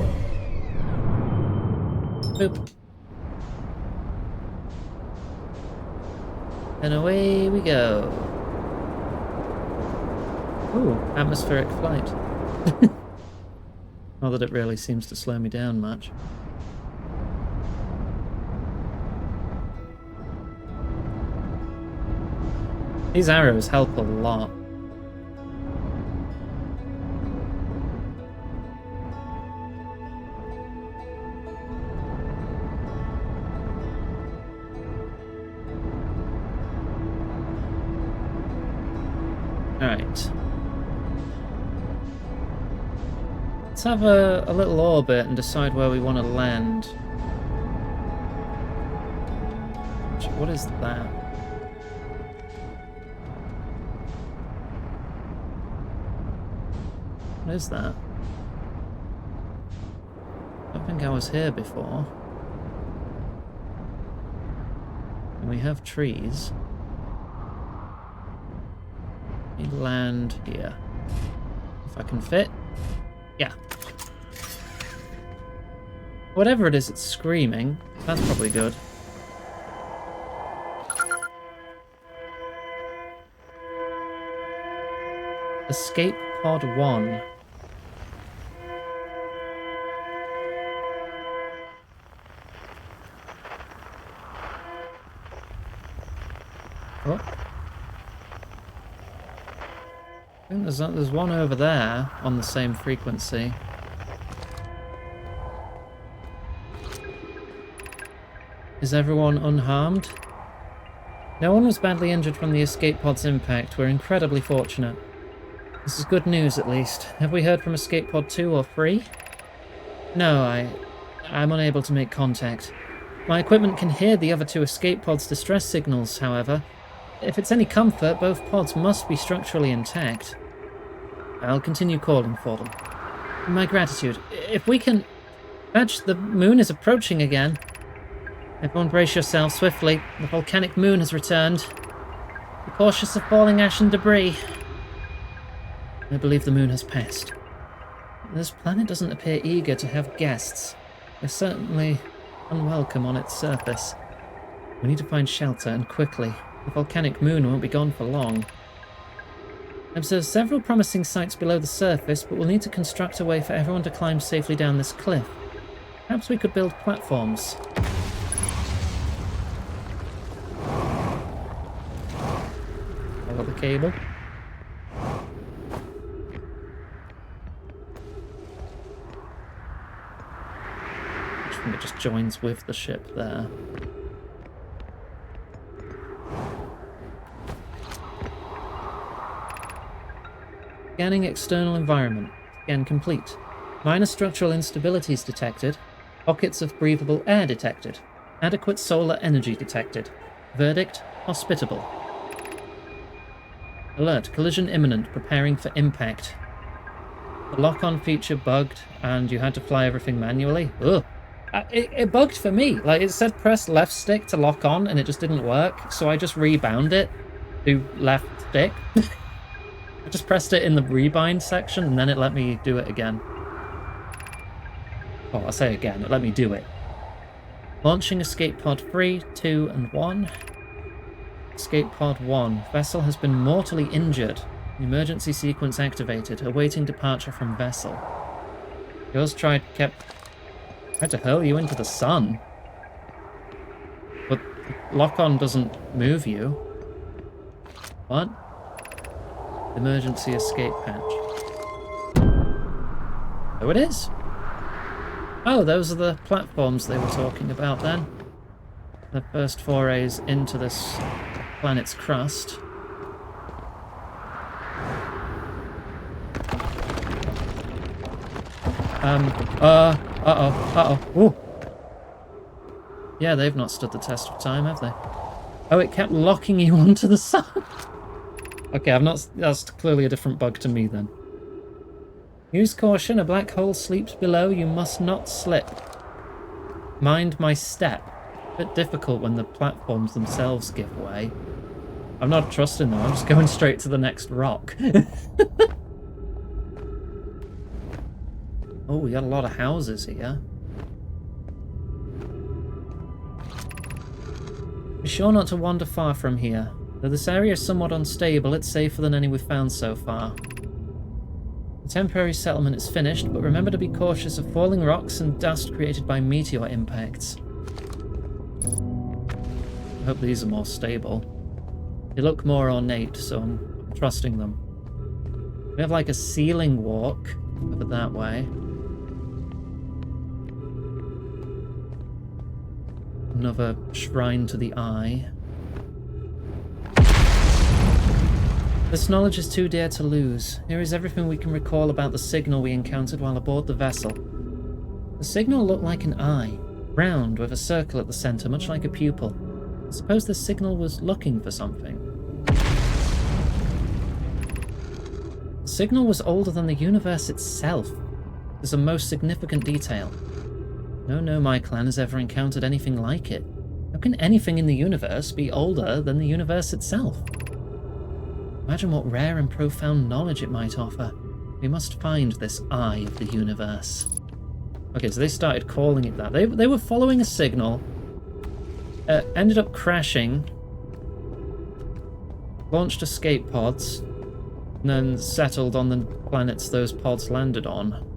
Speaker 9: Boop. And away we go. Ooh, atmospheric flight. Not that it really seems to slow me down much. These arrows help a lot. Alright. Let's have a little orbit and decide where we want to land. What is that? What is that? I don't think I was here before. And we have trees. We land here. If I can fit. Yeah. Whatever it is, it's screaming. That's probably good. Escape Pod 1. Oh. I think there's one over there on the same frequency. Is everyone unharmed? No one was badly injured from the escape pod's impact. We're incredibly fortunate. This is good news, at least. Have we heard from escape pod 2 or 3? No, I'm unable to make contact. My equipment can hear the other 2 escape pods' distress signals, however. If it's any comfort, both pods must be structurally intact. I'll continue calling for them. My gratitude. If we can... Fetch, the moon is approaching again. Everyone brace yourselves swiftly. The volcanic moon has returned. Be cautious of falling ash and debris. I believe the moon has passed. This planet doesn't appear eager to have guests. They're certainly unwelcome on its surface. We need to find shelter, and quickly. The volcanic moon won't be gone for long. I observed several promising sites below the surface, but we'll need to construct a way for everyone to climb safely down this cliff. Perhaps we could build platforms. I got the cable. joins with the ship there. Scanning external environment. Scan complete. Minor structural instabilities detected. Pockets of breathable air detected. Adequate solar energy detected. Verdict: hospitable. Alert: collision imminent. Preparing for impact. The lock-on feature bugged, and you had to fly everything manually. Ugh. It bugged for me. Like, it said press left stick to lock on, and it just didn't work. So I just rebound it to left stick. I just pressed it in the rebind section, and then it let me do it again. Oh, I'll say again. It let me do it. Launching escape pod 3, 2, and 1. Escape pod 1. Vessel has been mortally injured. Emergency sequence activated. Awaiting departure from vessel. Yours tried to hurl you into the sun. But lock-on doesn't move you. What? Emergency escape hatch. Oh, it is. Oh, those are the platforms they were talking about then. The first forays into this planet's crust. Ooh. Yeah, they've not stood the test of time, have they? Oh, it kept locking you onto the sun. Okay, that's clearly a different bug to me then. Use caution, a black hole sleeps below, you must not slip. Mind my step. Bit difficult when the platforms themselves give way. I'm not trusting them, I'm just going straight to the next rock. Oh, we got a lot of houses here. Be sure not to wander far from here. Though this area is somewhat unstable, it's safer than any we've found so far. The temporary settlement is finished, but remember to be cautious of falling rocks and dust created by meteor impacts. I hope these are more stable. They look more ornate, so I'm trusting them. We have like a ceiling walk over that way. Another shrine to the eye. This knowledge is too dear to lose. Here is everything we can recall about the signal we encountered while aboard the vessel. The signal looked like an eye, round with a circle at the centre, much like a pupil. I suppose the signal was looking for something. The signal was older than the universe itself. There's a most significant detail. No, my clan has ever encountered anything like it. How can anything in the universe be older than the universe itself? Imagine what rare and profound knowledge it might offer. We must find this eye of the universe. Okay, so they started calling it that. They were following a signal, ended up crashing, launched escape pods, and then settled on the planets those pods landed on,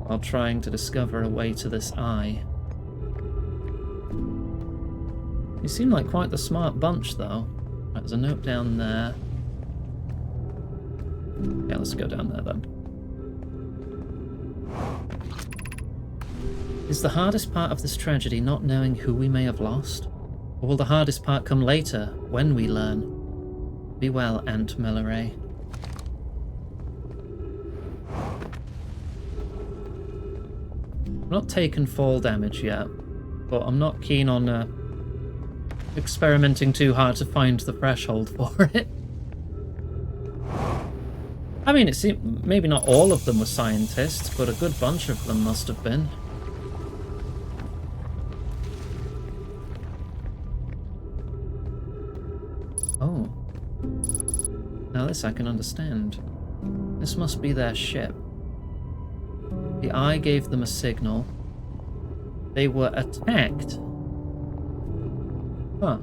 Speaker 9: while trying to discover a way to this eye. You seem like quite the smart bunch, though. Right, there's a note down there. Yeah, let's go down there, then. Is the hardest part of this tragedy not knowing who we may have lost? Or will the hardest part come later, when we learn? Be well, Aunt Milleray. I'm not taking fall damage yet, but I'm not keen on experimenting too hard to find the threshold for it. I mean, it seemed maybe not all of them were scientists, but a good bunch of them must have been. Oh. Now this I can understand. This must be their ship. The eye gave them a signal. They were attacked. Huh.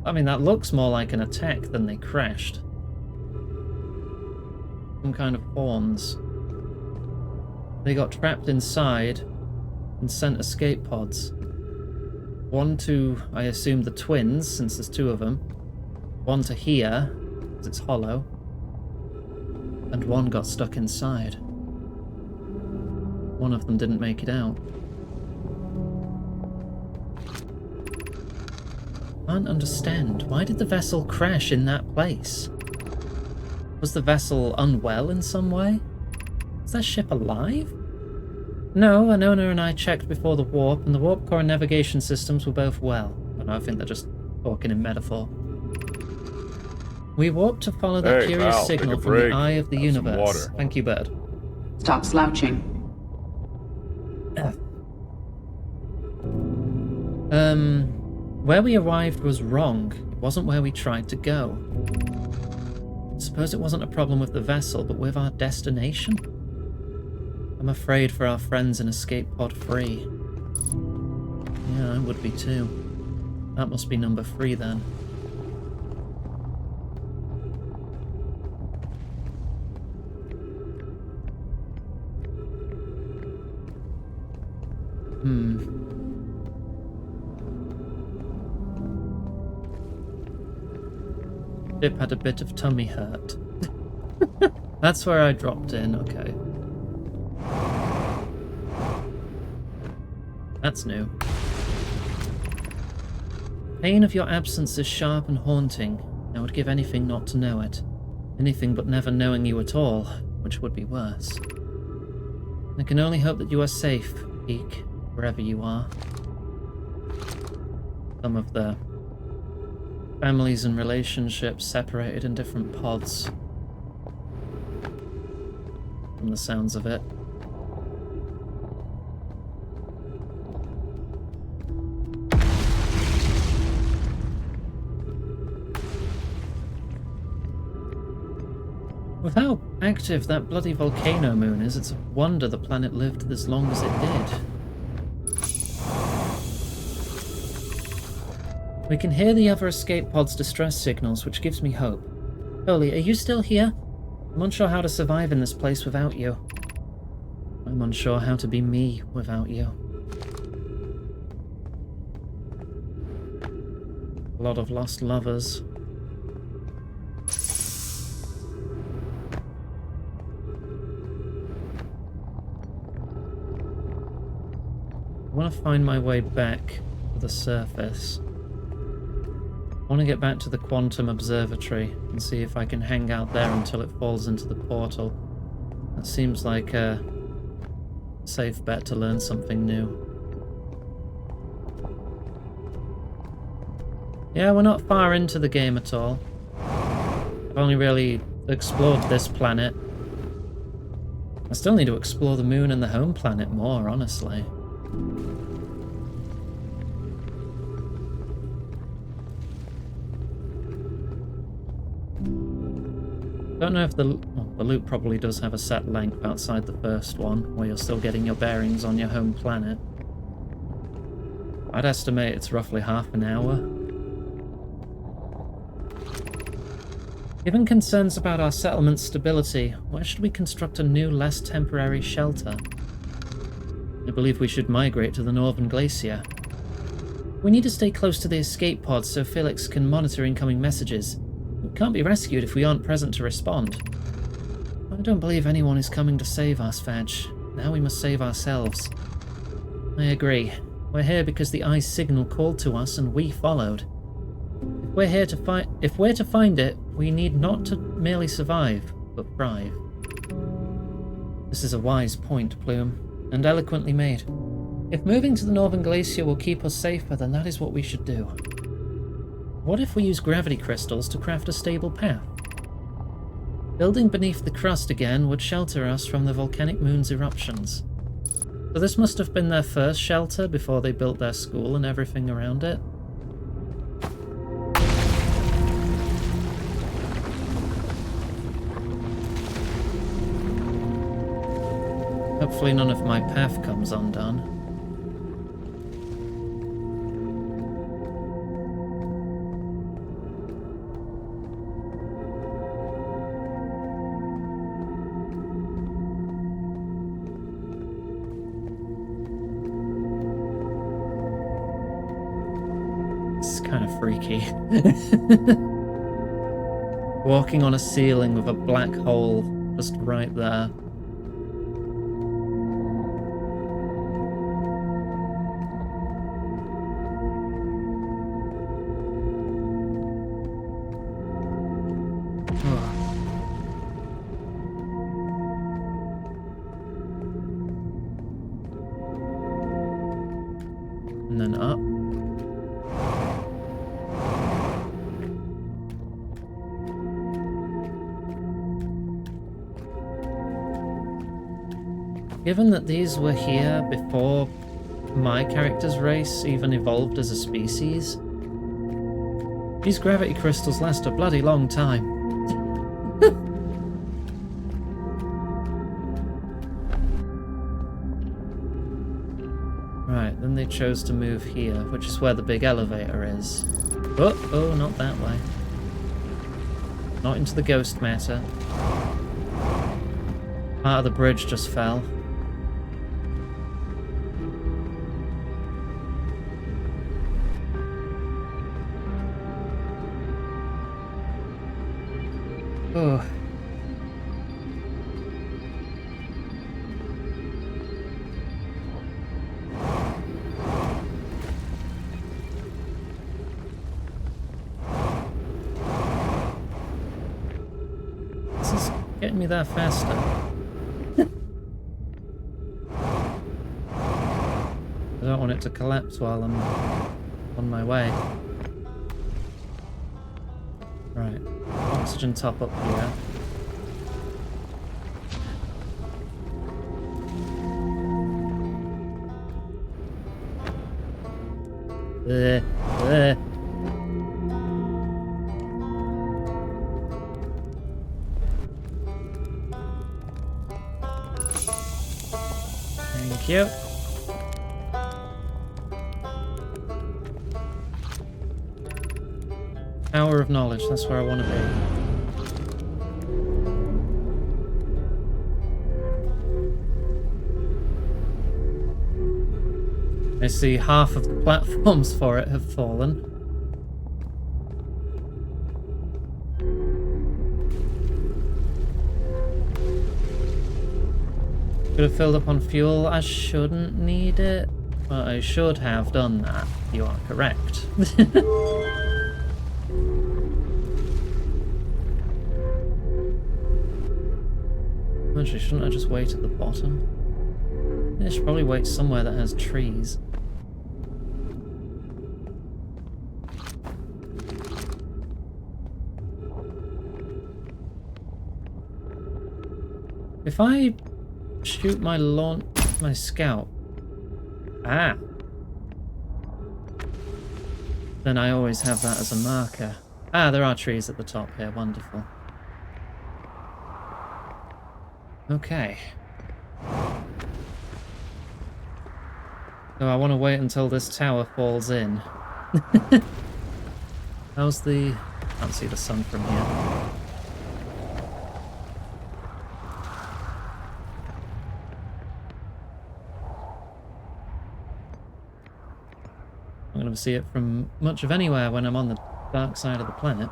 Speaker 9: I mean, that looks more like an attack than they crashed. Some kind of horns. They got trapped inside and sent escape pods. One to, I assume, the twins, since there's two of them. One to here, because it's hollow. And one got stuck inside. one of them didn't make it out. Can't understand. Why did the vessel crash in that place? Was the vessel unwell in some way? Is that ship alive? No, Anona and I checked before the warp, and the warp core and navigation systems were both well. I think they're just talking in metaphor. We warped to follow that
Speaker 8: Hey,
Speaker 9: curious
Speaker 8: pal,
Speaker 9: signal
Speaker 8: take a
Speaker 9: from the
Speaker 8: break.
Speaker 9: eye of the
Speaker 8: Have some
Speaker 9: universe.
Speaker 8: water.
Speaker 9: Thank you, Bird.
Speaker 10: Stop slouching.
Speaker 9: Where we arrived was wrong. It wasn't where we tried to go. Suppose it wasn't a problem with the vessel, but with our destination? I'm afraid for our friends in Escape Pod 3. Yeah, I would be too. That must be number 3 then. Dip had a bit of tummy hurt. That's where I dropped in, okay. That's new. Pain of your absence is sharp and haunting. I would give anything not to know it. Anything but never knowing you at all, which would be worse. I can only hope that you are safe, Peak, wherever you are. Some of the families and relationships separated in different pods. From the sounds of it. With how active that bloody volcano moon is, it's a wonder the planet lived as long as it did. We can hear the other escape pod's distress signals, which gives me hope. Holy, are you still here? I'm unsure how to survive in this place without you. I'm unsure how to be me without you. A lot of lost lovers. I want to find my way back to the surface. I want to get back to the Quantum Observatory and see if I can hang out there until it falls into the portal. That seems like a safe bet to learn something new. Yeah, we're not far into the game at all. I've only really explored this planet. I still need to explore the moon and the home planet more, honestly. Don't know if the loop probably does have a set length outside the first one, where you're still getting your bearings on your home planet. I'd estimate it's roughly half an hour. Given concerns about our settlement's stability, where should we construct a new, less temporary shelter? I believe we should migrate to the Northern Glacier. We need to stay close to the escape pod so Felix can monitor incoming messages. We can't be rescued if we aren't present to respond. I don't believe anyone is coming to save us, Fetch. Now we must save ourselves. I agree. We're here because the Eye's signal called to us and we followed. If we're to find it, we need not to merely survive, but thrive. This is a wise point, Plume, and eloquently made. If moving to the Northern Glacier will keep us safer, then that is what we should do. What if we use gravity crystals to craft a stable path? Building beneath the crust again would shelter us from the volcanic moon's eruptions. So this must have been their first shelter before they built their school and everything around it. Hopefully none of my path comes undone. It's kind of freaky. Walking on a ceiling with a black hole just right there. Given that these were here before my character's race even evolved as a species, these gravity crystals last a bloody long time. Right, then they chose to move here, which is where the big elevator is. Oh, not that way. Not into the ghost matter. Part of the bridge just fell. Oh. This is getting me there faster. I don't want it to collapse while I'm on my way. Right. Oxygen top up here. There. Thank you. Tower of knowledge, that's where I want to be. I see half of the platforms for it have fallen. Could have filled up on fuel. I shouldn't need it, but I should have done that. You are correct. Actually, shouldn't I just wait at the bottom? I should probably wait somewhere that has trees. If I shoot my scout, then I always have that as a marker. There are trees at the top here, wonderful. Okay. So I want to wait until this tower falls in. How's the... Can't see the sun from here. I'm going to see it from much of anywhere when I'm on the dark side of the planet.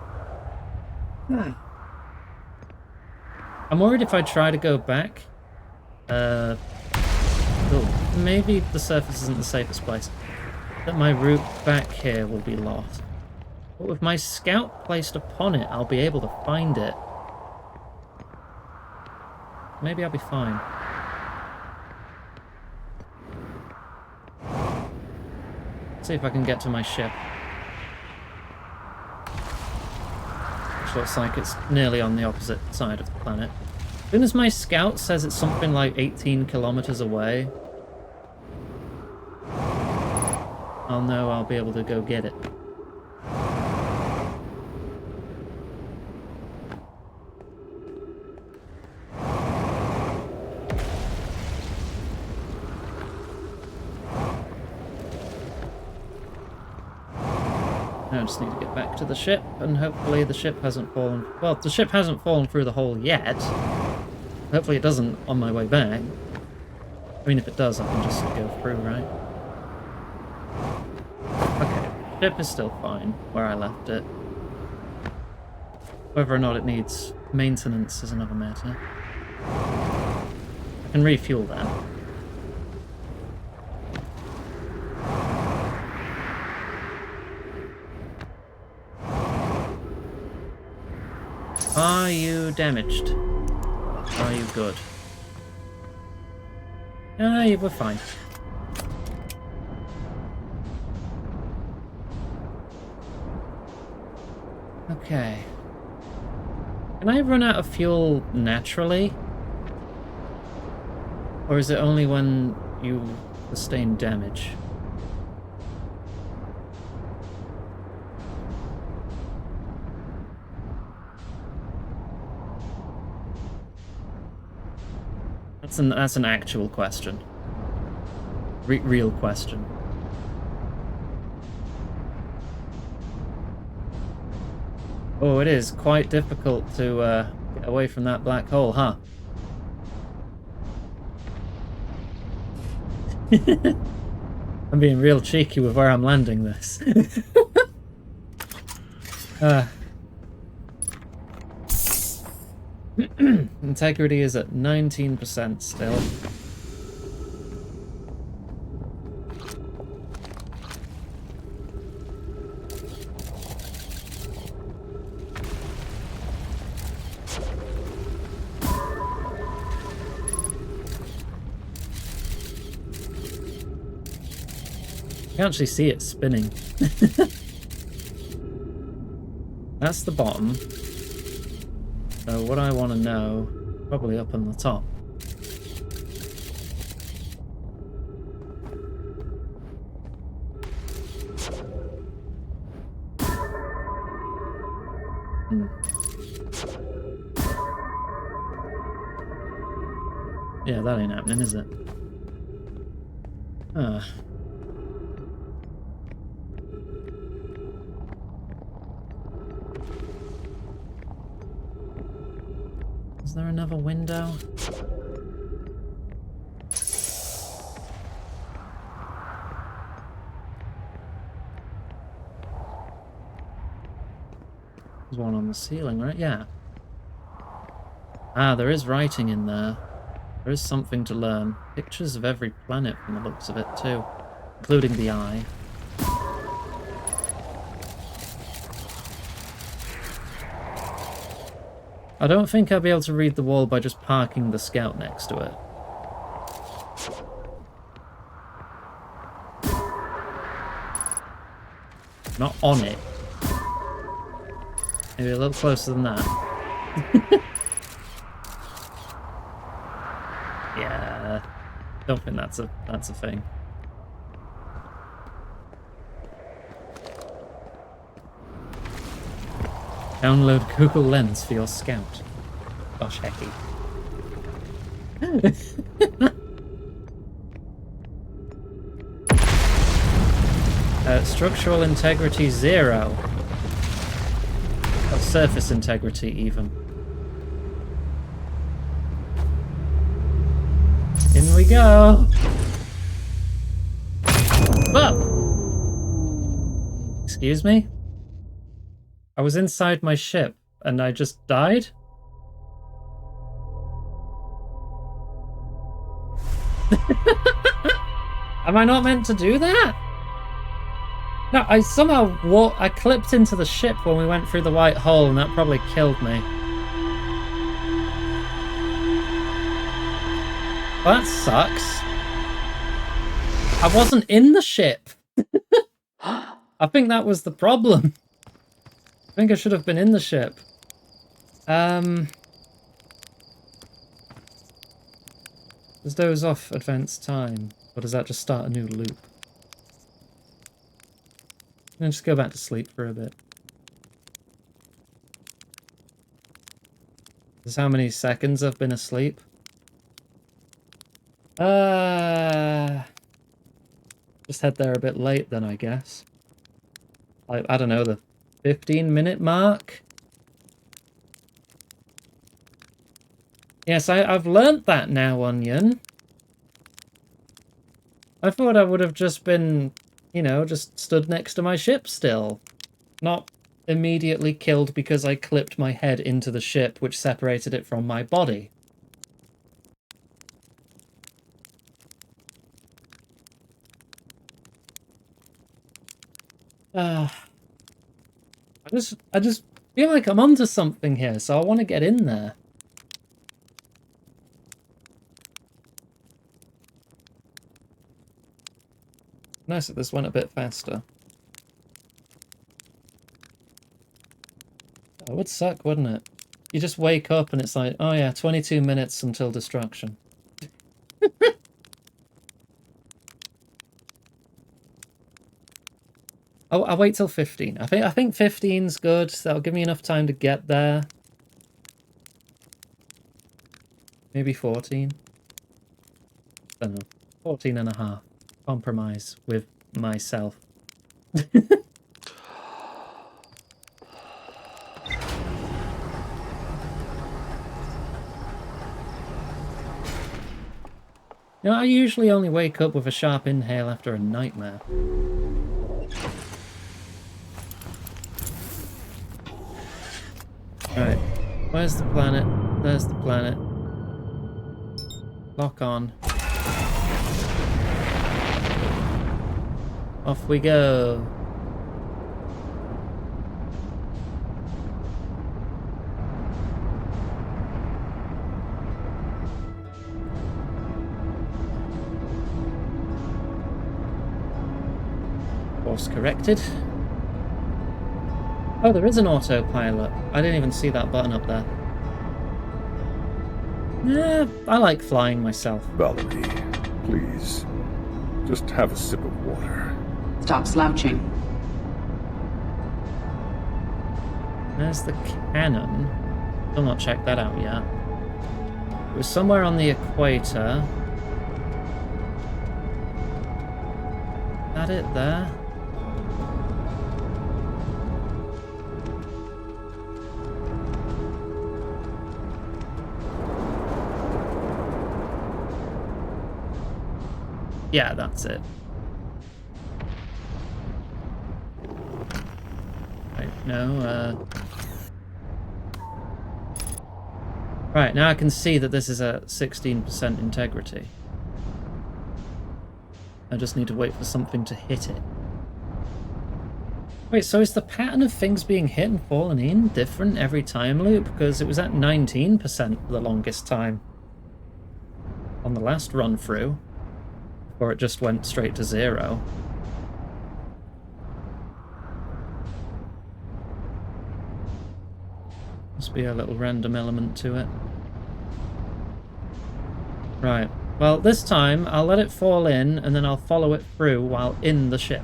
Speaker 9: I'm worried if I try to go back, maybe the surface isn't the safest place, that my route back here will be lost. But with my scout placed upon it, I'll be able to find it. Maybe I'll be fine. Let's see if I can get to my ship. Which looks like it's nearly on the opposite side of the planet. As soon as my scout says it's something like 18 kilometers away, I'll know I'll be able to go get it. Now I just need to get back to the ship, and hopefully the ship hasn't fallen... Well, the ship hasn't fallen through the hole yet. Hopefully it doesn't on my way back. I mean, if it does, I can just go through, right? Okay, ship is still fine where I left it. Whether or not it needs maintenance is another matter. I can refuel that. Are you damaged? Are you good? You were fine. Okay. Can I run out of fuel naturally? Or is it only when you sustain damage? That's an actual question. Real question. Oh, it is quite difficult to get away from that black hole, huh? I'm being real cheeky with where I'm landing this. Integrity is at 19% still. You can actually see it spinning. That's the bottom. So what I want to know, probably up on the top. Yeah, that ain't happening, is it? Ah. Is there another window? There's one on the ceiling, right? Yeah. Ah, there is writing in there. There is something to learn. Pictures of every planet from the looks of it, too. Including the eye. I don't think I'll be able to read the wall by just parking the scout next to it. Not on it. Maybe a little closer than that. Yeah. Don't think that's a thing. Download Google Lens for your scout. Gosh, hecky. Structural integrity 0. Or surface integrity even. In we go. Whoa! Excuse me? I was inside my ship, and I just died? Am I not meant to do that? No, I somehow I clipped into the ship when we went through the white hole, and that probably killed me. Well, that sucks. I wasn't in the ship. I think that was the problem. I think I should have been in the ship. Does doze off advanced time? Or does that just start a new loop? And then just go back to sleep for a bit. This is how many seconds I've been asleep. Just head there a bit late then, I guess. Like, I don't know, the 15-minute mark? Yes, I've learnt that now, Onion. I thought I would have just been, you know, just stood next to my ship still. Not immediately killed because I clipped my head into the ship, which separated it from my body. I just feel like I'm onto something here, so I want to get in there. Nice that this went a bit faster. That would suck, wouldn't it? You just wake up and it's like, oh yeah, 22 minutes until destruction. I'll wait till 15. I think 15's good. That'll give me enough time to get there. Maybe 14. I don't know. 14 and a half. Compromise with myself. You know, I usually only wake up with a sharp inhale after a nightmare. Right, where's the planet? There's the planet. Lock on. Off we go. Course corrected. Oh, there is an autopilot. I didn't even see that button up there. Yeah, I like flying myself.
Speaker 8: Valerie, please. Just have a sip of water.
Speaker 10: Stop slouching.
Speaker 9: There's the cannon. Still not checked that out yet. It was somewhere on the equator. Is that it there? Yeah, that's it. Right, no, Right, now I can see that this is a 16% integrity. I just need to wait for something to hit it. Wait, so is the pattern of things being hit and falling in different every time loop? Because it was at 19% for the longest time on the last run through. Or it just went straight to 0. Must be a little random element to it. Right. Well, this time I'll let it fall in and then I'll follow it through while in the ship.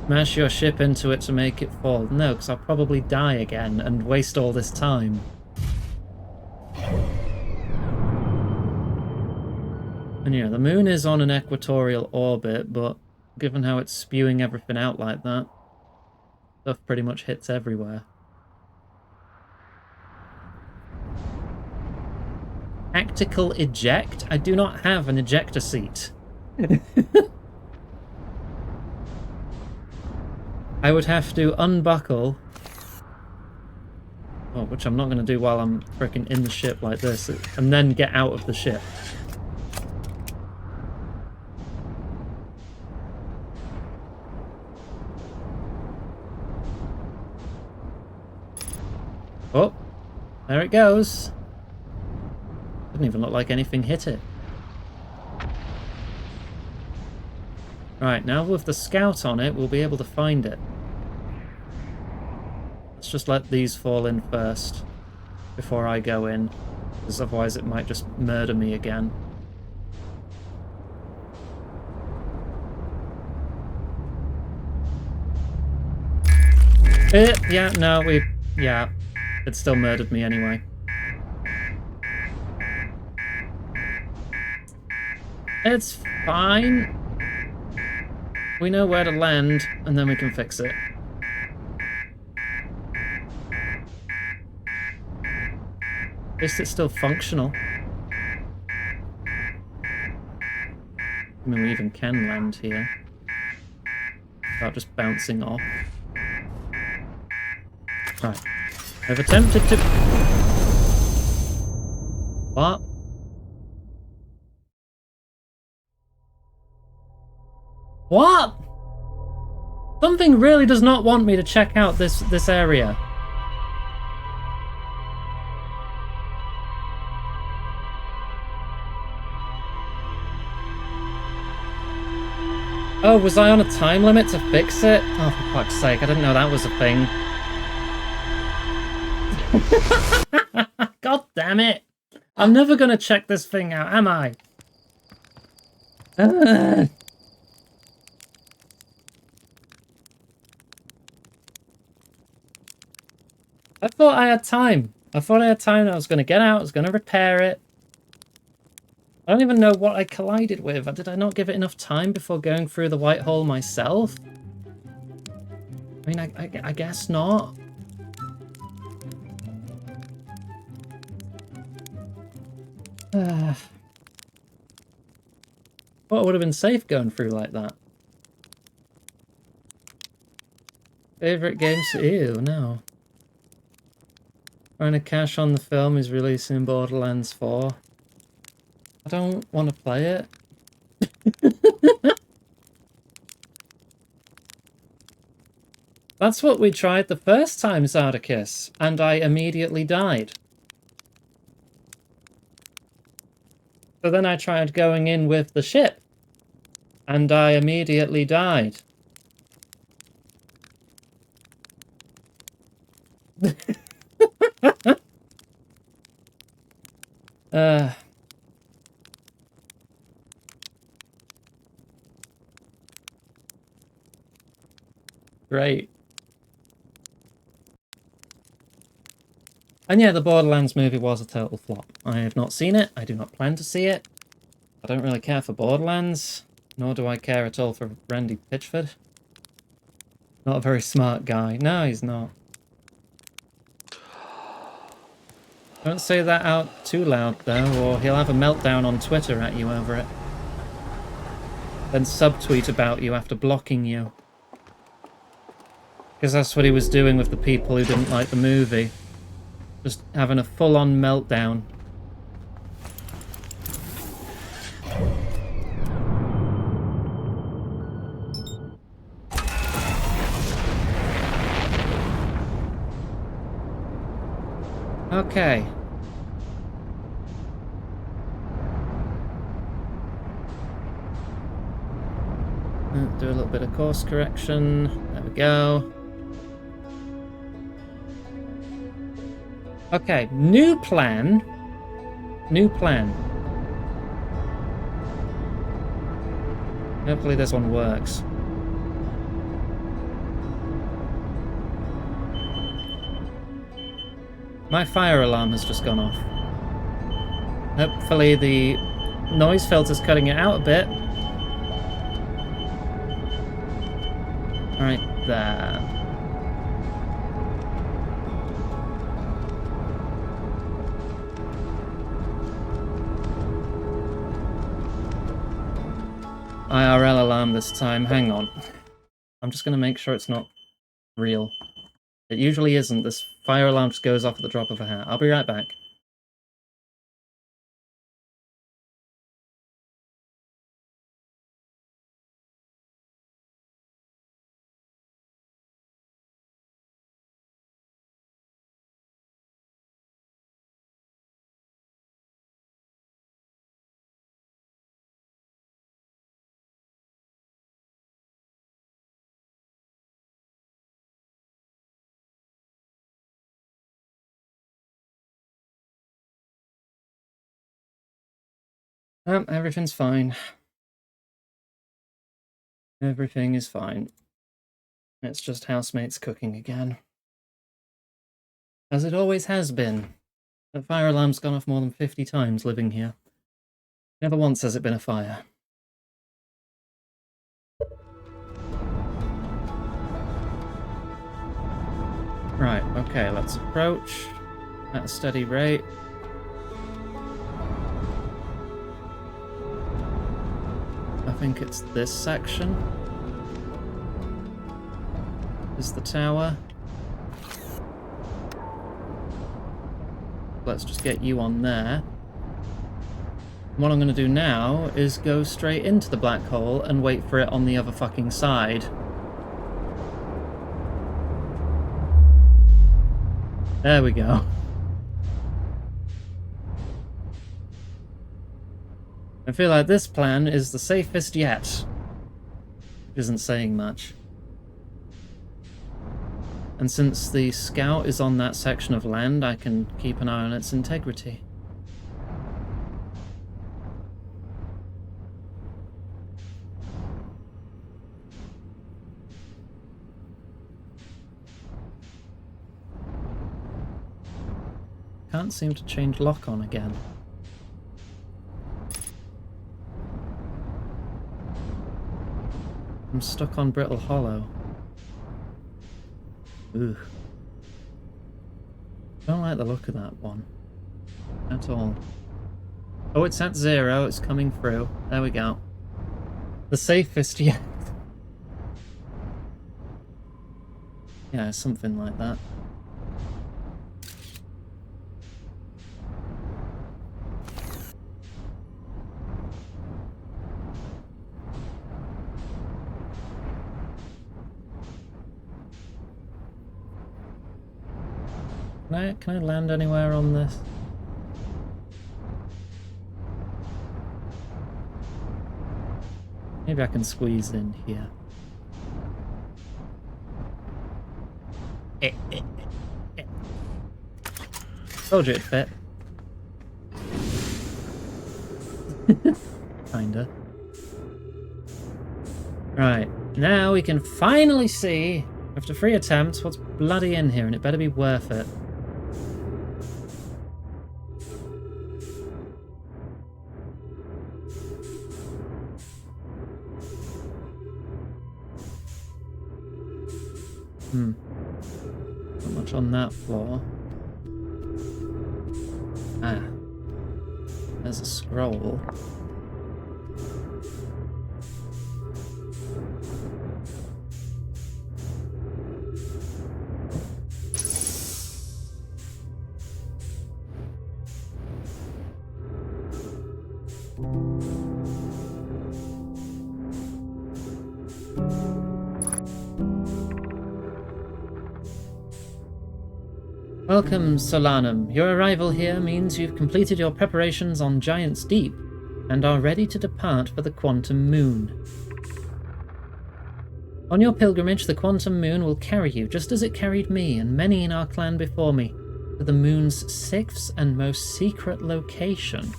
Speaker 9: Smash your ship into it to make it fall. No, because I'll probably die again and waste all this time. And yeah, the moon is on an equatorial orbit, but given how it's spewing everything out like that, stuff pretty much hits everywhere. Tactical eject? I do not have an ejector seat. I would have to unbuckle, which I'm not going to do while I'm freaking in the ship like this, and then get out of the ship. Oh, there it goes. Didn't even look like anything hit it. Right, now with the scout on it, we'll be able to find it. Let's just let these fall in first before I go in, because otherwise it might just murder me again. Yeah, no, yeah, it still murdered me anyway. It's fine. We know where to land, and then we can fix it. At least it's still functional. I mean, we even can land here without just bouncing off. Right. I've attempted to... What? What? Something really does not want me to check out this area. Oh, was I on a time limit to fix it? Oh, for fuck's sake, I didn't know that was a thing. God damn it! I'm never gonna check this thing out, am I? I thought I had time. I thought I had time. I was going to get out. I was going to repair it. I don't even know what I collided with. Did I not give it enough time before going through the white hole myself? I mean, I guess not. Thought it would have been safe going through like that. Favorite games? Ew, no. Trying to cash on the film is releasing Borderlands 4. I don't want to play it. That's what we tried the first time, Zardicus, and I immediately died. So then I tried going in with the ship, and I immediately died. Great. And yeah, the Borderlands movie was a total flop. I have not seen it. I do not plan to see it. I don't really care for Borderlands, nor do I care at all for Randy Pitchford. Not a very smart guy. No, he's not. Don't say that out too loud, though, or he'll have a meltdown on Twitter at you over it. Then subtweet about you after blocking you. Because that's what he was doing with the people who didn't like the movie. Just having a full-on meltdown. Okay. Do a little bit of course correction. There we go. Okay, new plan. New plan. Hopefully this one works. My fire alarm has just gone off. Hopefully the noise filter's cutting it out a bit. Right there. IRL alarm this time. Hang on. I'm just going to make sure it's not real. It usually isn't. This fire alarm just goes off at the drop of a hat. I'll be right back. Everything's fine. Everything is fine. It's just housemates cooking again. As it always has been. The fire alarm's gone off more than 50 times living here. Never once has it been a fire. Right, okay, let's approach at a steady rate. I think it's this section. Is the tower. Let's just get you on there. What I'm going to do now is go straight into the black hole and wait for it on the other fucking side. There we go. I feel like this plan is the safest yet. Isn't saying much. And since the scout is on that section of land, I can keep an eye on its integrity. Can't seem to change lock on again. I'm stuck on Brittle Hollow. Ooh. Don't like the look of that one. At all. Oh, it's at 0. It's coming through. There we go. The safest yet. Yeah, something like that. Can I land anywhere on this? Maybe I can squeeze in here. Told you it'd fit. Kinda. Right, now we can finally see, after 3 attempts, what's bloody in here, and it better be worth it. Not much on that floor. Ah. There's a scroll. Welcome, Solanum. Your arrival here means you've completed your preparations on Giant's Deep and are ready to depart for the Quantum Moon. On your pilgrimage, the Quantum Moon will carry you, just as it carried me and many in our clan before me, to the moon's 6th and most secret location.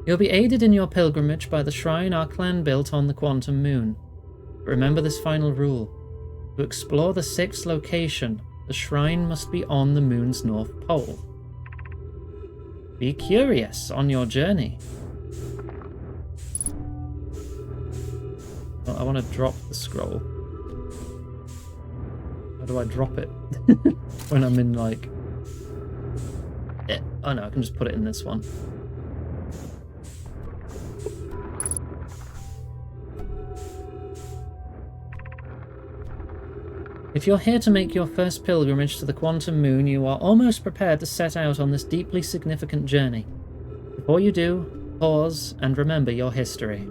Speaker 9: You'll be aided in your pilgrimage by the shrine our clan built on the Quantum Moon. But remember this final rule. To explore the 6th location, the shrine must be on the moon's north pole. Be curious on your journey. Well, I want to drop the scroll. How do I drop it? When I'm in, like... Oh no, I can just put it in this one. If you're here to make your first pilgrimage to the Quantum Moon, you are almost prepared to set out on this deeply significant journey. Before you do, pause and remember your history.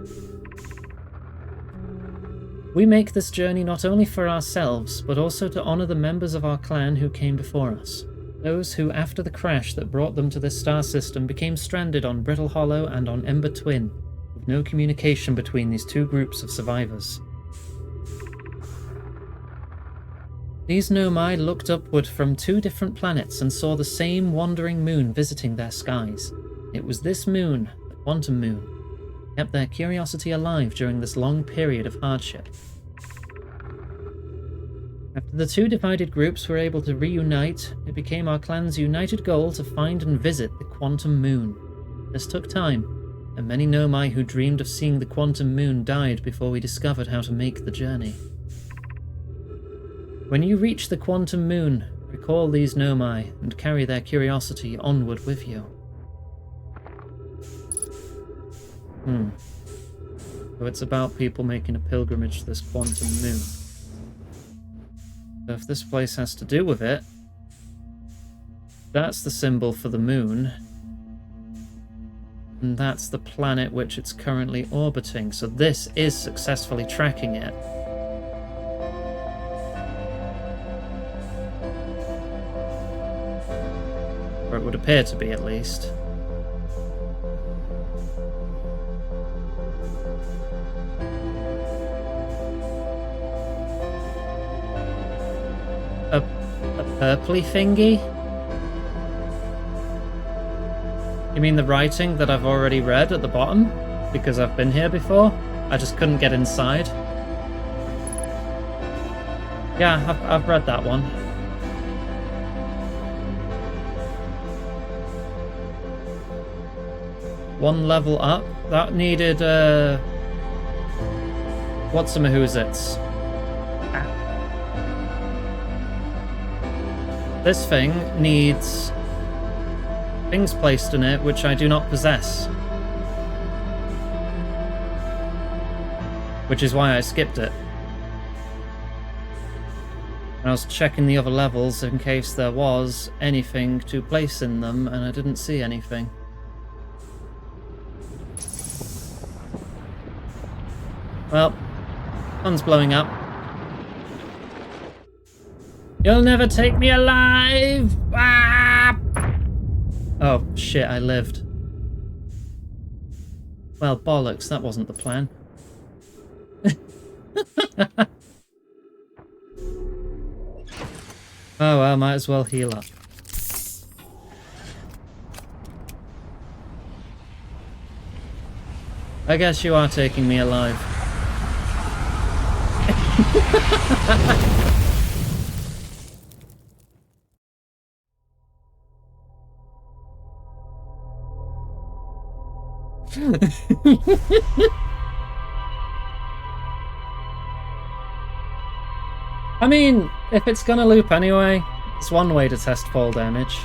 Speaker 9: We make this journey not only for ourselves, but also to honour the members of our clan who came before us. Those who, after the crash that brought them to this star system, became stranded on Brittle Hollow and on Ember Twin, with no communication between these two groups of survivors. These Nomai looked upward from 2 different planets and saw the same wandering moon visiting their skies. It was this moon, the Quantum Moon, kept their curiosity alive during this long period of hardship. After the 2 divided groups were able to reunite, it became our clan's united goal to find and visit the Quantum Moon. This took time, and many Nomai who dreamed of seeing the Quantum Moon died before we discovered how to make the journey. When you reach the Quantum Moon, recall these Nomai and carry their curiosity onward with you. So it's about people making a pilgrimage to this Quantum Moon. So if this place has to do with it, that's the symbol for the moon. And that's the planet which it's currently orbiting. So this is successfully tracking it. Or it would appear to be, at least. purpley thingy? You mean the writing that I've already read at the bottom? Because I've been here before? I just couldn't get inside. Yeah, I've read that one. One level up. That needed, what's-a-who's-its. This thing needs things placed in it which I do not possess. Which is why I skipped it. I was checking the other levels in case there was anything to place in them, and I didn't see anything. Well, sun's blowing up. You'll never take me alive! Ah! Oh, shit, I lived. Well, bollocks, that wasn't the plan. Oh, well, might as well heal up. I guess you are taking me alive. I mean, if it's gonna loop anyway, it's one way to test fall damage.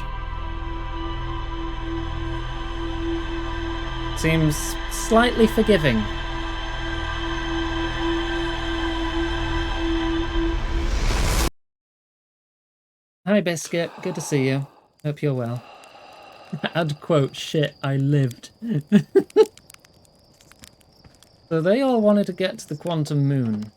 Speaker 9: Seems slightly forgiving. Hi Biscuit, good to see you. Hope you're well. Add quote, shit, I lived. So they all wanted to get to the quantum moon.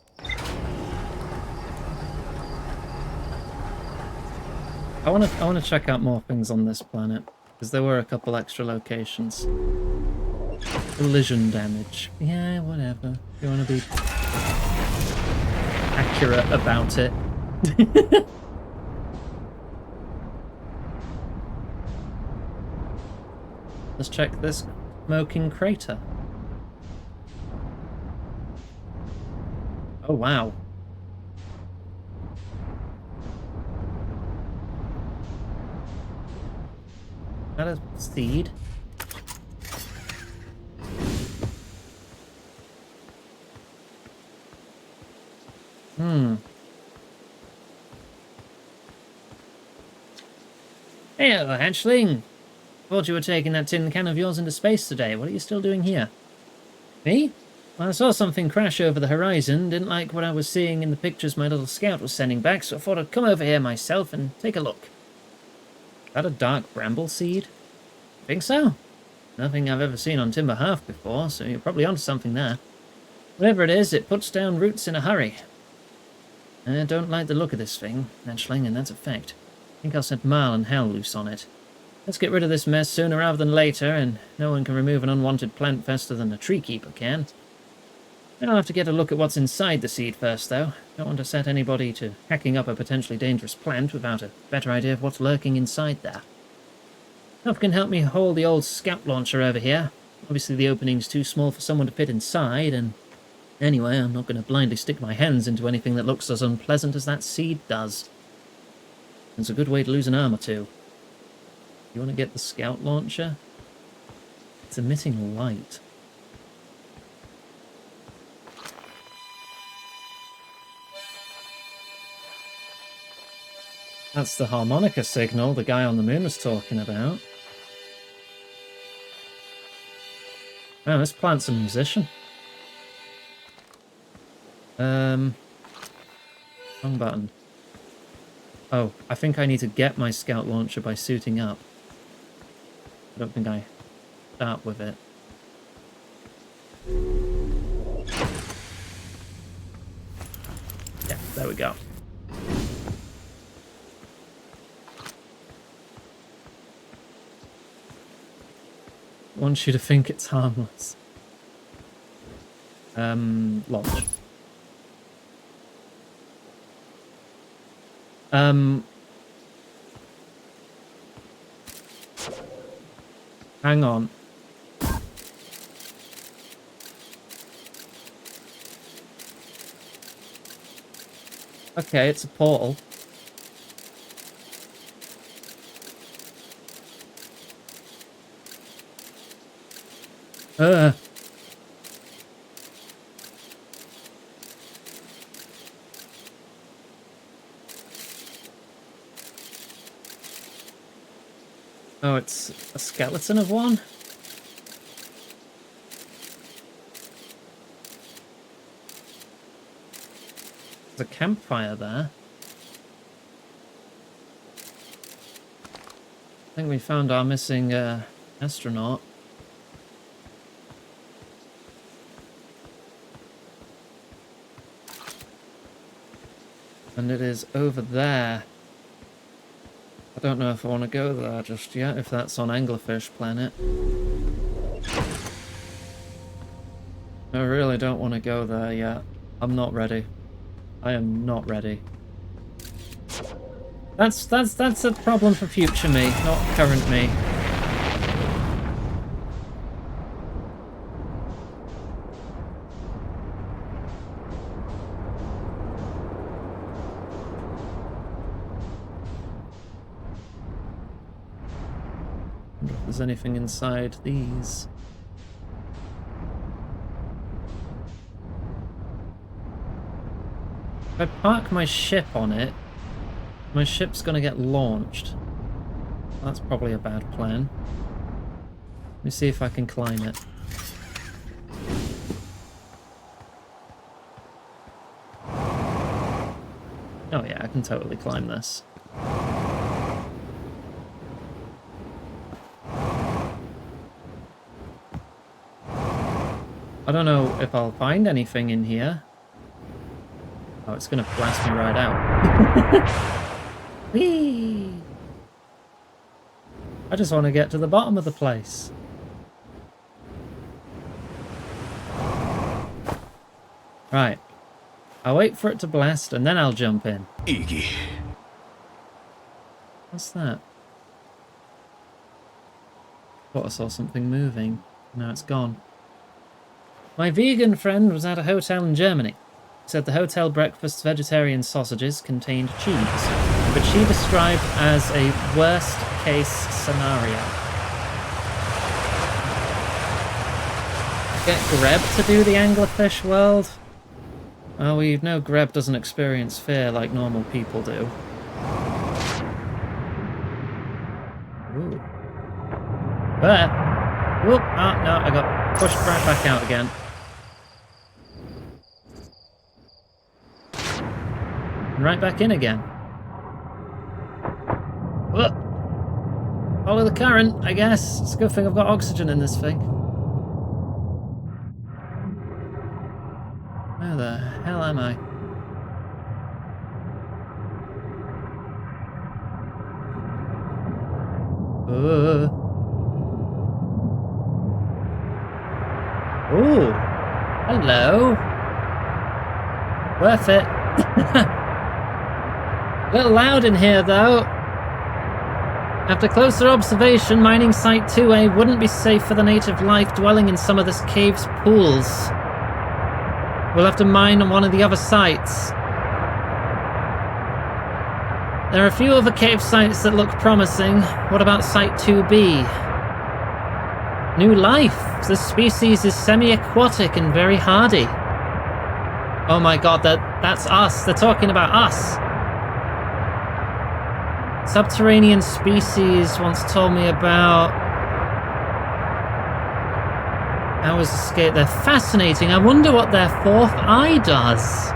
Speaker 9: I wanna check out more things on this planet, because there were a couple extra locations. Collision damage. Yeah, whatever. You wanna be accurate about it. Let's check this smoking crater. Oh wow. Is that a seed? Hey, hatchling! Thought you were taking that tin can of yours into space today. What are you still doing here? Me? Well, I saw something crash over the horizon. Didn't like what I was seeing in the pictures my little scout was sending back, so I thought I'd come over here myself and take a look. Is that a dark bramble seed? Think so? Nothing I've ever seen on Timber Half before, so you're probably onto something there. Whatever it is, it puts down roots in a hurry. I don't like the look of this thing, hatchling, and that's a fact. I think I'll set Marl and Hal loose on it. Let's get rid of this mess sooner rather than later, and no one can remove an unwanted plant faster than a tree keeper can. I'll have to get a look at what's inside the seed first, though. Don't want to set anybody to hacking up a potentially dangerous plant without a better idea of what's lurking inside there. Huff can help me hold the old scout launcher over here. Obviously the opening's too small for someone to fit inside, and anyway, I'm not going to blindly stick my hands into anything that looks as unpleasant as that seed does. It's a good way to lose an arm or two. You want to get the scout launcher? It's emitting light. That's the harmonica signal the guy on the moon was talking about. Wow, this plant's a musician. Wrong button. Oh, I think I need to get my scout launcher by suiting up. I don't think I start with it. Yeah, there we go. Want you to think it's harmless. Launch. Hang on. Okay, it's a portal. Oh, it's a skeleton of one? There's a campfire there. I think we found our missing astronaut. And it is over there. I don't know if I want to go there just yet, if that's on Anglerfish Planet. I really don't want to go there yet. I'm not ready. I am not ready. That's a problem for future me, not current me. Wonder if there's anything inside these. If I park my ship on it, my ship's gonna get launched. That's probably a bad plan. Let me see if I can climb it. Oh yeah, I can totally climb this. I don't know if I'll find anything in here. Oh, it's gonna blast me right out. Whee! I just want to get to the bottom of the place. Right. I'll wait for it to blast and then I'll jump in.
Speaker 7: Iggy.
Speaker 9: What's that? Thought I saw something moving. Now it's gone. My vegan friend was at a hotel in Germany. Said the hotel breakfast's vegetarian sausages contained cheese, but she described as a worst-case scenario. Get Greb to do the Anglerfish World? Oh, we know Greb doesn't experience fear like normal people do. Ooh. But, whoop! Oh no, I got pushed right back out again. And right back in again. Whoop. Follow the current, I guess. It's a good thing I've got oxygen in this thing. Where the hell am I? Ooh. Hello. Worth it. A little loud in here, though. After closer observation, mining site 2A wouldn't be safe for the native life dwelling in some of this cave's pools. We'll have to mine on one of the other sites. There are a few other cave sites that look promising. What about site 2B? New life. This species is semi-aquatic and very hardy. Oh my god, that's us. They're talking about us. Subterranean species once told me about ours escape. They're fascinating. I wonder what their fourth eye does.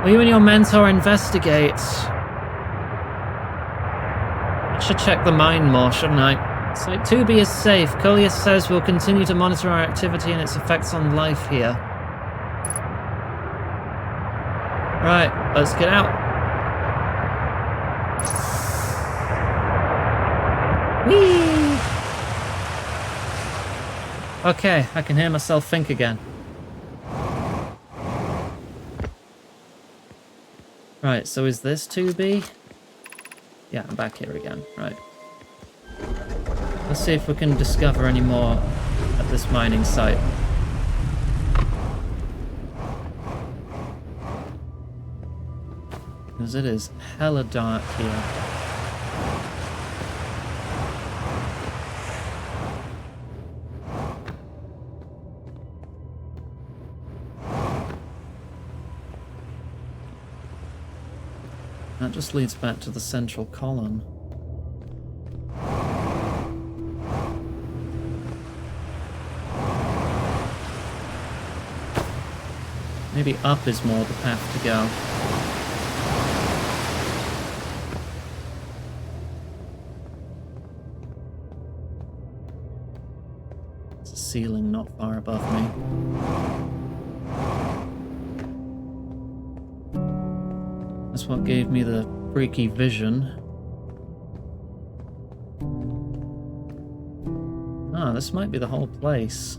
Speaker 9: Will you and your mentor investigate? I should check the mine more, shouldn't I? Site 2B is safe. Collier says we'll continue to monitor our activity and its effects on life here. Right, let's get out. Whee! Okay, I can hear myself think again. Right, so is this 2B? Yeah, I'm back here again. Right. Let's see if we can discover any more at this mining site. Because it is hella dark here. That just leads back to the central column. Maybe up is more the path to go. There's a ceiling not far above me. That's what gave me the freaky vision. Ah, this might be the whole place.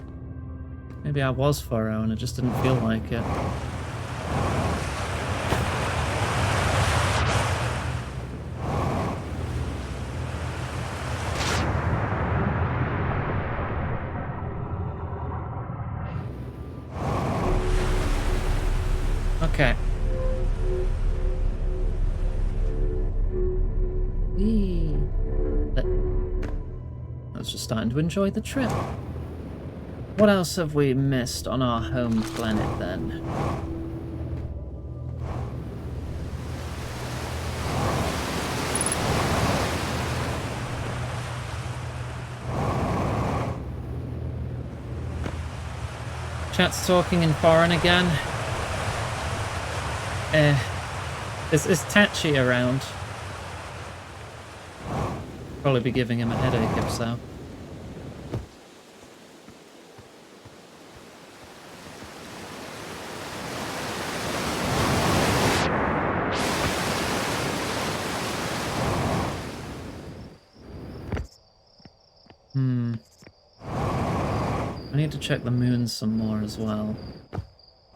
Speaker 9: Maybe I was Pharaoh and I just didn't feel like it. Okay. I was just starting to enjoy the trip. What else have we missed on our home planet then? Chat's talking in foreign again. Is Tachi around? Probably be giving him a headache if so. I need to check the moon some more as well.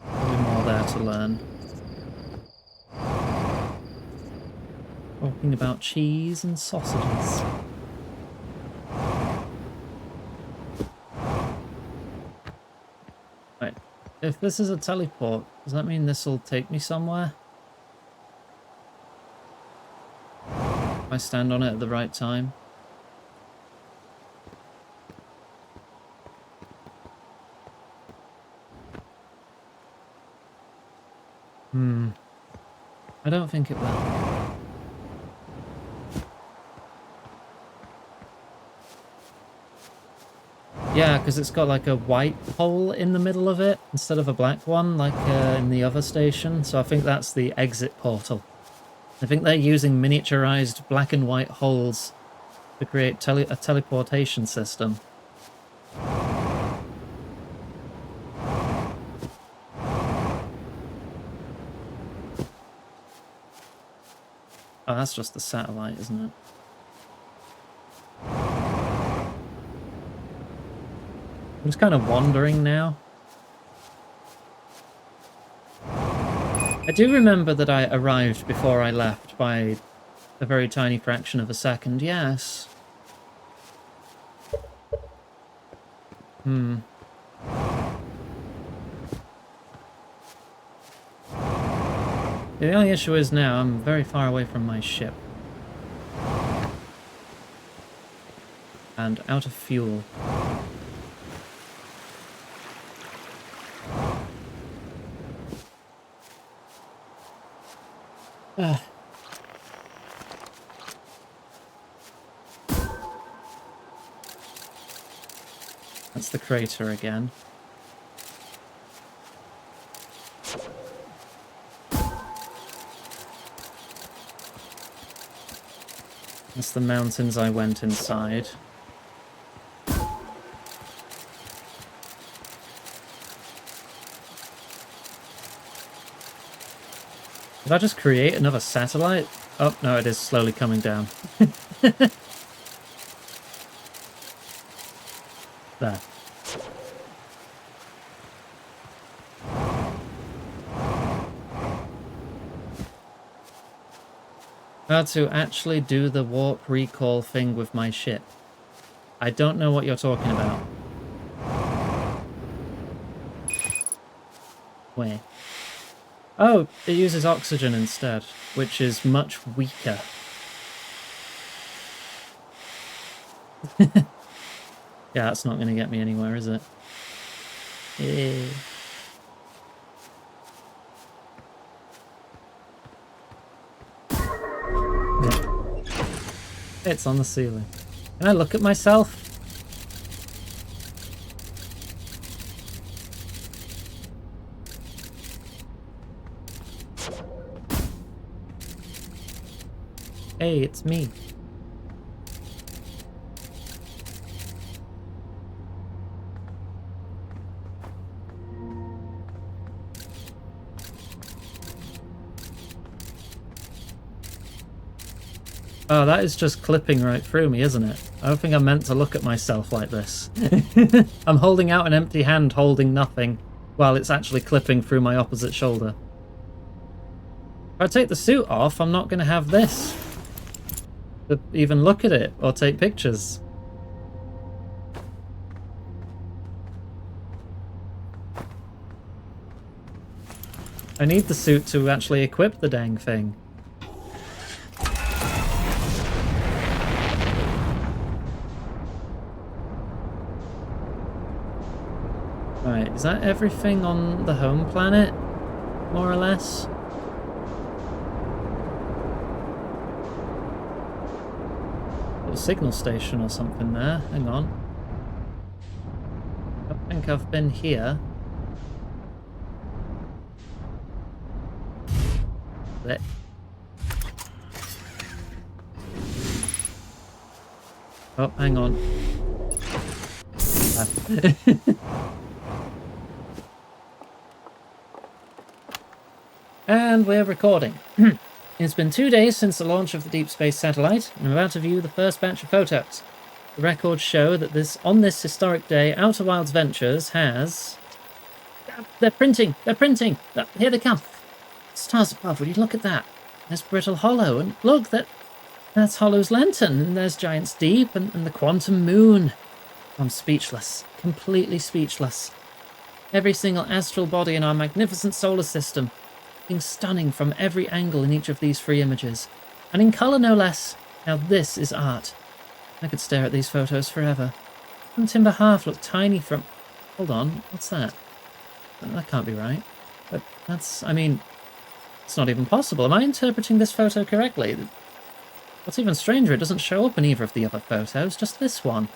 Speaker 9: Probably more there to learn. Talking about cheese and sausages. Right, if this is a teleport, does that mean this will take me somewhere? If I stand on it at the right time? I don't think it will. Yeah, because it's got like a white hole in the middle of it instead of a black one like in the other station. So I think that's the exit portal. I think they're using miniaturized black and white holes to create a teleportation system. Oh, that's just the satellite, isn't it? I'm just kind of wandering now. I do remember that I arrived before I left by a very tiny fraction of a second, yes. The only issue is now I'm very far away from my ship. And out of fuel. That's the crater again. That's the mountains I went inside. Did I just create another satellite? Oh, no, it is slowly coming down. There. How to actually do the warp recall thing with my ship. I don't know what you're talking about. Where? Oh, it uses oxygen instead, which is much weaker. Yeah, that's not going to get me anywhere, is it? Yeah. It's on the ceiling. Can I look at myself? Hey, it's me. Oh, that is just clipping right through me, isn't it? I don't think I'm meant to look at myself like this. I'm holding out an empty hand holding nothing, while it's actually clipping through my opposite shoulder. If I take the suit off, I'm not going to have this to even look at it or take pictures. I need the suit to actually equip the dang thing. Right, is that everything on the home planet? More or less? A signal station or something there. Hang on. I don't think I've been here. There. Oh, hang on. And we're recording. It's been 2 days since the launch of the Deep Space Satellite, and I'm about to view the first batch of photos. The records show that on this historic day, Outer Wilds Ventures has... They're printing! They're printing! Here they come! Stars above, will you look at that? There's Brittle Hollow, and look, that's Hollow's Lantern, and there's Giant's Deep, and the Quantum Moon. I'm speechless. Completely speechless. Every single astral body in our magnificent solar system. Stunning from every angle in each of these 3 images. And in colour no less. Now this is art. I could stare at these photos forever. And Timber Half looked tiny from... Hold on, what's that? That can't be right. But that's... I mean... It's not even possible. Am I interpreting this photo correctly? What's even stranger, it doesn't show up in either of the other photos, just this one.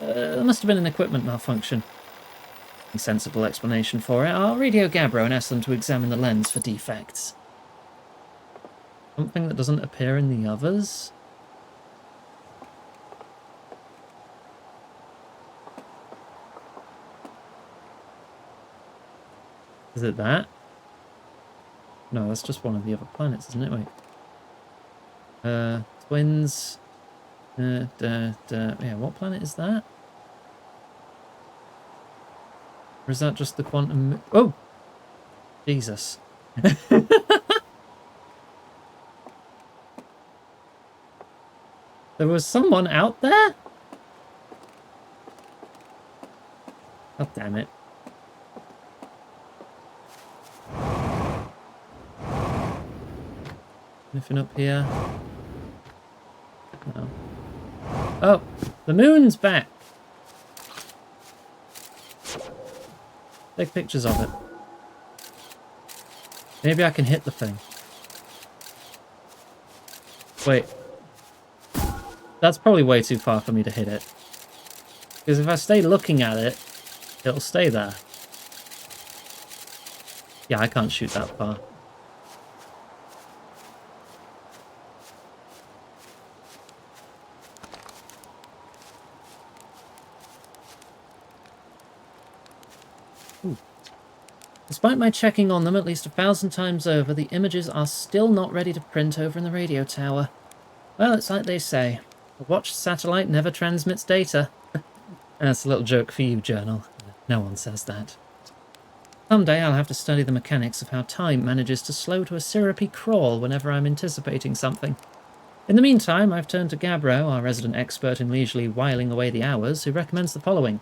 Speaker 9: There must have been an equipment malfunction. Sensible explanation for it. I'll radio Gabbro and ask them to examine the lens for defects. Something that doesn't appear in the others? Is it that? No, that's just one of the other planets, isn't it? Wait. Twins. Yeah, what planet is that? Or is that just the quantum... Oh! Jesus. There was someone out there? God damn it. Anything up here? No. Oh! The moon's back! Take pictures of it. Maybe I can hit the thing. Wait. That's probably way too far for me to hit it. Because if I stay looking at it, it'll stay there. Yeah, I can't shoot that far. Despite my checking on them at least 1,000 times over, the images are still not ready to print over in the radio tower. Well, it's like they say, a watched satellite never transmits data. That's a little joke for you, Journal. No one says that. Someday I'll have to study the mechanics of how time manages to slow to a syrupy crawl whenever I'm anticipating something. In the meantime, I've turned to Gabbro, our resident expert in leisurely whiling away the hours, who recommends the following.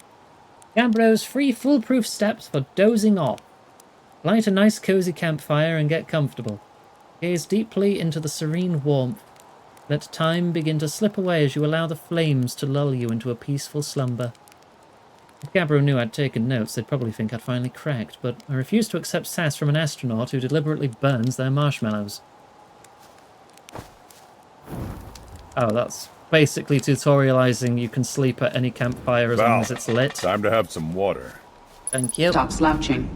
Speaker 9: Gabbro's free foolproof steps for dozing off. Light a nice cozy campfire and get comfortable. Gaze deeply into the serene warmth. Let time begin to slip away as you allow the flames to lull you into a peaceful slumber. If Gabbro knew I'd taken notes, they'd probably think I'd finally cracked, but I refuse to accept sass from an astronaut who deliberately burns their marshmallows. Oh, that's basically tutorializing you can sleep at any campfire as long as it's lit.
Speaker 8: Time to have some water.
Speaker 9: Thank you.
Speaker 10: Stop slouching.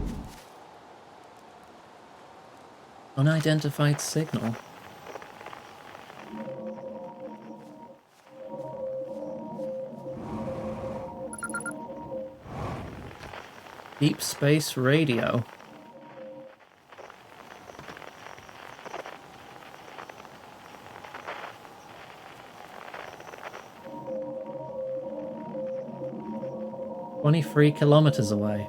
Speaker 9: Unidentified signal. Deep space radio. "23 kilometers away."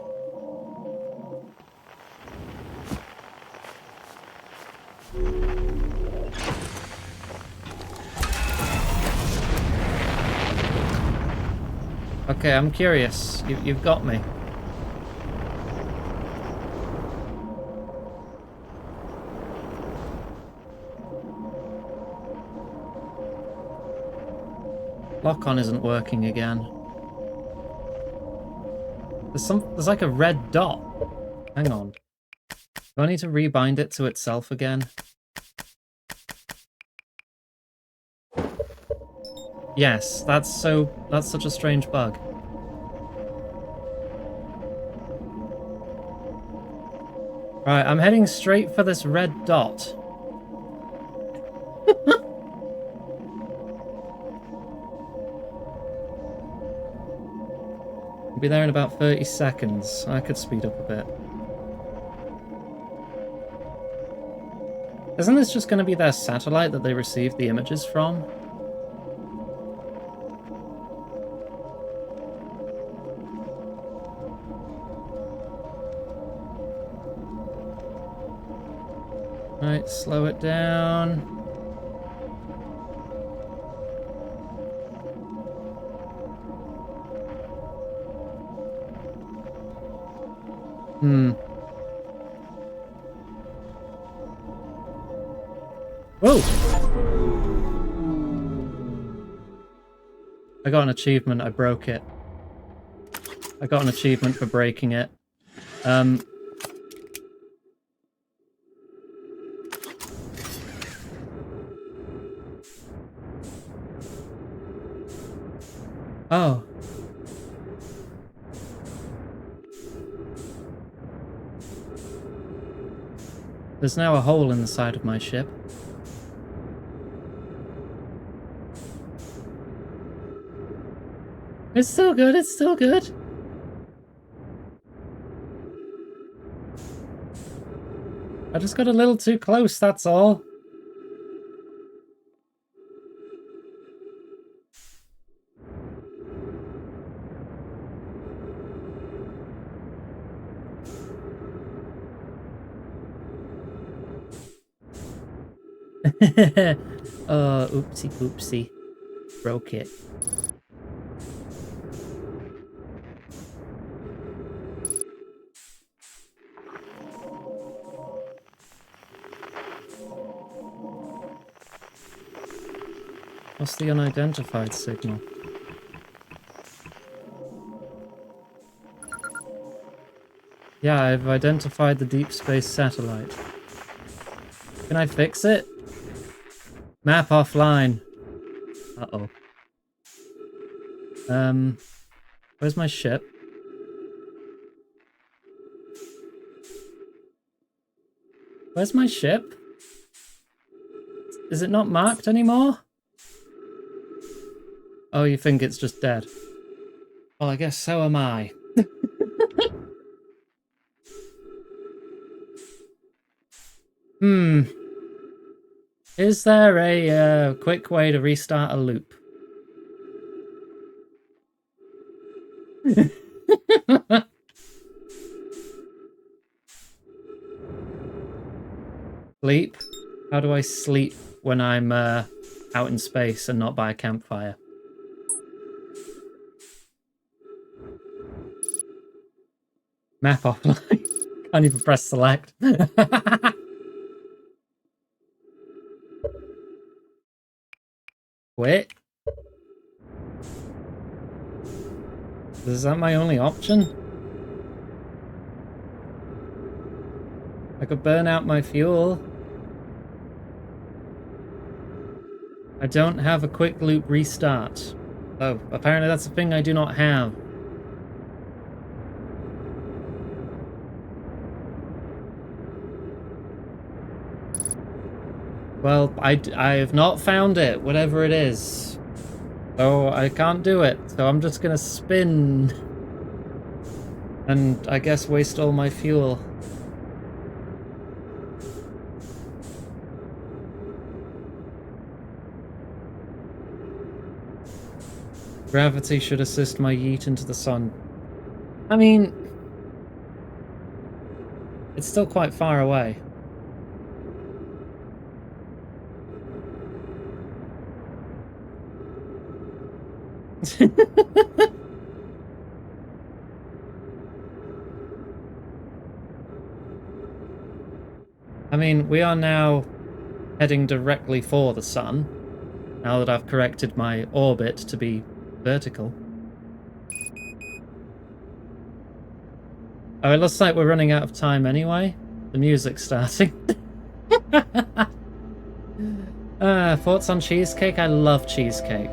Speaker 9: Okay, I'm curious. You've got me. Lock-on isn't working again. There's like a red dot. Hang on. Do I need to rebind it to itself again? Yes, that's such a strange bug. Right, I'm heading straight for this red dot. I'll be there in about 30 seconds. I could speed up a bit. Isn't this just going to be their satellite that they received the images from? Right, slow it down. Whoa! I got an achievement, I broke it. I got an achievement for breaking it. Oh. There's now a hole in the side of my ship. It's still good, it's still good. I just got a little too close, that's all. Oopsie poopsie. Broke it. What's the unidentified signal? Yeah, I've identified the deep space satellite. Can I fix it? Map offline. Uh-oh. Where's my ship? Where's my ship? Is it not marked anymore? Oh, you think it's just dead? Well, I guess so am I. Is there a quick way to restart a loop? Sleep? How do I sleep when I'm out in space and not by a campfire. Map offline. Can't even press select. Wait. Is that my only option? I could burn out my fuel. I don't have a quick loop restart. Oh, apparently that's a thing I do not have. Well, I have not found it, whatever it is. So I can't do it. So I'm just gonna spin. And I guess waste all my fuel. Gravity should assist my yeet into the sun. I mean, it's still quite far away. I mean, we are now heading directly for the sun, now that I've corrected my orbit to be vertical. Oh, it looks like we're running out of time anyway. The music's starting. Thoughts on cheesecake? I love cheesecake.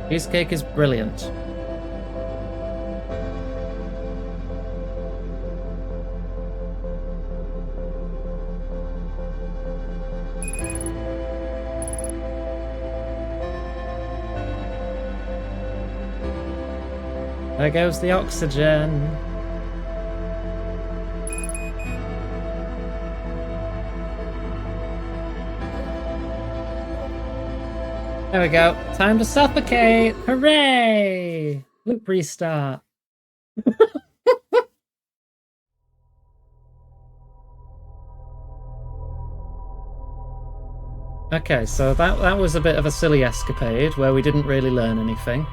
Speaker 9: Cheesecake is brilliant. There goes the oxygen. There we go. Time to suffocate. Hooray! Loop restart. Okay, so that was a bit of a silly escapade where we didn't really learn anything.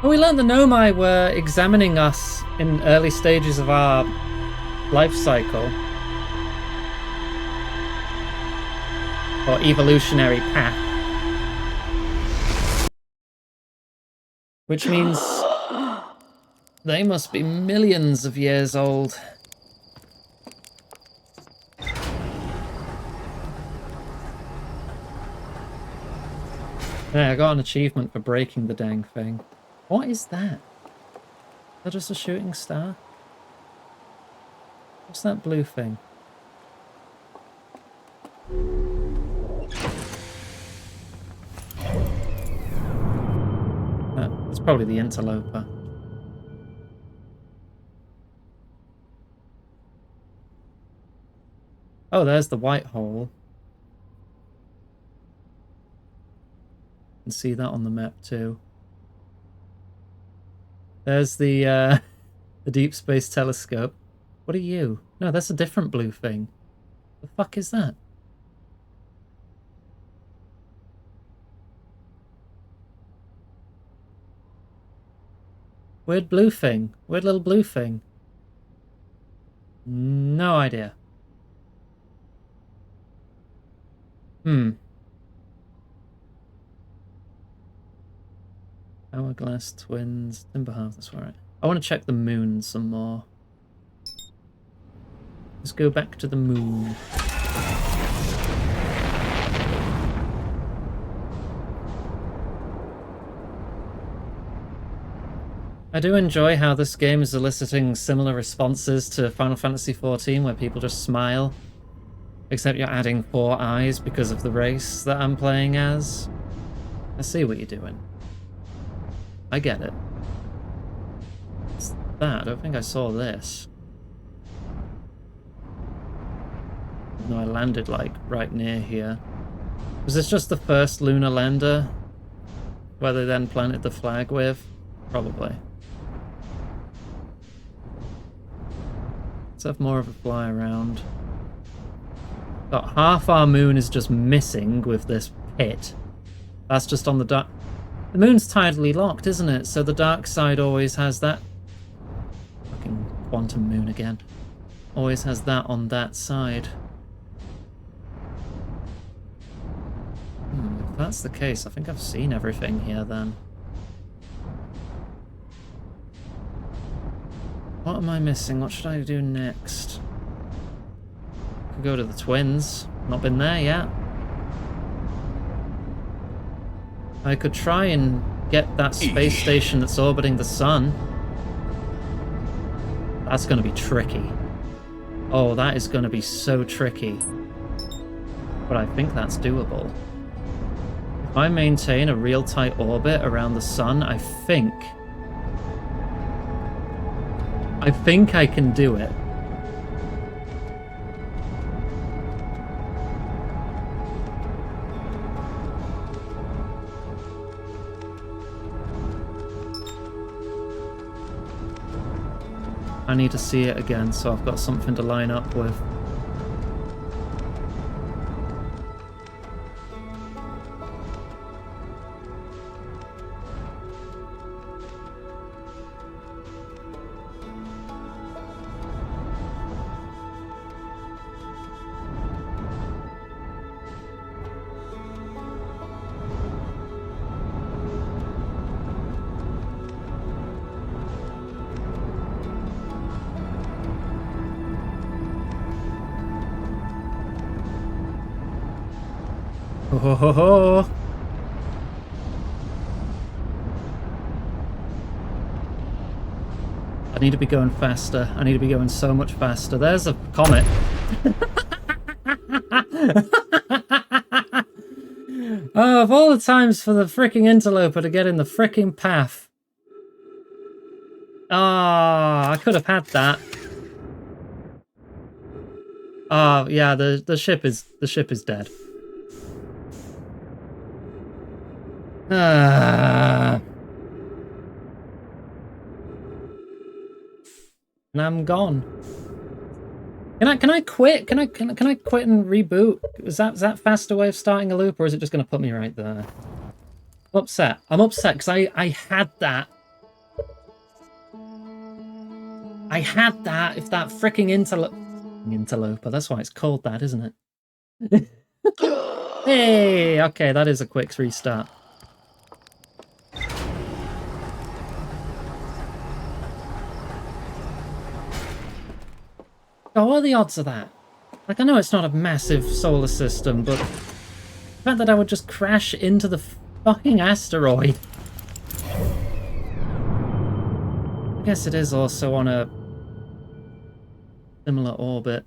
Speaker 9: Oh, we learned the Nomai were examining us in early stages of our life cycle. Or evolutionary path. Which means they must be millions of years old. Yeah, I got an achievement for breaking the dang thing. What is that? Is that just a shooting star? What's that blue thing? Oh, it's probably the interloper. Oh, there's the white hole. You can see that on the map too. There's the Deep Space Telescope. What are you? No, that's a different blue thing. The fuck is that? Weird blue thing. Weird little blue thing. No idea. Hourglass Twins, Timber Half, that's right. I want to check the moon some more. Let's go back to the moon. I do enjoy how this game is eliciting similar responses to Final Fantasy XIV, where people just smile. Except you're adding 4 eyes because of the race that I'm playing as. I see what you're doing. I get it. What's that? I don't think I saw this. No, I landed, like, right near here. Was this just the first lunar lander? Where they then planted the flag with? Probably. Let's have more of a fly around. Got half our moon is just missing with this pit. That's just on the dark. The moon's tidally locked, isn't it? So the dark side always has that. Fucking quantum moon again. Always has that on that side. If that's the case, I think I've seen everything here then. What am I missing? What should I do next? Could go to the twins. Not been there yet. I could try and get that space station that's orbiting the sun. That's going to be tricky. Oh, that is going to be so tricky. But I think that's doable. If I maintain a real tight orbit around the sun, I think I can do it. I need to see it again, so I've got something to line up with. Ho ho ho! I need to be going faster. I need to be going so much faster. There's a comet. Oh, of all the times for the fricking interloper to get in the fricking path. Ah, I could have had that. Oh, yeah, the ship is dead. And I'm gone. Can I quit? Can I quit and reboot? Is that faster way of starting a loop, or is it just going to put me right there? I'm upset. I'm upset because I had that. I had that. If that freaking interloper. That's why it's called that, isn't it? Hey, okay, that is a quick restart. Oh, what are the odds of that? Like, I know it's not a massive solar system, but the fact that I would just crash into the fucking asteroid. I guess it is also on a similar orbit.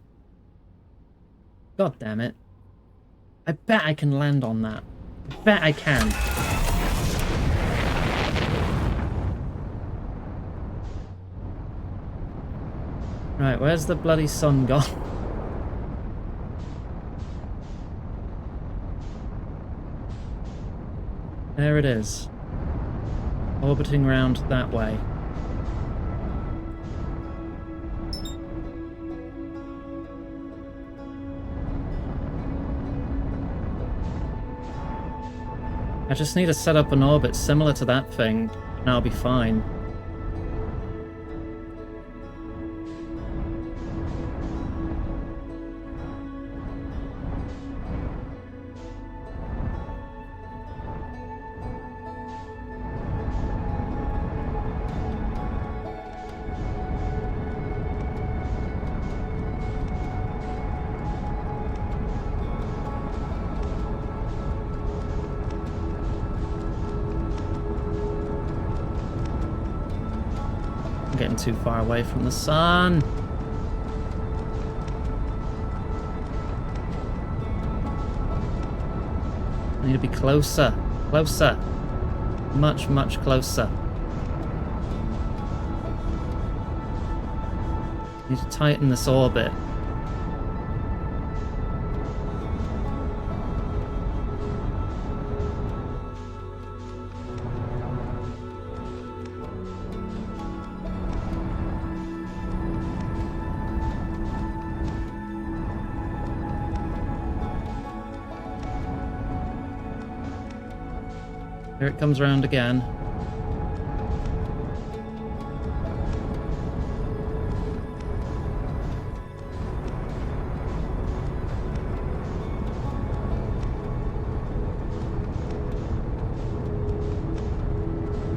Speaker 9: God damn it. I bet I can land on that. I bet I can. Right, where's the bloody sun gone? There it is. Orbiting round that way. I just need to set up an orbit similar to that thing, and I'll be fine. Getting too far away from the sun. I need to be closer. Closer. Much, much closer. I need to tighten this orbit. Here it comes round again.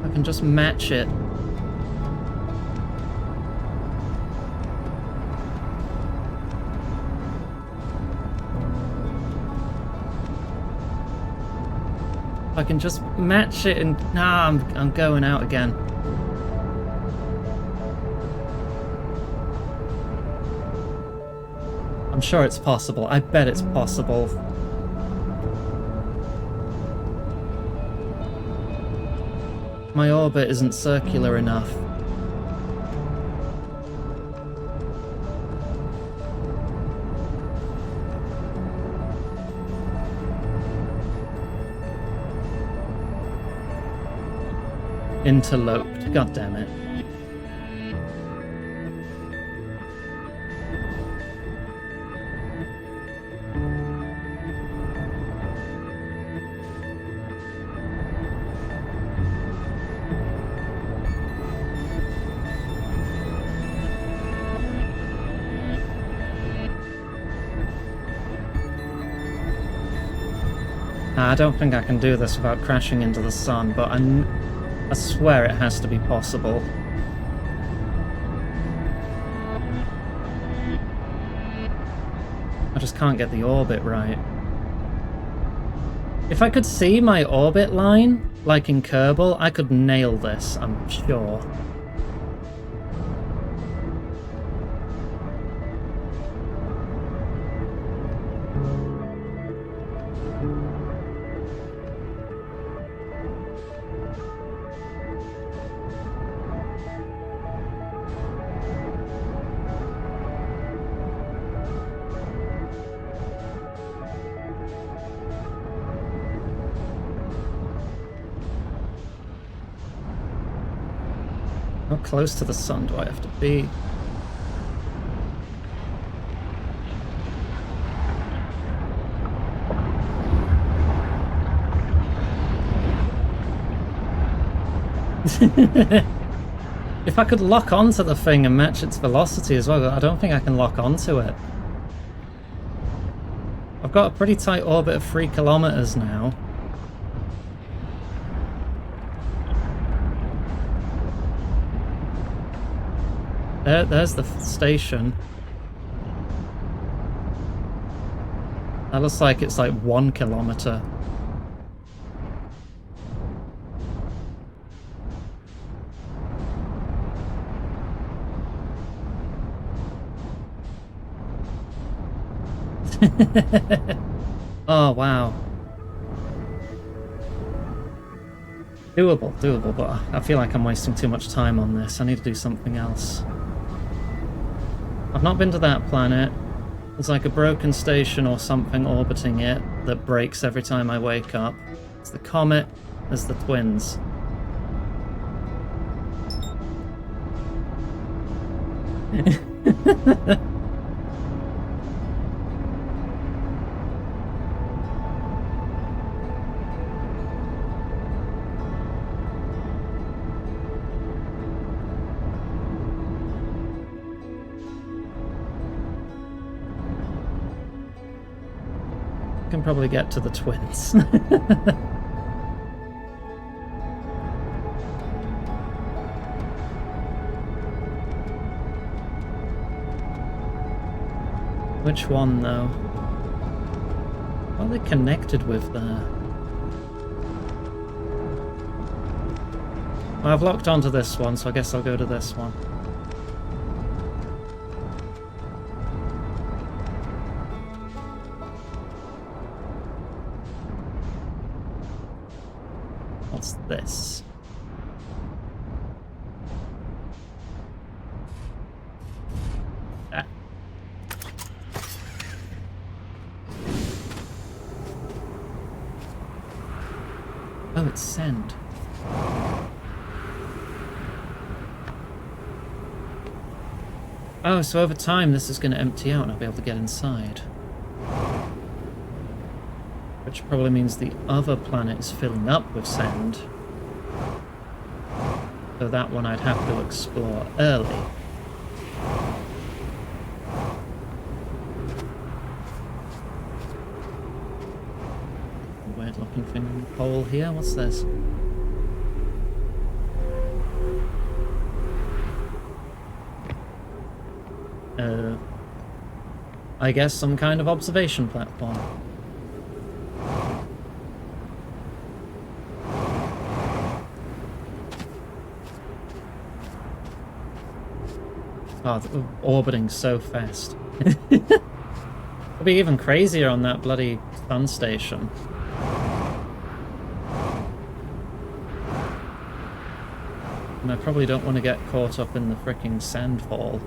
Speaker 9: I can just match it. I can just match it and... Nah, I'm going out again. I'm sure it's possible. I bet it's possible. My orbit isn't circular enough. Interloped. God damn it. I don't think I can do this without crashing into the sun, but I swear it has to be possible. I just can't get the orbit right. If I could see my orbit line, like in Kerbal, I could nail this, I'm sure. How close to the sun do I have to be? If I could lock onto the thing and match its velocity as well, I don't think I can lock onto it. I've got a pretty tight orbit of 3 kilometers now. There's the station. That looks like it's like 1 kilometer. Oh, wow. Doable, but I feel like I'm wasting too much time on this. I need to do something else. I've not been to that planet. There's like a broken station or something orbiting it that breaks every time I wake up. It's the comet, there's the twins. Can probably get to the twins. Which one though? What are they connected with there? Well, I've locked onto this one, so I guess I'll go to this one. What's this? Ah. Oh, it's send. Oh, so over time this is going to empty out and I'll be able to get inside. which probably means the other planet is filling up with sand. So that one I'd have to explore early. Weird looking thing on the pole here. What's this? I guess some kind of observation platform. Oh, orbiting so fast. It'll be even crazier on that bloody sun station. And I probably don't want to get caught up in the fricking sandfall.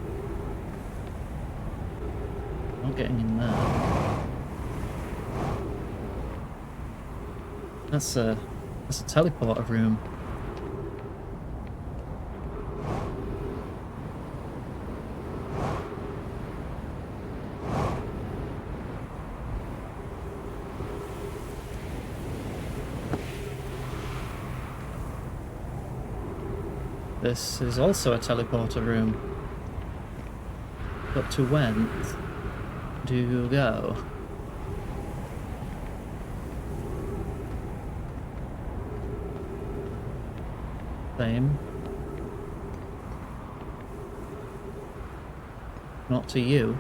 Speaker 9: Not getting in there. That's a teleporter room. This is also a teleporter room. But to when do you go? Same. Not to you.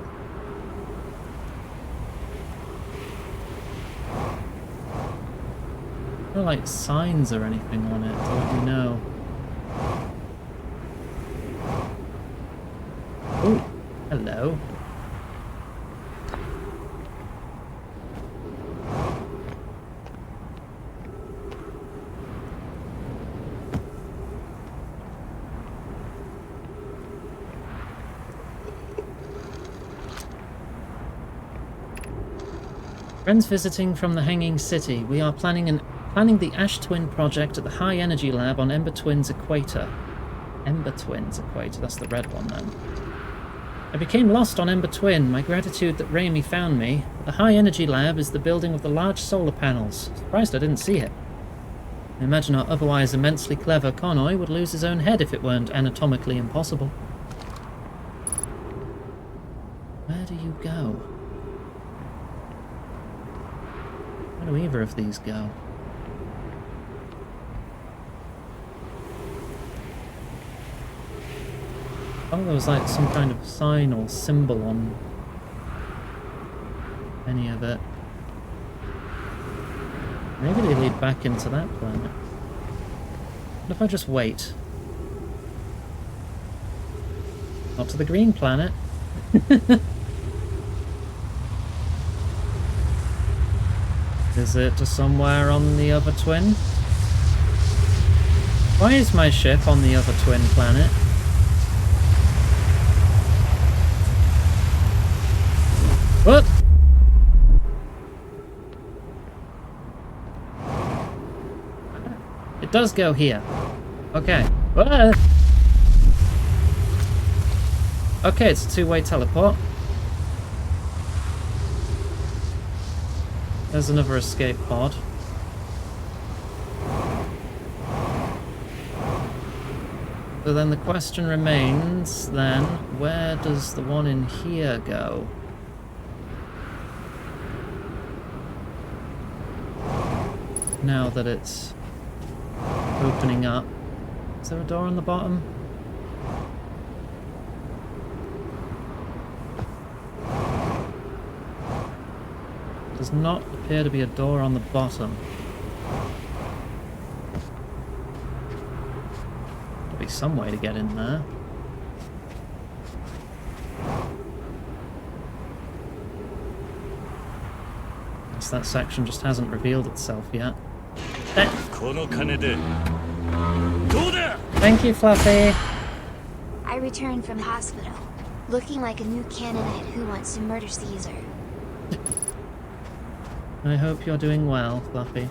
Speaker 9: No like signs or anything on it to let me know. Oh, hello. Friends visiting from the Hanging City. We are planning the Ash Twin project at the High Energy Lab on Ember Twin's equator. Ember Twin's equator, that's the red one then. I became lost on Ember Twin. My gratitude that Raimi found me. The High Energy Lab is the building with the large solar panels. Surprised I didn't see it. I imagine our otherwise immensely clever Connoy would lose his own head if it weren't anatomically impossible. Where do you go? Where do either of these go? Oh, there was like some kind of sign or symbol on any of it. Maybe they lead back into that planet. What if I just wait? Not to the green planet. Is it to somewhere on the other twin? Why is my ship on the other twin planet? What? It does go here. Okay. What? Okay, it's a two-way teleport. There's another escape pod. So then the question remains, then, where does the one in here go? Now that it's opening up. Is there a door on the bottom? Does not appear to be a door on the bottom. There'll be some way to get in there. Guess that section just hasn't revealed itself yet. Thank you, Fluffy.
Speaker 6: I returned from hospital, looking like a new candidate who wants to murder Caesar.
Speaker 9: I hope you're doing well, Fluffy.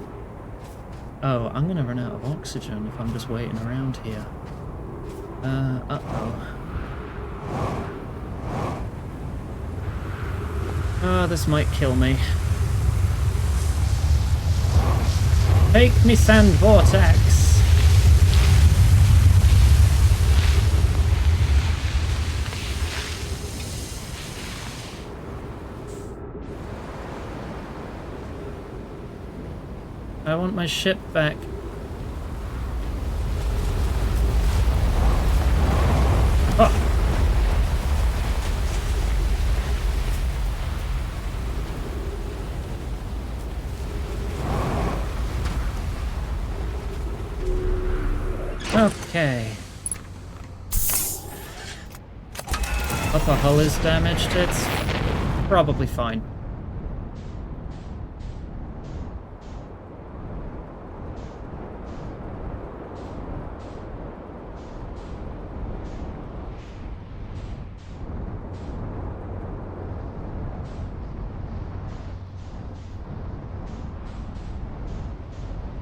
Speaker 9: Oh, I'm gonna run out of oxygen if I'm just waiting around here. Uh-oh. Oh, this might kill me. Take me, sand vortex. I want my ship back. Oh. Okay. Upper hull is damaged. It's probably fine.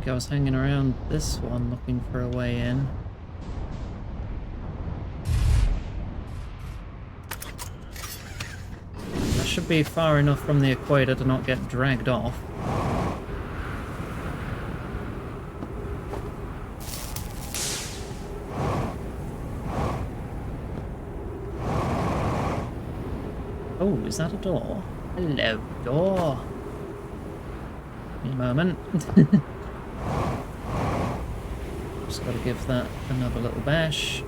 Speaker 9: I was hanging around this one looking for a way in. That should be far enough from the equator to not get dragged off. Oh, is that a door? Hello, door. Give me a moment. Just gotta give that another little bash.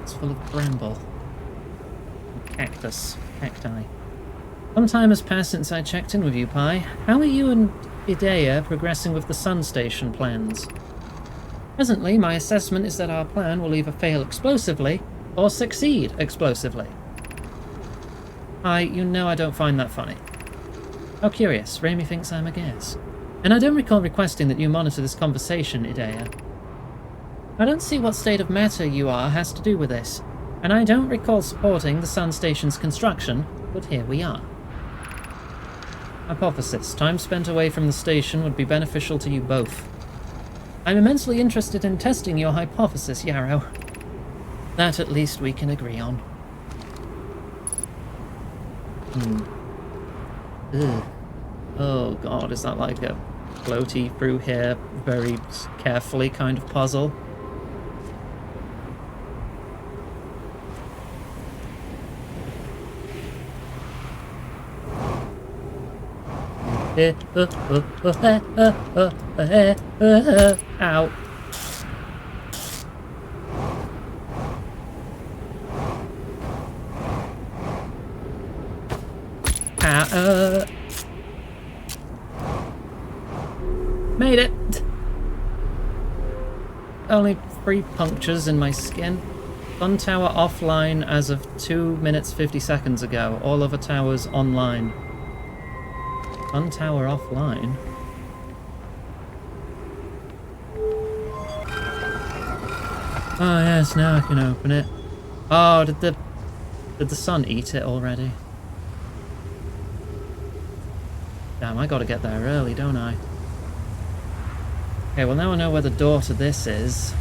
Speaker 9: It's full of bramble. And cactus. Cacti. Some time has passed since I checked in with you, Pi. How are you and Idea progressing with the sun station plans? Presently, my assessment is that our plan will either fail explosively or succeed explosively. You know I don't find that funny. How curious. Raimi thinks I'm a guess. And I don't recall requesting that you monitor this conversation, Idea. I don't see what state of matter you are has to do with this, and I don't recall supporting the sun station's construction, but here we are. Hypothesis. Time spent away from the station would be beneficial to you both. I'm immensely interested in testing your hypothesis, Yarrow. That at least we can agree on. Ugh. Oh god, is that like a floaty through here, very carefully kind of puzzle? Ow. Made it! Only 3 punctures in my skin. Sun tower offline as of 2 minutes 50 seconds ago. All other towers online. Sun tower offline? Oh yes, now I can open it. Oh, did the sun eat it already? Damn, I gotta get there early, don't I? Okay, well now I know where the door to this is.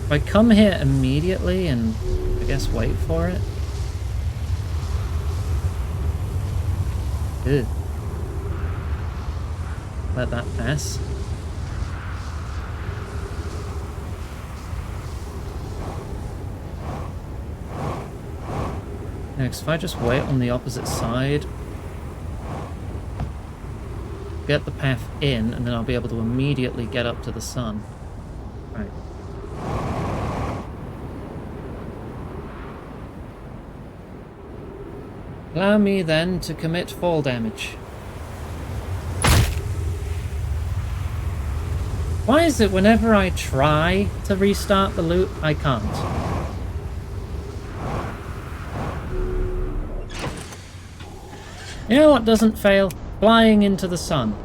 Speaker 9: If I come here immediately and, I guess, wait for it. Ew. Let that pass. Next, if I just wait on the opposite side, get the path in, and then I'll be able to immediately get up to the sun. Right. Allow me then to commit fall damage. Why is it whenever I try to restart the loop, I can't? You know what doesn't fail? Flying into the sun.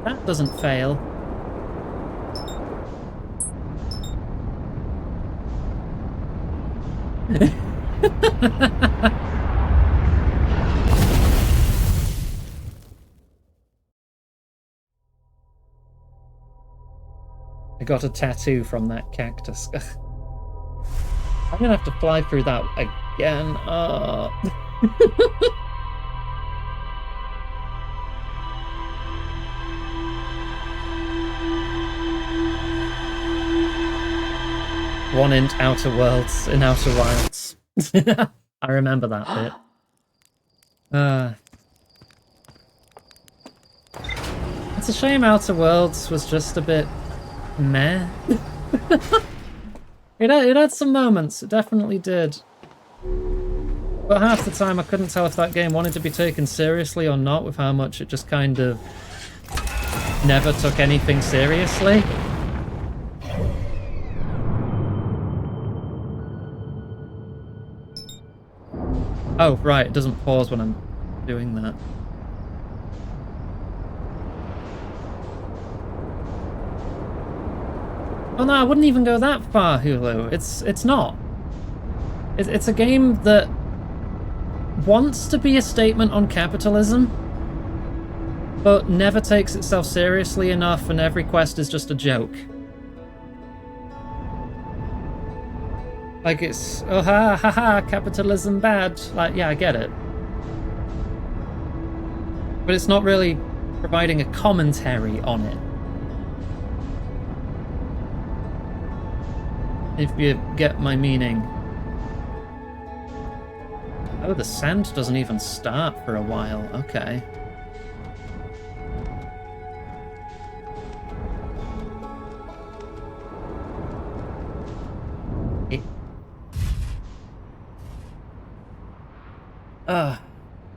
Speaker 9: That doesn't fail. I got a tattoo from that cactus. I'm gonna have to fly through that again. 1-inch Outer Worlds in Outer Wilds. I remember that bit. It's a shame Outer Worlds was just a bit meh. It had some moments, it definitely did. But half the time I couldn't tell if that game wanted to be taken seriously or not, with how much it just kind of never took anything seriously. Oh, right, it doesn't pause when I'm doing that. Oh no, I wouldn't even go that far, Hulu. It's not. It's a game that wants to be a statement on capitalism, but never takes itself seriously enough, and every quest is just a joke. Like it's, oh ha ha ha, capitalism bad. Like, yeah, I get it. But it's not really providing a commentary on it. If you get my meaning. Oh, the sand doesn't even start for a while. Okay.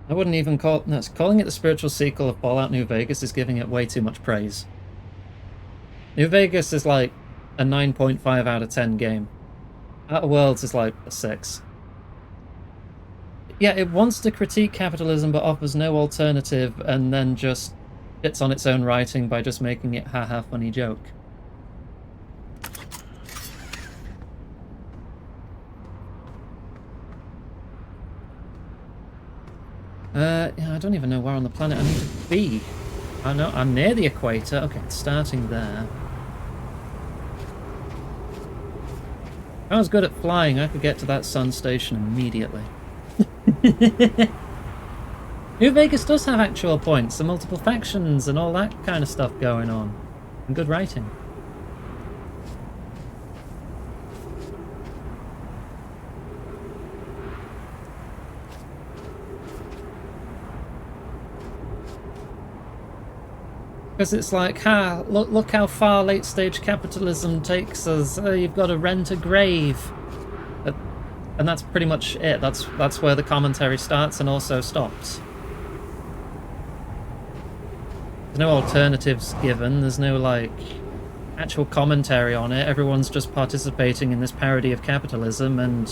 Speaker 9: I wouldn't even call... No, calling it the spiritual sequel of Fallout New Vegas is giving it way too much praise. New Vegas is like a 9.5 out of 10 game. Outer Worlds is like a 6. Yeah, it wants to critique capitalism but offers no alternative, and then just hits on its own writing by just making it haha funny joke. Yeah, I don't even know where on the planet I need to be. I know I'm near the equator. Okay, it's starting there. If I was good at flying, I could get to that sun station immediately. New Vegas does have actual points, and multiple factions and all that kind of stuff going on. And good writing. Because it's like, look how far late-stage capitalism takes us. You've got to rent a grave. And that's pretty much it. That's where the commentary starts and also stops. There's no alternatives given. There's no, like, actual commentary on it. Everyone's just participating in this parody of capitalism, and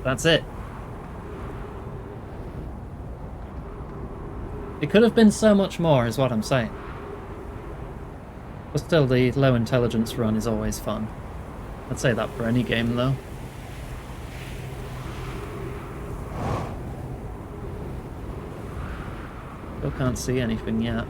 Speaker 9: that's it. It could have been so much more, is what I'm saying. But still, the low intelligence run is always fun. I'd say that for any game, though. Still can't see anything yet.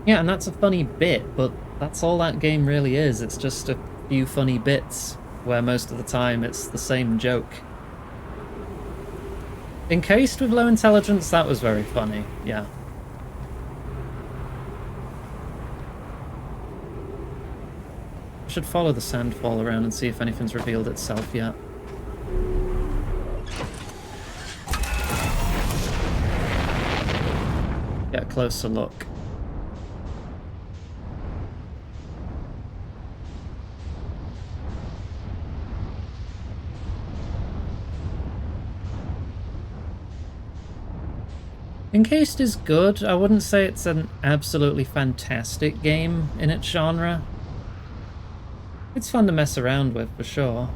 Speaker 9: Yeah, and that's a funny bit, but that's all that game really is. It's just a few funny bits, where most of the time it's the same joke. Encased with low intelligence, that was very funny, yeah. I should follow the sandfall around and see if anything's revealed itself yet. Get a closer look. Encased is good. I wouldn't say it's an absolutely fantastic game in its genre. It's fun to mess around with, for sure.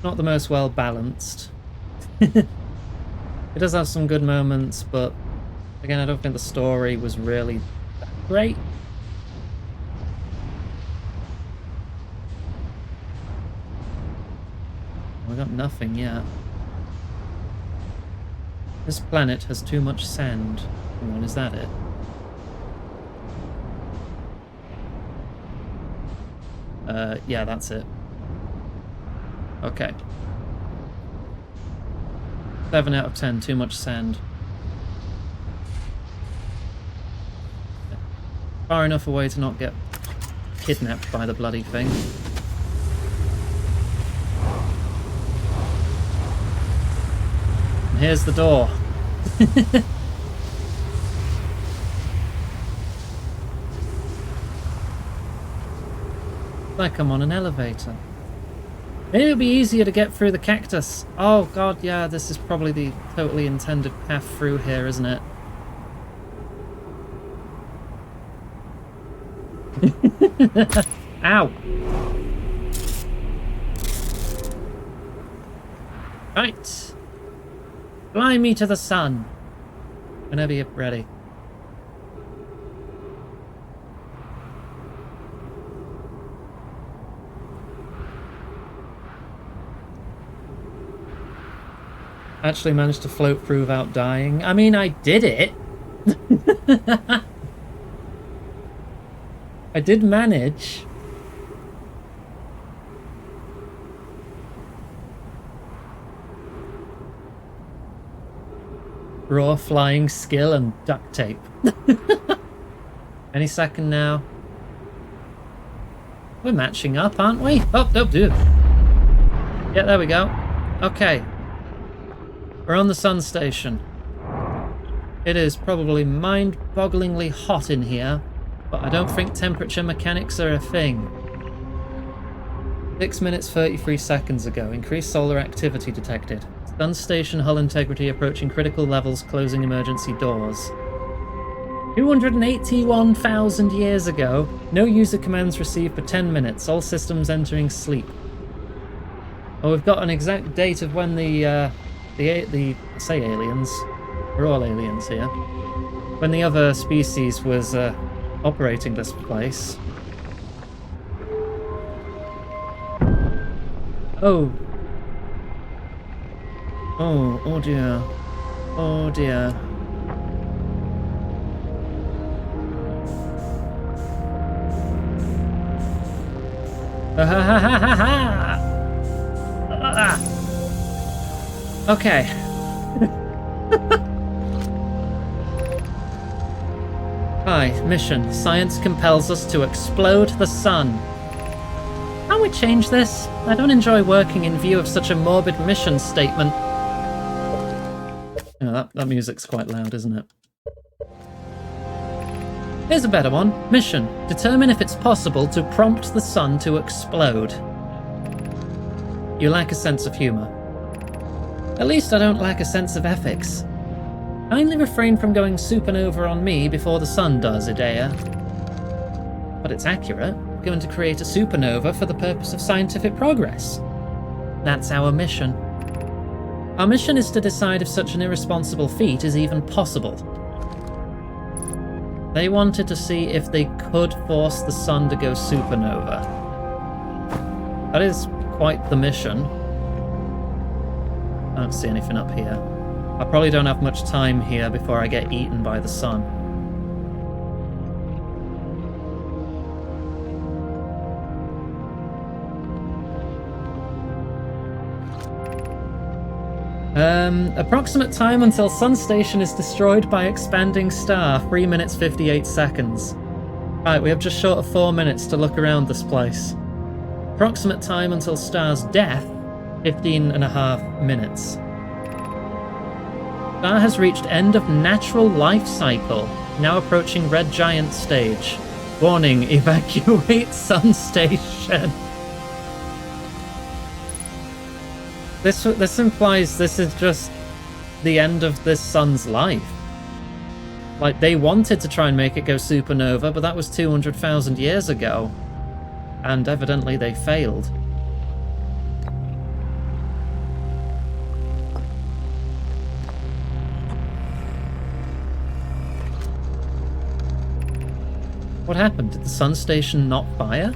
Speaker 9: Not the most well balanced. It does have some good moments, but again, I don't think the story was really that great. We got nothing yet. This planet has too much sand. Come on, is that it? Yeah, that's it. Okay. 7 out of 10, too much sand. Far enough away to not get kidnapped by the bloody thing. And here's the door. Like I'm on an elevator. Maybe it'll be easier to get through the cactus. Oh god, yeah, this is probably the totally intended path through here, isn't it? Ow! Right. Fly me to the sun. Whenever you're ready. Actually managed to float through without dying. I mean, I did it. I did manage. Raw flying skill and duct tape. Any second now. We're matching up, aren't we? Oh, no, dude. Yeah, there we go. Okay. We're on the sun station. It is probably mind-bogglingly hot in here, but I don't think temperature mechanics are a thing. 6 minutes 33 seconds ago, increased solar activity detected. Sun station hull integrity approaching critical levels, closing emergency doors. 281,000 years ago, no user commands received for 10 minutes, all systems entering sleep. Well, we've got an exact date of when the I say aliens, we're all aliens here, when the other species was operating this place. Oh dear, oh dear. Ha ha ha ha ha! Okay. Hi, mission. Science compels us to explode the sun. Can't we change this? I don't enjoy working in view of such a morbid mission statement. Oh, that music's quite loud, isn't it? Here's a better one. Mission. Determine if it's possible to prompt the sun to explode. You lack a sense of humour. At least I don't lack a sense of ethics. Kindly refrain from going supernova on me before the sun does, Idea. But it's accurate. We're going to create a supernova for the purpose of scientific progress. That's our mission. Our mission is to decide if such an irresponsible feat is even possible. They wanted to see if they could force the sun to go supernova. That is quite the mission. I don't see anything up here. I probably don't have much time here before I get eaten by the sun. Approximate time until sun station is destroyed by expanding star, 3 minutes 58 seconds. Right, we have just short of 4 minutes to look around this place. Approximate time until star's death, 15.5 minutes. Star has reached end of natural life cycle, now approaching red giant stage. Warning, evacuate sun station. This implies this is just the end of this sun's life. Like, they wanted to try and make it go supernova, but that was 200,000 years ago. And evidently they failed. What happened? Did the sun station not fire?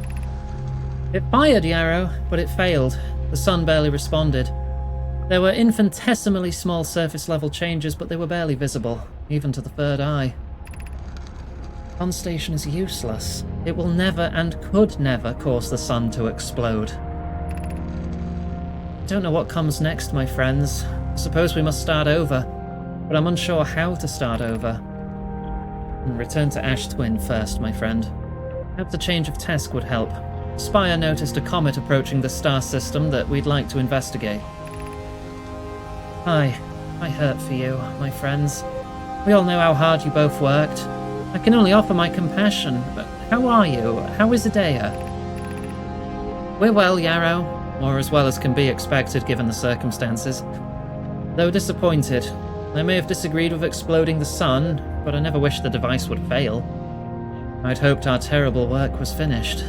Speaker 9: It fired, Yarrow, but it failed. The sun barely responded. There were infinitesimally small surface level changes, but they were barely visible, even to the third eye. The sun station is useless. It will never and could never cause the sun to explode. I don't know what comes next, my friends. suppose we must start over, but I'm unsure how to start over. Return to Ash Twin first, my friend. Perhaps a change of task would help. Spire noticed a comet approaching the star system that we'd like to investigate. I hurt for you, my friends. We all know how hard you both worked. I can only offer my compassion, but how are you? How is Adea? We're well, Yarrow, or as well as can be expected given the circumstances. Though disappointed, I may have disagreed with exploding the sun, but I never wished the device would fail. I'd hoped our terrible work was finished.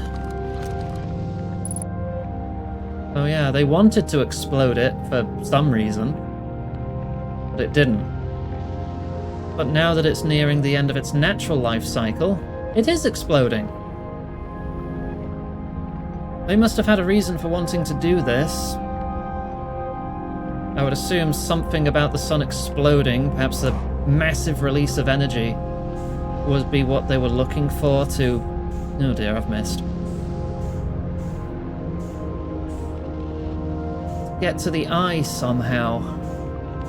Speaker 9: Oh yeah, they wanted to explode it for some reason, but it didn't. But now that it's nearing the end of its natural life cycle, it is exploding. They must have had a reason for wanting to do this. I would assume something about the sun exploding, perhaps a massive release of energy, would be what they were looking for to... Oh dear, I've missed. Get to the eye somehow.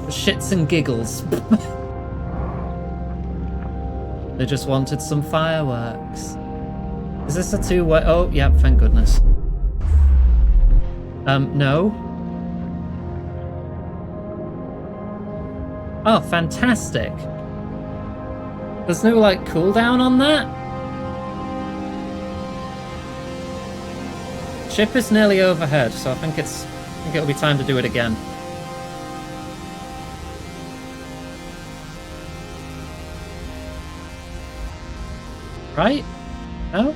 Speaker 9: For shits and giggles. They just wanted some fireworks. Is this a two-way? Oh, yeah, thank goodness. No. Oh, fantastic. There's no, like, cooldown on that? Ship is nearly overhead, so I think it'll be time to do it again. Right? No?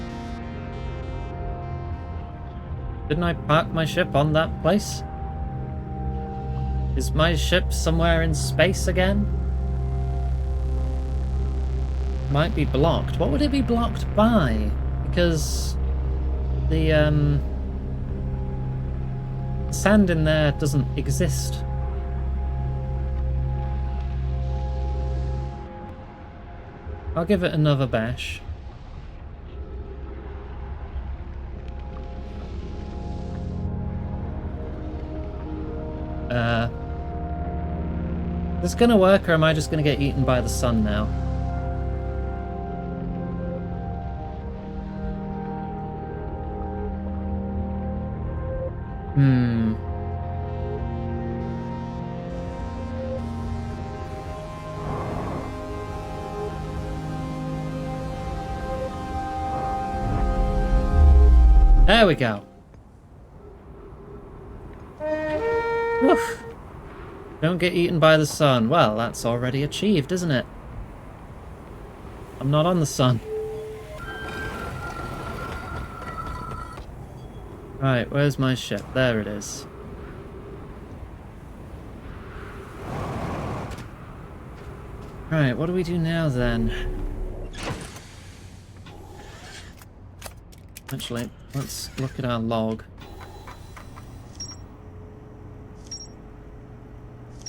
Speaker 9: Didn't I park my ship on that place? Is my ship somewhere in space again? Might be blocked. What would it be blocked by? Because the sand in there doesn't exist. I'll give it another bash. Is this gonna work, or am I just gonna get eaten by the sun now? There we go. Oof. Don't get eaten by the sun. Well, that's already achieved, isn't it? I'm not on the sun. Right, where's my ship? There it is. Right, what do we do now then? Actually, let's look at our log.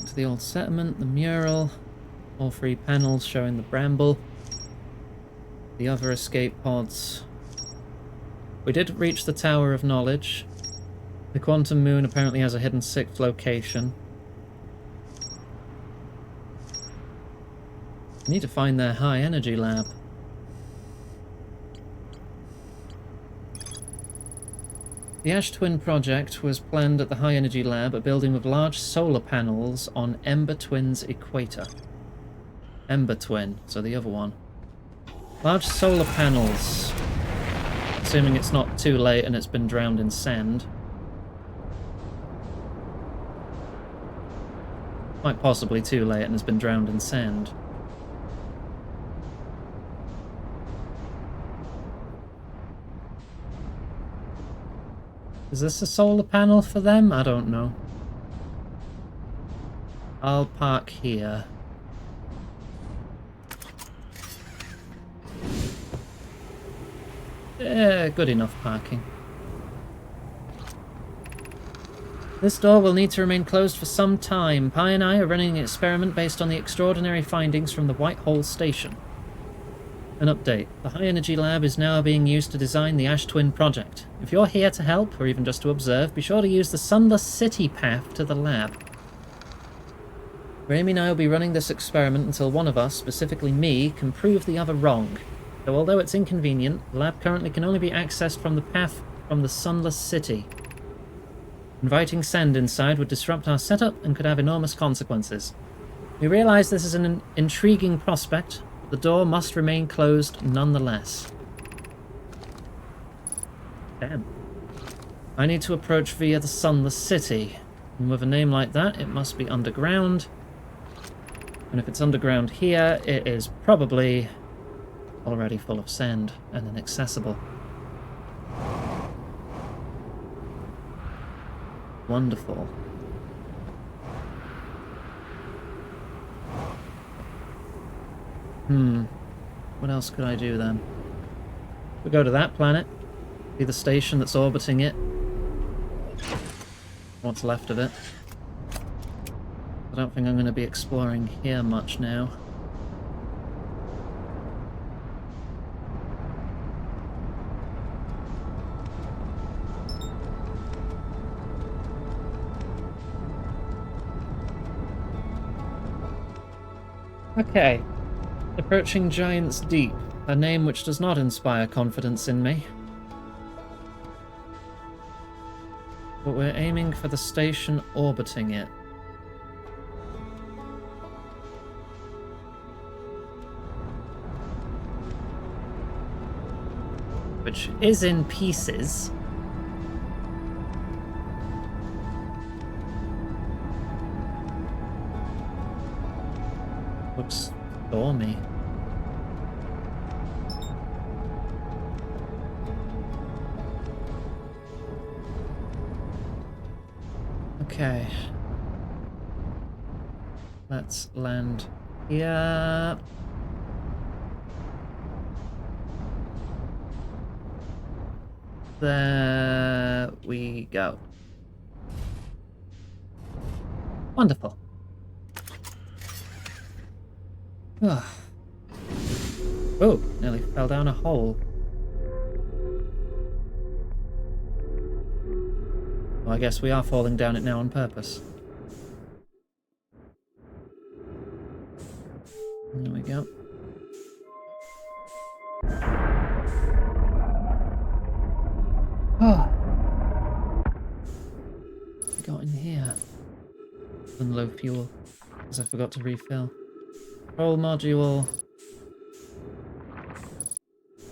Speaker 9: To the old settlement, the mural, all three panels showing the bramble, the other escape pods. We did reach the Tower of Knowledge. The Quantum Moon apparently has a hidden sixth location. I need to find their high energy lab. The Ash Twin project was planned at the High Energy Lab, a building with large solar panels on Ember Twin's equator. Ember Twin, so the other one. Large solar panels. Assuming it's not too late and it's been drowned in sand. Quite possibly too late and has been drowned in sand. Is this a solar panel for them? I don't know. I'll park here. Good enough parking. This door will need to remain closed for some time. Pi and I are running an experiment based on the extraordinary findings from the White Hole Station. An update. The High Energy Lab is now being used to design the Ash Twin project. If you're here to help, or even just to observe, be sure to use the Sunless City path to the lab. Raimi and I will be running this experiment until one of us, specifically me, can prove the other wrong. So although it's inconvenient, the lab currently can only be accessed from the path from the Sunless City. Inviting Send inside would disrupt our setup and could have enormous consequences. We realize this is an intriguing prospect, but the door must remain closed nonetheless. Damn. I need to approach via the Sunless City, and with a name like that, it must be underground. And if it's underground here, it is probably already full of sand and inaccessible. Wonderful. What else could I do then? We go to that planet, be the station that's orbiting it. What's left of it. I don't think I'm going to be exploring here much now. Okay. Approaching Giant's Deep, a name which does not inspire confidence in me. But we're aiming for the station orbiting it. Which is in pieces. Looks stormy. Okay. Let's land here. There we go. Wonderful. Oh, nearly fell down a hole. Well, I guess we are falling down it now on purpose. There we go. Oh. Got in here. And low fuel, because I forgot to refill. Control module.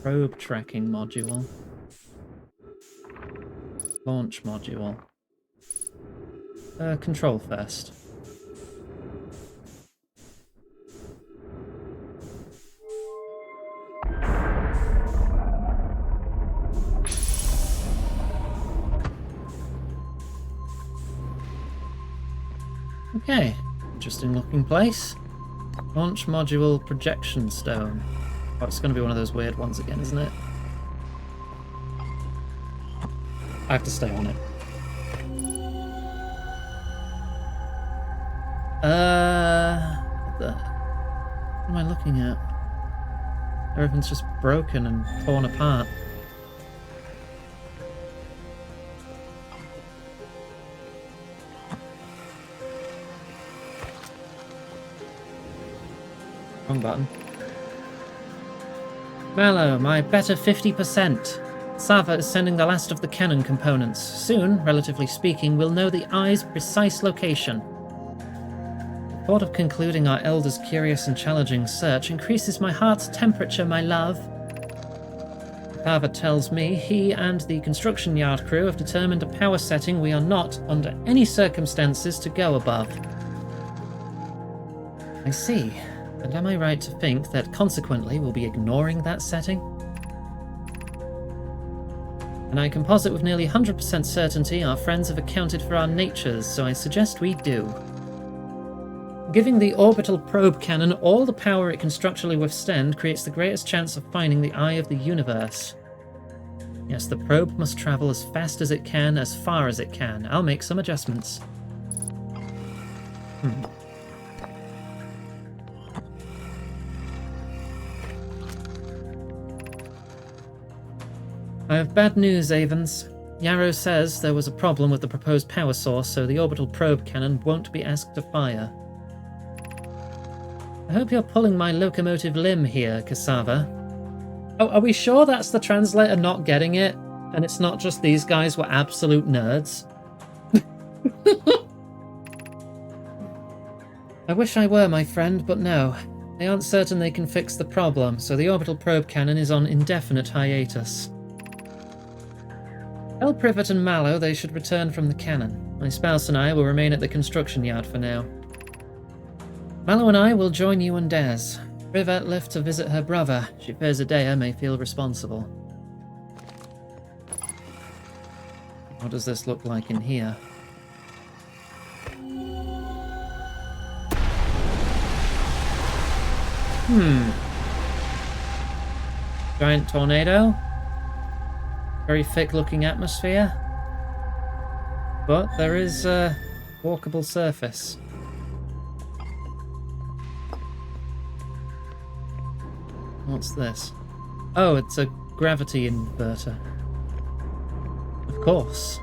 Speaker 9: Probe tracking module. Launch module. Control first. Okay, interesting looking place. Launch module projection stone. Oh, it's going to be one of those weird ones again, isn't it? I have to stay on it. What am I looking at? Everything's just broken and torn apart. Wrong button. Mallow, my better 50%. Sava is sending the last of the cannon components. Soon, relatively speaking, we'll know the eye's precise location. The thought of concluding our elder's curious and challenging search increases my heart's temperature, my love. Sava tells me he and the construction yard crew have determined a power setting we are not, under any circumstances, to go above. I see. And am I right to think that consequently we'll be ignoring that setting? And I can posit with nearly 100% certainty our friends have accounted for our natures, so I suggest we do. Giving the orbital probe cannon all the power it can structurally withstand creates the greatest chance of finding the eye of the universe. Yes, the probe must travel as fast as it can, as far as it can. I'll make some adjustments. I have bad news, Avens. Yarrow says there was a problem with the proposed power source, so the orbital probe cannon won't be asked to fire. I hope you're pulling my locomotive limb here, Cassava. Oh, are we sure that's the translator not getting it? And it's not just these guys were absolute nerds? I wish I were, my friend, but no. They aren't certain they can fix the problem, so the orbital probe cannon is on indefinite hiatus. Tell Privet and Mallow they should return from the cannon. My spouse and I will remain at the construction yard for now. Mallow and I will join you and Daz. Privet left to visit her brother. She fears Adea may feel responsible. What does this look like in here? Giant tornado. Very thick-looking atmosphere. But there is a walkable surface. What's this? Oh, it's a gravity inverter. Of course.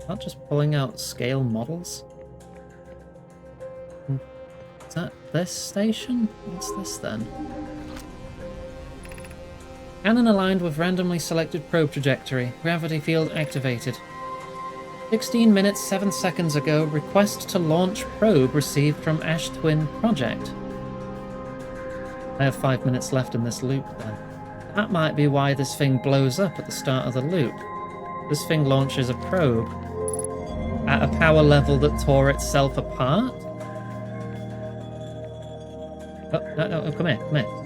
Speaker 9: Not just pulling out scale models? Is that this station? What's this then? Cannon aligned with randomly selected probe trajectory. Gravity field activated. 16 minutes 7 seconds ago, request to launch probe received from Ash Twin Project. I have 5 minutes left in this loop then. That might be why this thing blows up at the start of the loop. This thing launches a probe at a power level that tore itself apart? Oh, no, come here, come here.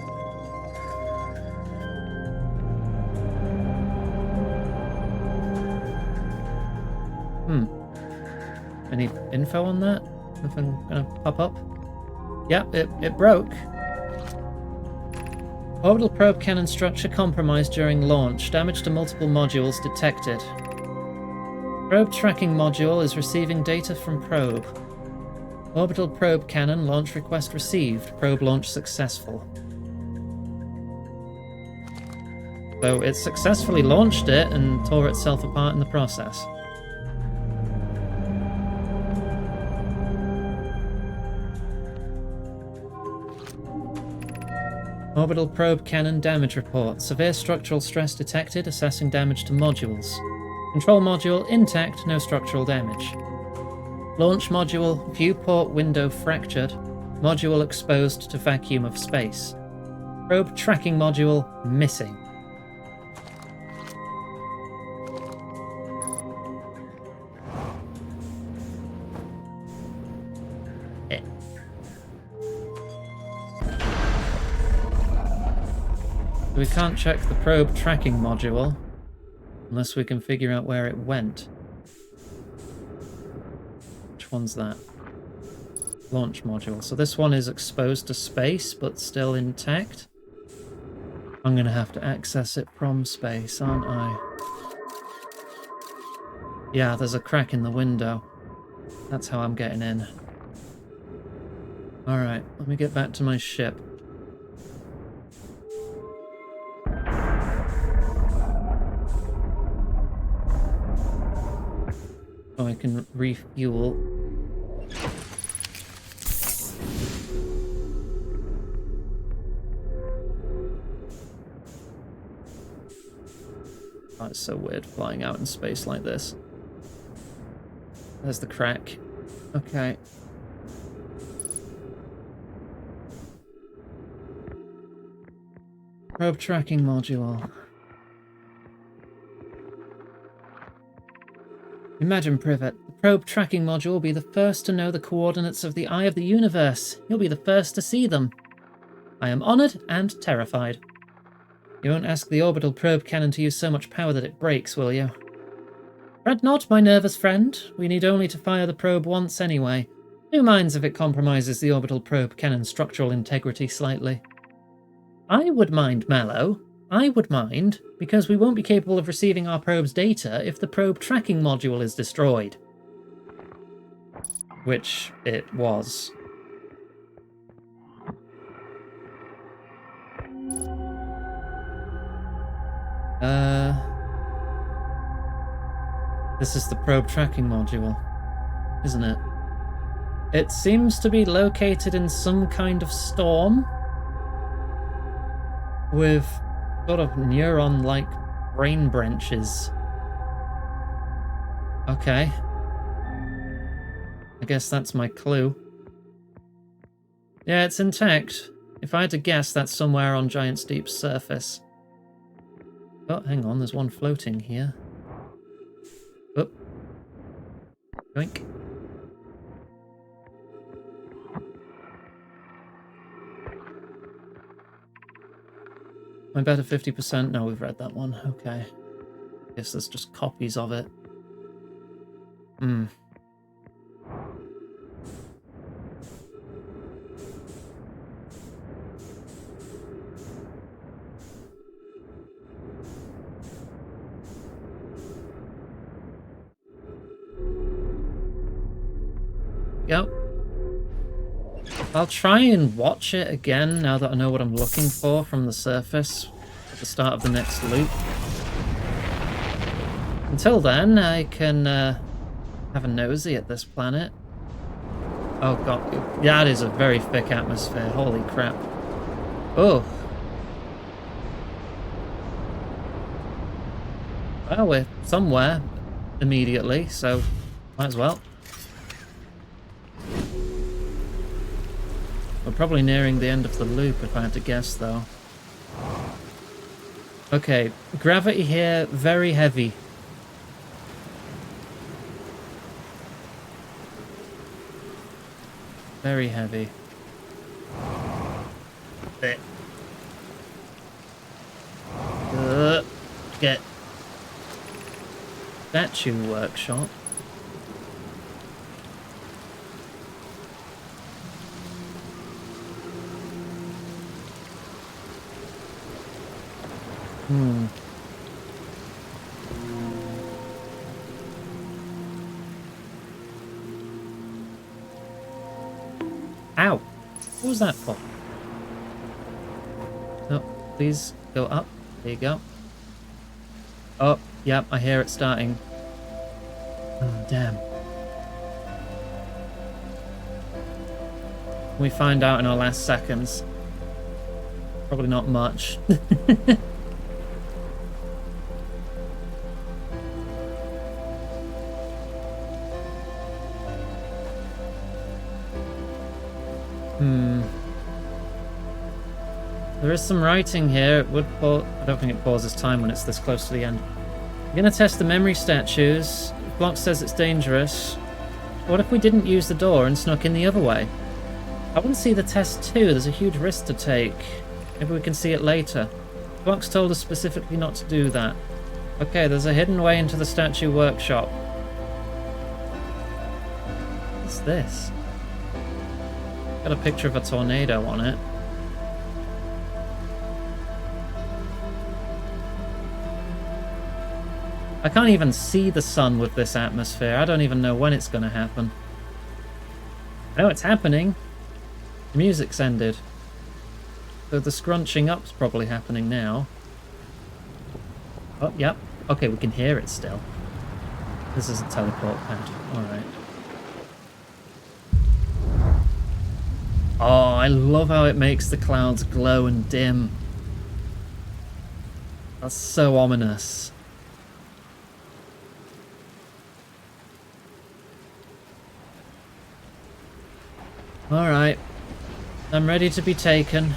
Speaker 9: Any info on that? Nothing gonna pop up? Yep, it broke. Orbital probe cannon structure compromised during launch. Damage to multiple modules detected. Probe tracking module is receiving data from probe. Orbital probe cannon launch request received. Probe launch successful. So it successfully launched it and tore itself apart in the process. Orbital probe cannon damage report. Severe structural stress detected, assessing damage to modules. Control module intact, no structural damage. Launch module, viewport window fractured. Module exposed to vacuum of space. Probe tracking module missing. We can't check the probe tracking module unless we can figure out where it went. Which one's that? Launch module. So this one is exposed to space but still intact. I'm going to have to access it from space, aren't I? Yeah, there's a crack in the window. That's how I'm getting in. Alright, let me get back to my ship. So I can refuel. Oh, it's so weird flying out in space like this. There's the crack. Okay. Probe tracking module. Imagine, Privet, the probe tracking module will be the first to know the coordinates of the Eye of the Universe. You'll be the first to see them. I am honoured and terrified. You won't ask the orbital probe cannon to use so much power that it breaks, will you? Fret not, my nervous friend. We need only to fire the probe once anyway. Who minds if it compromises the orbital probe cannon's structural integrity slightly? I would mind, Mallow. I would mind, because we won't be capable of receiving our probe's data if the probe tracking module is destroyed. Which it was. This is the probe tracking module, isn't it? It seems to be located in some kind of storm with sort of neuron-like brain branches. Okay. I guess that's my clue. Yeah, it's intact. If I had to guess, that's somewhere on Giant's Deep's surface. Oh, hang on, there's one floating here. Oh. Yoink. I bet a 50%. No, we've read that one. Okay. Guess there's just copies of it. Hmm. Yep. I'll try and watch it again now that I know what I'm looking for from the surface at the start of the next loop. Until then, I can have a nosy at this planet. Oh god, yeah, that is a very thick atmosphere. Holy crap. Oh. Well, we're somewhere immediately, so might as well. We're probably nearing the end of the loop if I had to guess, though. Okay, gravity here, very heavy. Very heavy. Get statue workshop. Ow! What was that for? Oh, please go up. There you go. Oh, yep, I hear it starting. Oh, damn. We find out in our last seconds. Probably not much. There is some writing here. It would pause. I don't think it pauses time when it's this close to the end. I'm gonna test the memory statues. Block says it's dangerous. What if we didn't use the door and snuck in the other way? I want to see the test too. There's a huge risk to take. Maybe we can see it later. Block's told us specifically not to do that. Okay, there's a hidden way into the statue workshop. What's this? Got a picture of a tornado on it. I can't even see the sun with this atmosphere. I don't even know when it's going to happen. I know it's happening. The music's ended. So the scrunching up's probably happening now. Oh, yep. Okay, we can hear it still. This is a teleport pad. Alright. Oh, I love how it makes the clouds glow and dim. That's so ominous. Alright. I'm ready to be taken.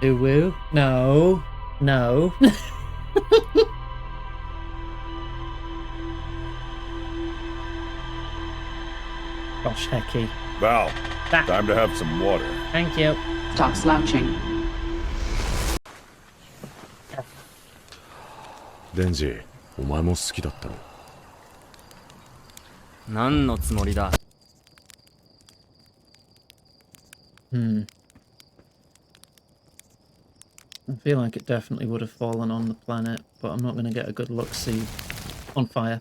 Speaker 9: Woo? No. No. Gosh, hecky.
Speaker 8: Val, time to have some water.
Speaker 9: Thank you.
Speaker 10: Stop slouching.
Speaker 11: Denji, お前も好きだったの？
Speaker 12: 何のつもりだ?
Speaker 9: I feel like it definitely would have fallen on the planet, but I'm not going to get a good look-see on fire.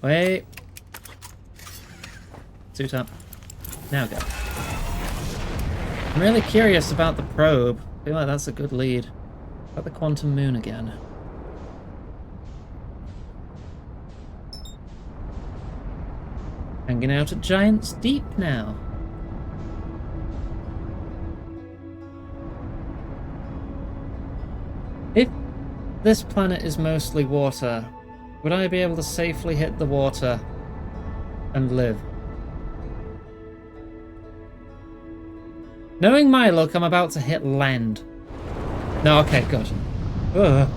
Speaker 9: Wait. Suit up. Now go. I'm really curious about the probe. I feel like that's a good lead. About the quantum moon again. Hanging out at Giant's Deep now. If this planet is mostly water, would I be able to safely hit the water and live? Knowing my luck, I'm about to hit land. No, okay, good. Ugh.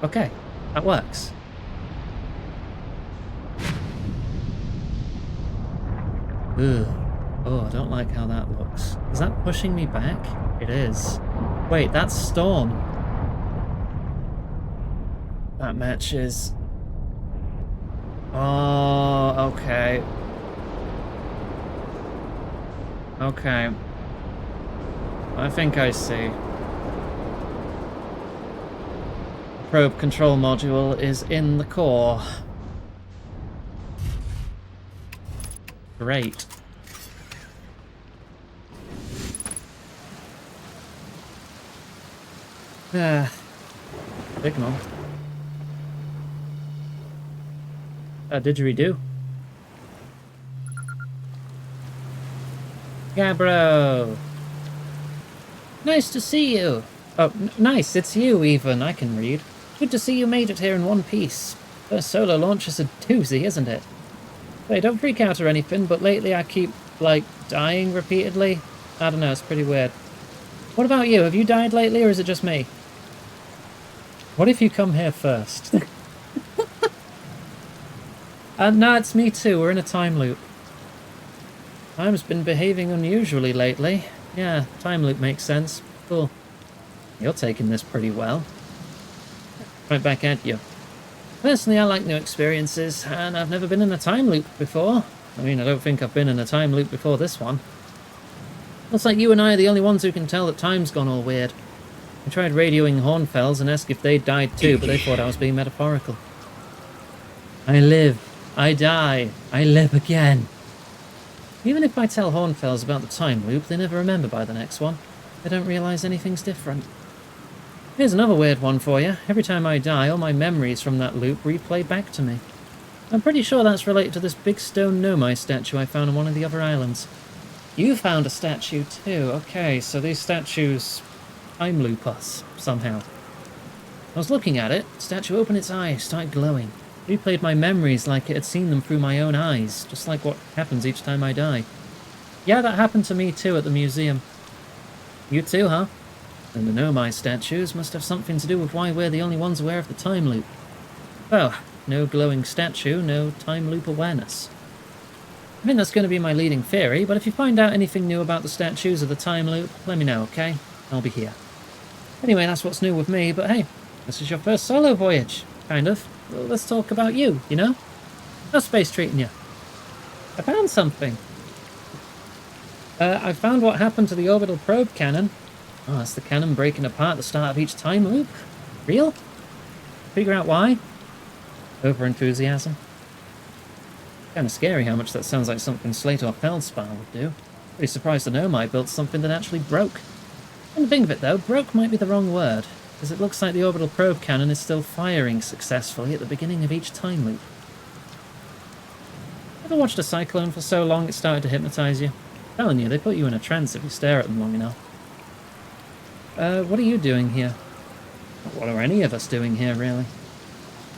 Speaker 9: Okay, that works. Ugh. Oh, I don't like how that looks. Is that pushing me back? It is. Wait, that's Storm. That matches. Oh, okay. Okay. I think I see. Probe control module is in the core. Great. Signal. Didgeridoo. Gabro! Nice to see you! Oh, nice, it's you even, I can read. Good to see you made it here in one piece. First solo launch is a doozy, isn't it? Hey, don't freak out or anything, but lately I keep, like, dying repeatedly. I don't know, it's pretty weird. What about you? Have you died lately, or is it just me? What if you come here first? No, it's me too. We're in a time loop. Time's been behaving unusually lately. Yeah, time loop makes sense. Cool. You're taking this pretty well. Right back at you. Personally, I like new experiences, and I've never been in a time loop before. I mean, I don't think I've been in a time loop before this one. Looks like you and I are the only ones who can tell that time's gone all weird. I tried radioing Hornfells and asked if they died too, but they thought I was being metaphorical. I live. I die. I live again. Even if I tell Hornfells about the time loop, they never remember by the next one. They don't realise anything's different. Here's another weird one for you. Every time I die, all my memories from that loop replay back to me. I'm pretty sure that's related to this big stone Nomai statue I found on one of the other islands. You found a statue too. Okay, so these statues time loop us, somehow. I was looking at it. The statue opened its eyes, started glowing. Replayed my memories like it had seen them through my own eyes, just like what happens each time I die. Yeah, that happened to me too at the museum. You too, huh? And the Nomai statues must have something to do with why we're the only ones aware of the time loop. Well, no glowing statue, no time loop awareness. I think that's going to be my leading theory, but if you find out anything new about the statues or the time loop, let me know, okay? I'll be here. Anyway, that's what's new with me, but hey, this is your first solo voyage, kind of. Well, let's talk about you, you know? How's space treating you? I found something. I found what happened to the orbital probe cannon. Oh, that's the cannon breaking apart at the start of each time loop? Real? Figure out why? Over-enthusiasm. Kind of scary how much that sounds like something Slate or Feldspar would do. Pretty surprised the Nomai built something that actually broke. Come to think of it though, broke might be the wrong word, because it looks like the orbital probe cannon is still firing successfully at the beginning of each time loop. Ever watched a cyclone for so long it started to hypnotise you? I'm telling you, they put you in a trance if you stare at them long enough. What are you doing here? What are any of us doing here, really?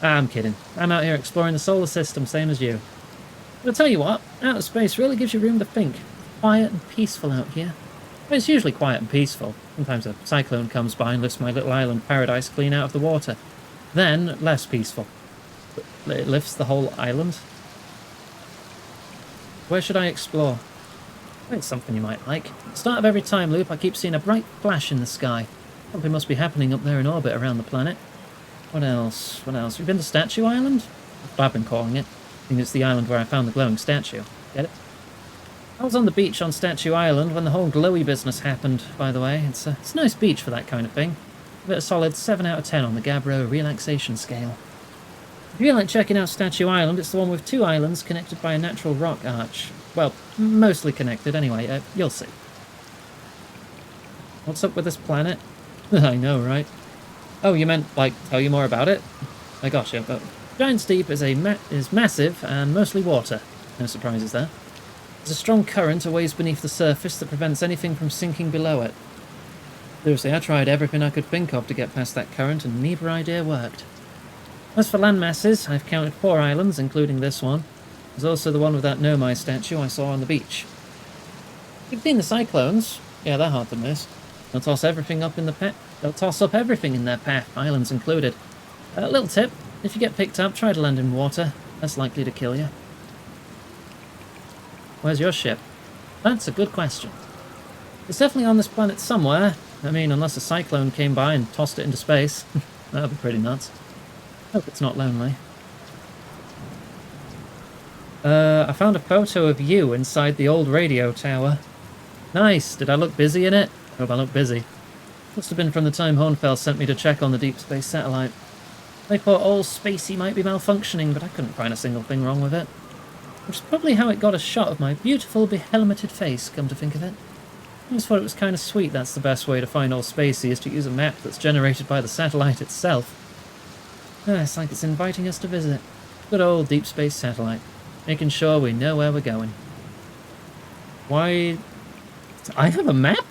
Speaker 9: I'm kidding. I'm out here exploring the solar system, same as you. But I'll tell you what, outer space really gives you room to think. Quiet and peaceful out here. Well, it's usually quiet and peaceful. Sometimes a cyclone comes by and lifts my little island paradise clean out of the water. Then, less peaceful. It lifts the whole island. Where should I explore? It's something you might like. At the start of every time loop, I keep seeing a bright flash in the sky. Something must be happening up there in orbit around the planet. What else? What else? Have you been to Statue Island? That's what I've been calling it. I think it's the island where I found the glowing statue. Get it? I was on the beach on Statue Island when the whole glowy business happened, by the way. It's a nice beach for that kind of thing. Give it a solid 7 out of 10 on the Gabbro relaxation scale. If you like checking out Statue Island, it's the one with 2 islands connected by a natural rock arch. Well, mostly connected anyway, you'll see. What's up with this planet? I know, right? Oh, you meant, like, tell you more about it? I gotcha, but Giant's Deep is massive and mostly water. No surprises there. There's a strong current a ways beneath the surface that prevents anything from sinking below it. Seriously, I tried everything I could think of to get past that current and neither idea worked. As for land masses, I've counted 4 islands, including this one. There's also the one with that Nomai statue I saw on the beach. You've seen the cyclones? Yeah, they're hard to miss. They'll toss everything up in They'll toss up everything in their path, islands included. Little tip, if you get picked up, try to land in water. That's likely to kill you. Where's your ship? That's a good question. It's definitely on this planet somewhere. I mean, unless a cyclone came by and tossed it into space. That would be pretty nuts. Hope it's not lonely. I found a photo of you inside the old radio tower. Nice. Did I look busy in it? Hope I look busy. Must have been from the time Hornfels sent me to check on the deep space satellite. They thought all spacey might be malfunctioning, but I couldn't find a single thing wrong with it. Which is probably how it got a shot of my beautiful behelmeted face, come to think of it. I just thought it was kind of sweet that's the best way to find all spacey is to use a map that's generated by the satellite itself. It's like it's inviting us to visit. Good old deep space satellite. Making sure we know where we're going. Why... I have a map?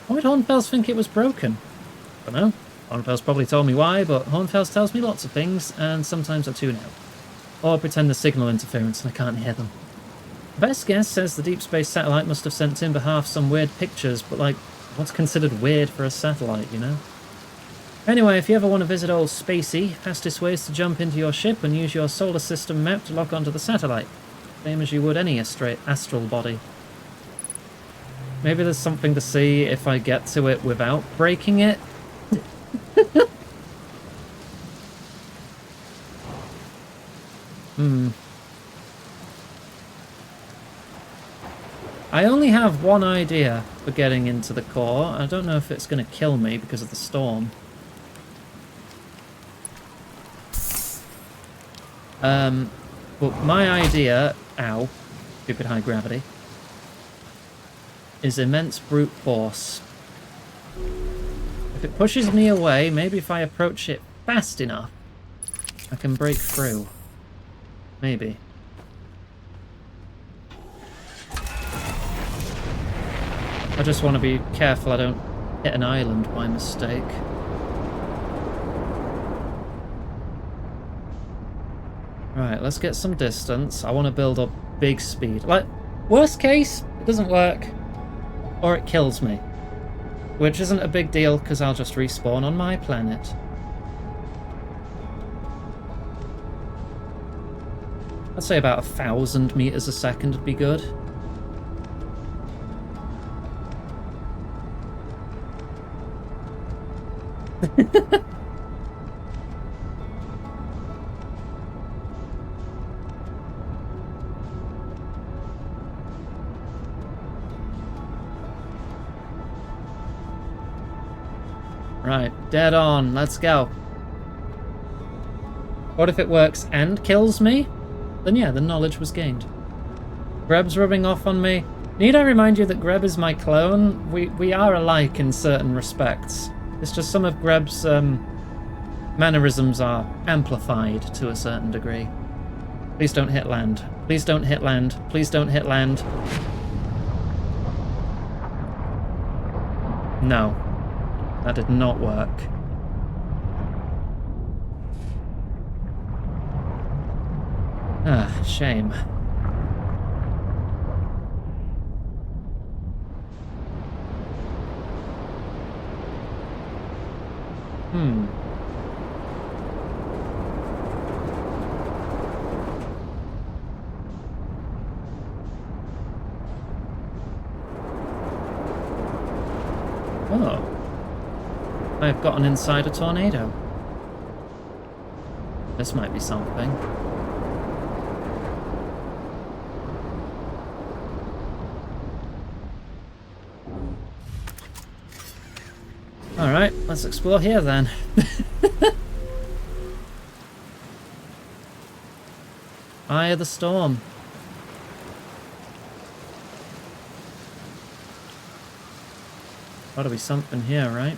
Speaker 9: Why would Hornfels think it was broken? I don't know. Hornfels probably told me why, but Hornfels tells me lots of things, and sometimes I tune out. Or pretend there's signal interference and I can't hear them. Best guess says the deep space satellite must have sent Timberhalf some weird pictures, but like, what's considered weird for a satellite, you know? Anyway, if you ever want to visit old Spacey, fastest way is to jump into your ship and use your solar system map to lock onto the satellite. Same as you would any astral body. Maybe there's something to see if I get to it without breaking it? I only have one idea for getting into the core. I don't know if it's going to kill me because of the storm. But my idea... Ow. Stupid high gravity. Is immense brute force. If it pushes me away, maybe if I approach it fast enough, I can break through. Maybe. I just want to be careful I don't hit an island by mistake. Right, let's get some distance. I want to build up big speed. Like, worst case, it doesn't work. Or it kills me. Which isn't a big deal, because I'll just respawn on my planet. I'd say about 1,000 meters a second would be good. Right, dead on, let's go. What if it works and kills me? Then yeah, the knowledge was gained. Greb's rubbing off on me. Need I remind you that Greb is my clone? We are alike in certain respects. It's just some of Greb's mannerisms are amplified to a certain degree. Please don't hit land. Please don't hit land. Please don't hit land. No. That did not work. Ah, shame. Oh. I've gotten inside a tornado. This might be something. Alright, let's explore here then. Eye of the storm. Gotta be something here, right?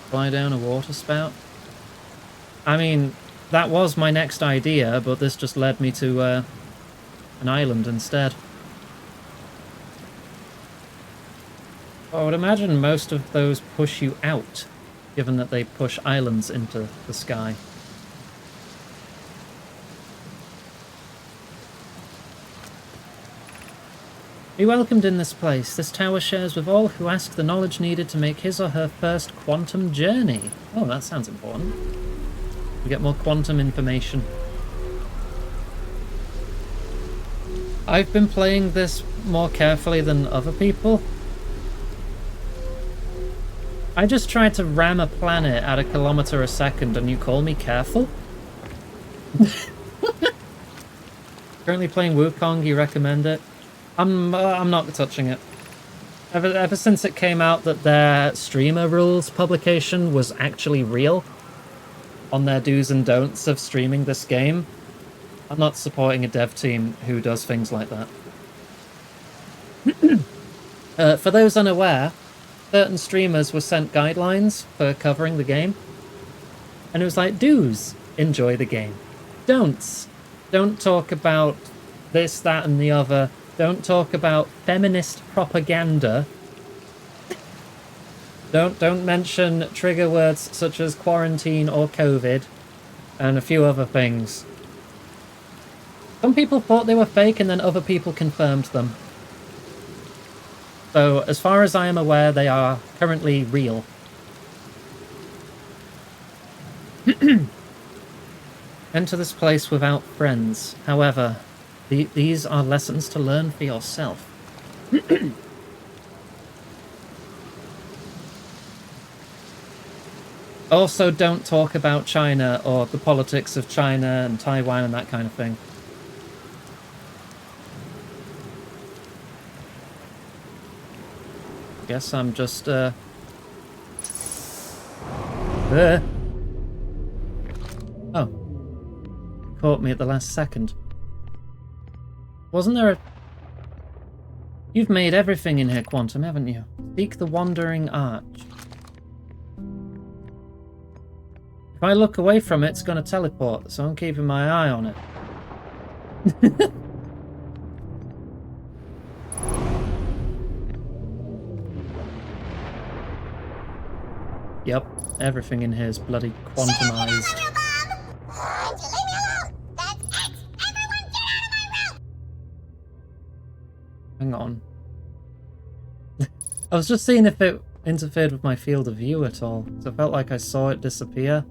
Speaker 9: Fly down a water spout? I mean, that was my next idea, but this just led me to an island instead. I would imagine most of those push you out, given that they push islands into the sky. Be welcomed in this place. This tower shares with all who ask the knowledge needed to make his or her first quantum journey. Oh, that sounds important. We get more quantum information. I've been playing this more carefully than other people. I just tried to ram a planet at 1 kilometer a second and you call me careful? Currently playing Wukong, you recommend it? I'm not touching it. Ever since it came out that their streamer rules publication was actually real on their do's and don'ts of streaming this game, I'm not supporting a dev team who does things like that. For those unaware, certain streamers were sent guidelines for covering the game, and it was like, do's, enjoy the game. Don'ts, don't talk about this, that, and the other. Don't talk about feminist propaganda. Don't mention trigger words such as quarantine or COVID, and a few other things. Some people thought they were fake, and then other people confirmed them. So, as far as I am aware, they are currently real. Enter this place without friends. However, these are lessons to learn for yourself. Also, don't talk about China or the politics of China and Taiwan and that kind of thing. Guess I'm just, Oh. Caught me at the last second. Wasn't there a... You've made everything in here quantum, haven't you? Seek the Wandering Arch. If I look away from it, it's going to teleport, so I'm keeping my eye on it. Yep, everything in here is bloody quantumized. Hang on. I was just seeing if it interfered with my field of view at all. So I felt like I saw it disappear.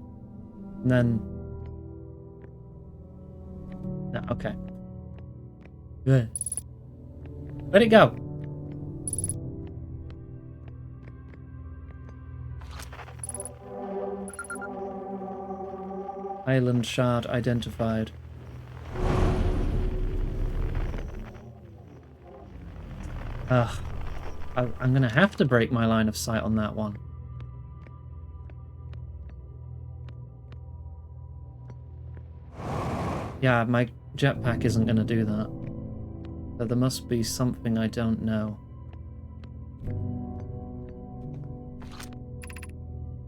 Speaker 9: And then... No, okay. Good. Where'd it go? Island shard identified. Ugh. I'm gonna have to break my line of sight on that one. Yeah, my jetpack isn't gonna do that. So there must be something I don't know.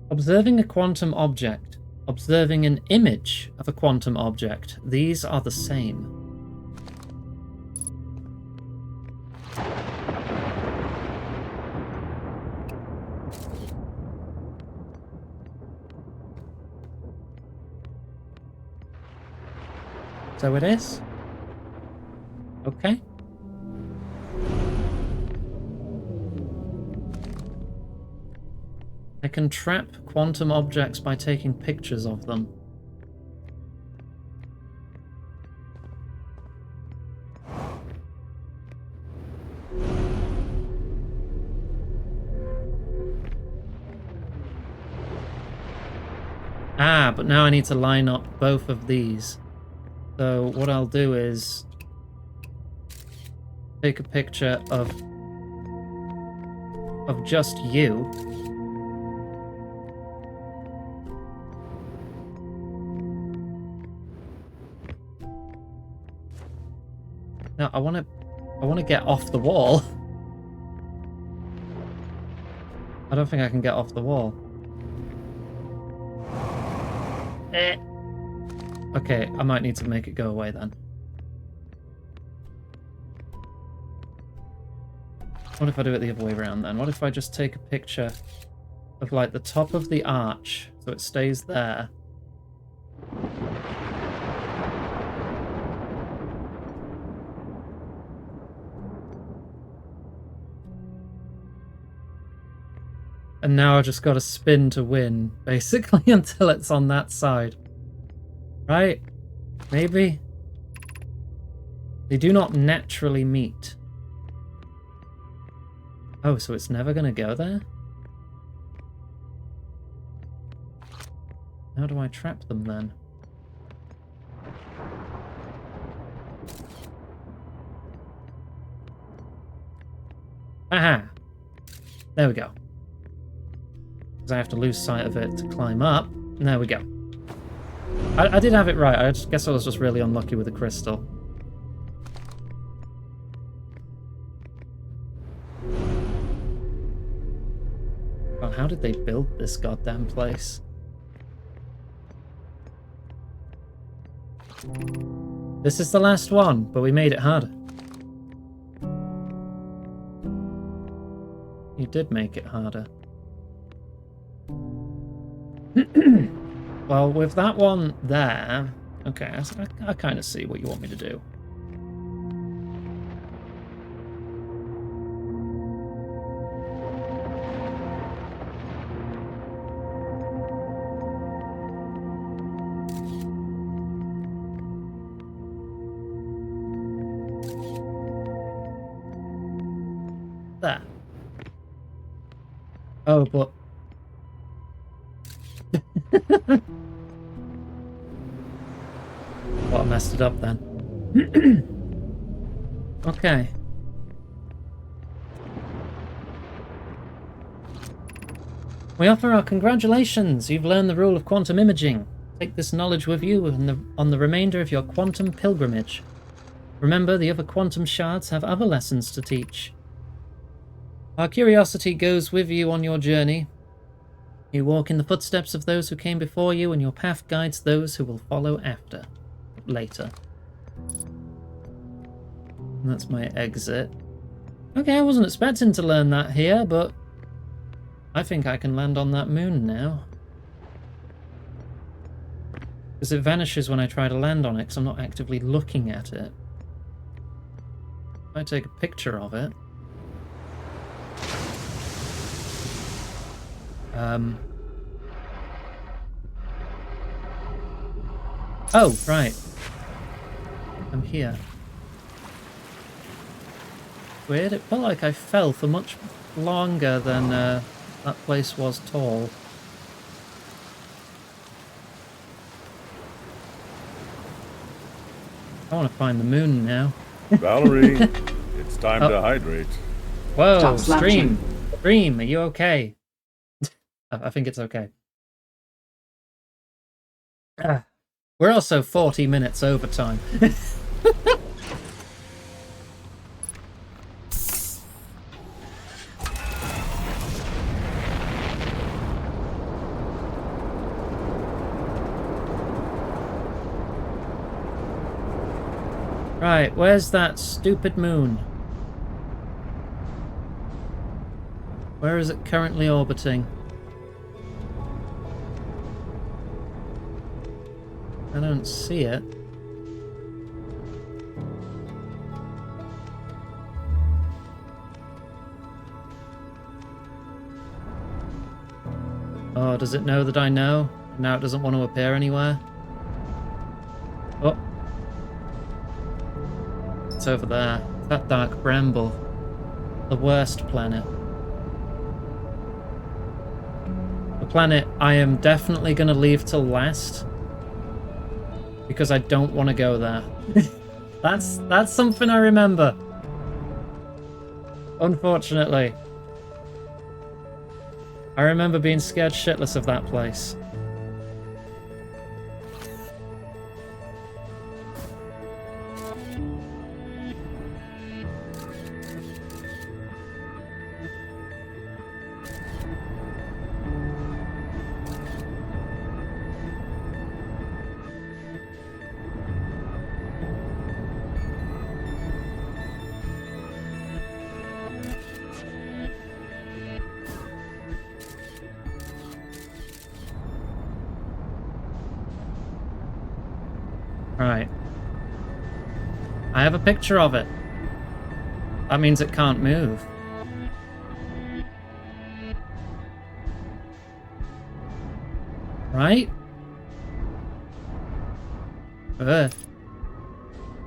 Speaker 9: Observing a quantum object. Observing an image of a quantum object. These are the same. So it is? Okay. I can trap quantum objects by taking pictures of them. Ah, but now I need to line up both of these. So what I'll do is take a picture of just you. No, I want to get off the wall. I don't think I can get off the wall. Okay, I might need to make it go away then. What if I do it the other way around then? What if I just take a picture of like the top of the arch so it stays there? And now I've just got to spin to win, basically, until it's on that side. Right? Maybe? They do not naturally meet. Oh, so it's never going to go there? How do I trap them then? Aha! There we go. Because I have to lose sight of it to climb up. There we go. I did have it right. I guess I was just really unlucky with the crystal. God, how did they build this goddamn place? This is the last one, but we made it harder. You did make it harder. Well, with that one there... Okay, I kind of see what you want me to do. There. Oh, but... Well, I messed it up then. Okay. We offer our congratulations. You've learned the rule of quantum imaging. Take this knowledge with you on the remainder of your quantum pilgrimage. Remember, the other quantum shards have other lessons to teach. Our curiosity goes with you on your journey. You walk in the footsteps of those who came before you, and your path guides those who will follow after. Later. And that's my exit. Okay, I wasn't expecting to learn that here, but I think I can land on that moon now. Because it vanishes when I try to land on it, because I'm not actively looking at it. If I take a picture of it... Oh, right. I'm here. Weird, it felt like I fell for much longer than that place was tall. I want to find the moon now.
Speaker 8: Valerie, it's time to hydrate.
Speaker 9: Whoa, Stream! Stream, are you okay? I think it's okay. We're also 40 minutes overtime. Right, where's that stupid moon? Where is it currently orbiting? I don't see it. Oh, does it know that I know? Now it doesn't want to appear anywhere? Oh. It's over there. That dark bramble. The worst planet. planet I am definitely going to leave till last. Because I don't want to go there. That's something I remember. Unfortunately. I remember being scared shitless of that place. Right. I have a picture of it. That means it can't move. Right?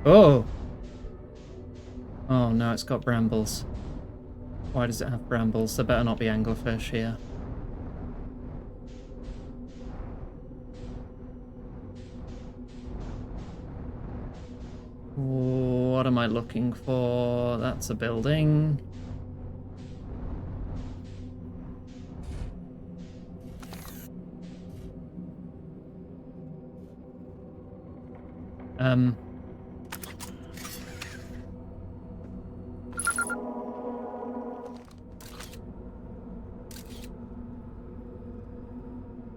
Speaker 9: Oh. Oh no, it's got brambles. Why does it have brambles? There better not be anglerfish here. What am I looking for? That's a building.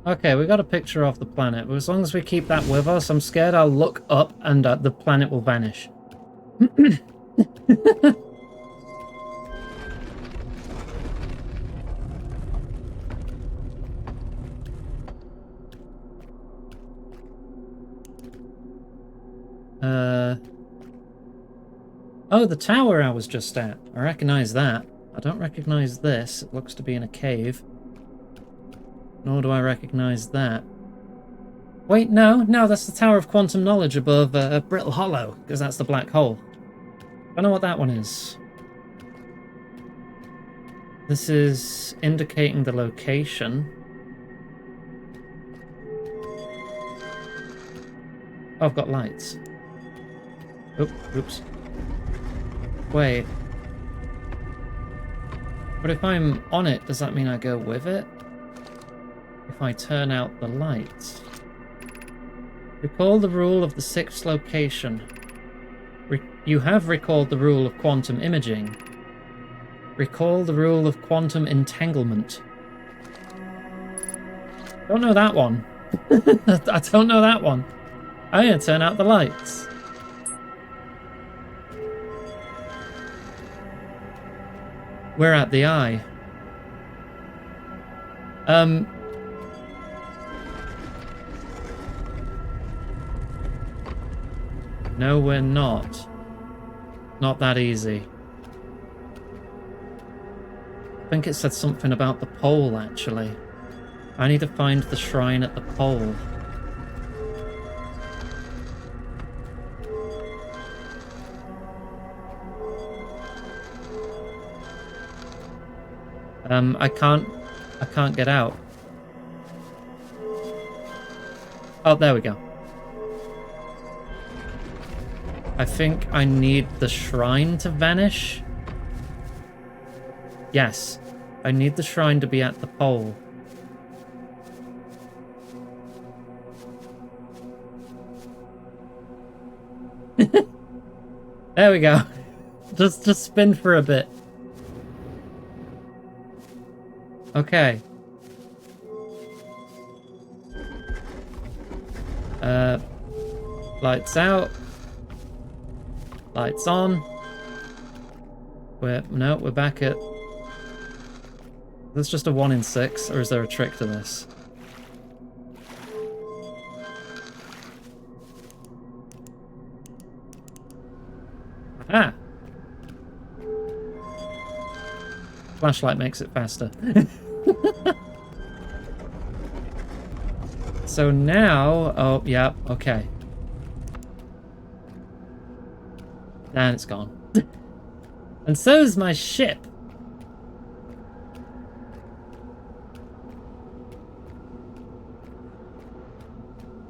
Speaker 9: Okay, we got a picture of the planet, but as long as we keep that with us, I'm scared I'll look up and the planet will vanish. Oh, the tower I was just at. I recognize that. I don't recognize this. It looks to be in a cave. Nor do I recognize that. Wait, no, that's the Tower of Quantum Knowledge above Brittle Hollow, because that's the black hole. I know what that one is. This is indicating the location. Oh, I've got lights. Oh, oops. Wait. But if I'm on it, does that mean I go with it? If I turn out the lights. Recall the rule of the sixth location. You have recalled the rule of quantum imaging. Recall the rule of quantum entanglement. Don't know that one. I don't know that one. I'm gonna turn out the lights. We're at the eye. No, we're not. Not that easy. I think it said something about the pole, actually. I need to find the shrine at the pole. I can't get out. Oh, there we go. I think I need the shrine to vanish. Yes, I need the shrine to be at the pole. There we go. Just spin for a bit. Okay. Lights out. Lights on. We're back at... That's just a 1 in 6, or is there a trick to this? Ah! Flashlight makes it faster. So now... Oh, yeah, okay. And it's gone. And so's my ship.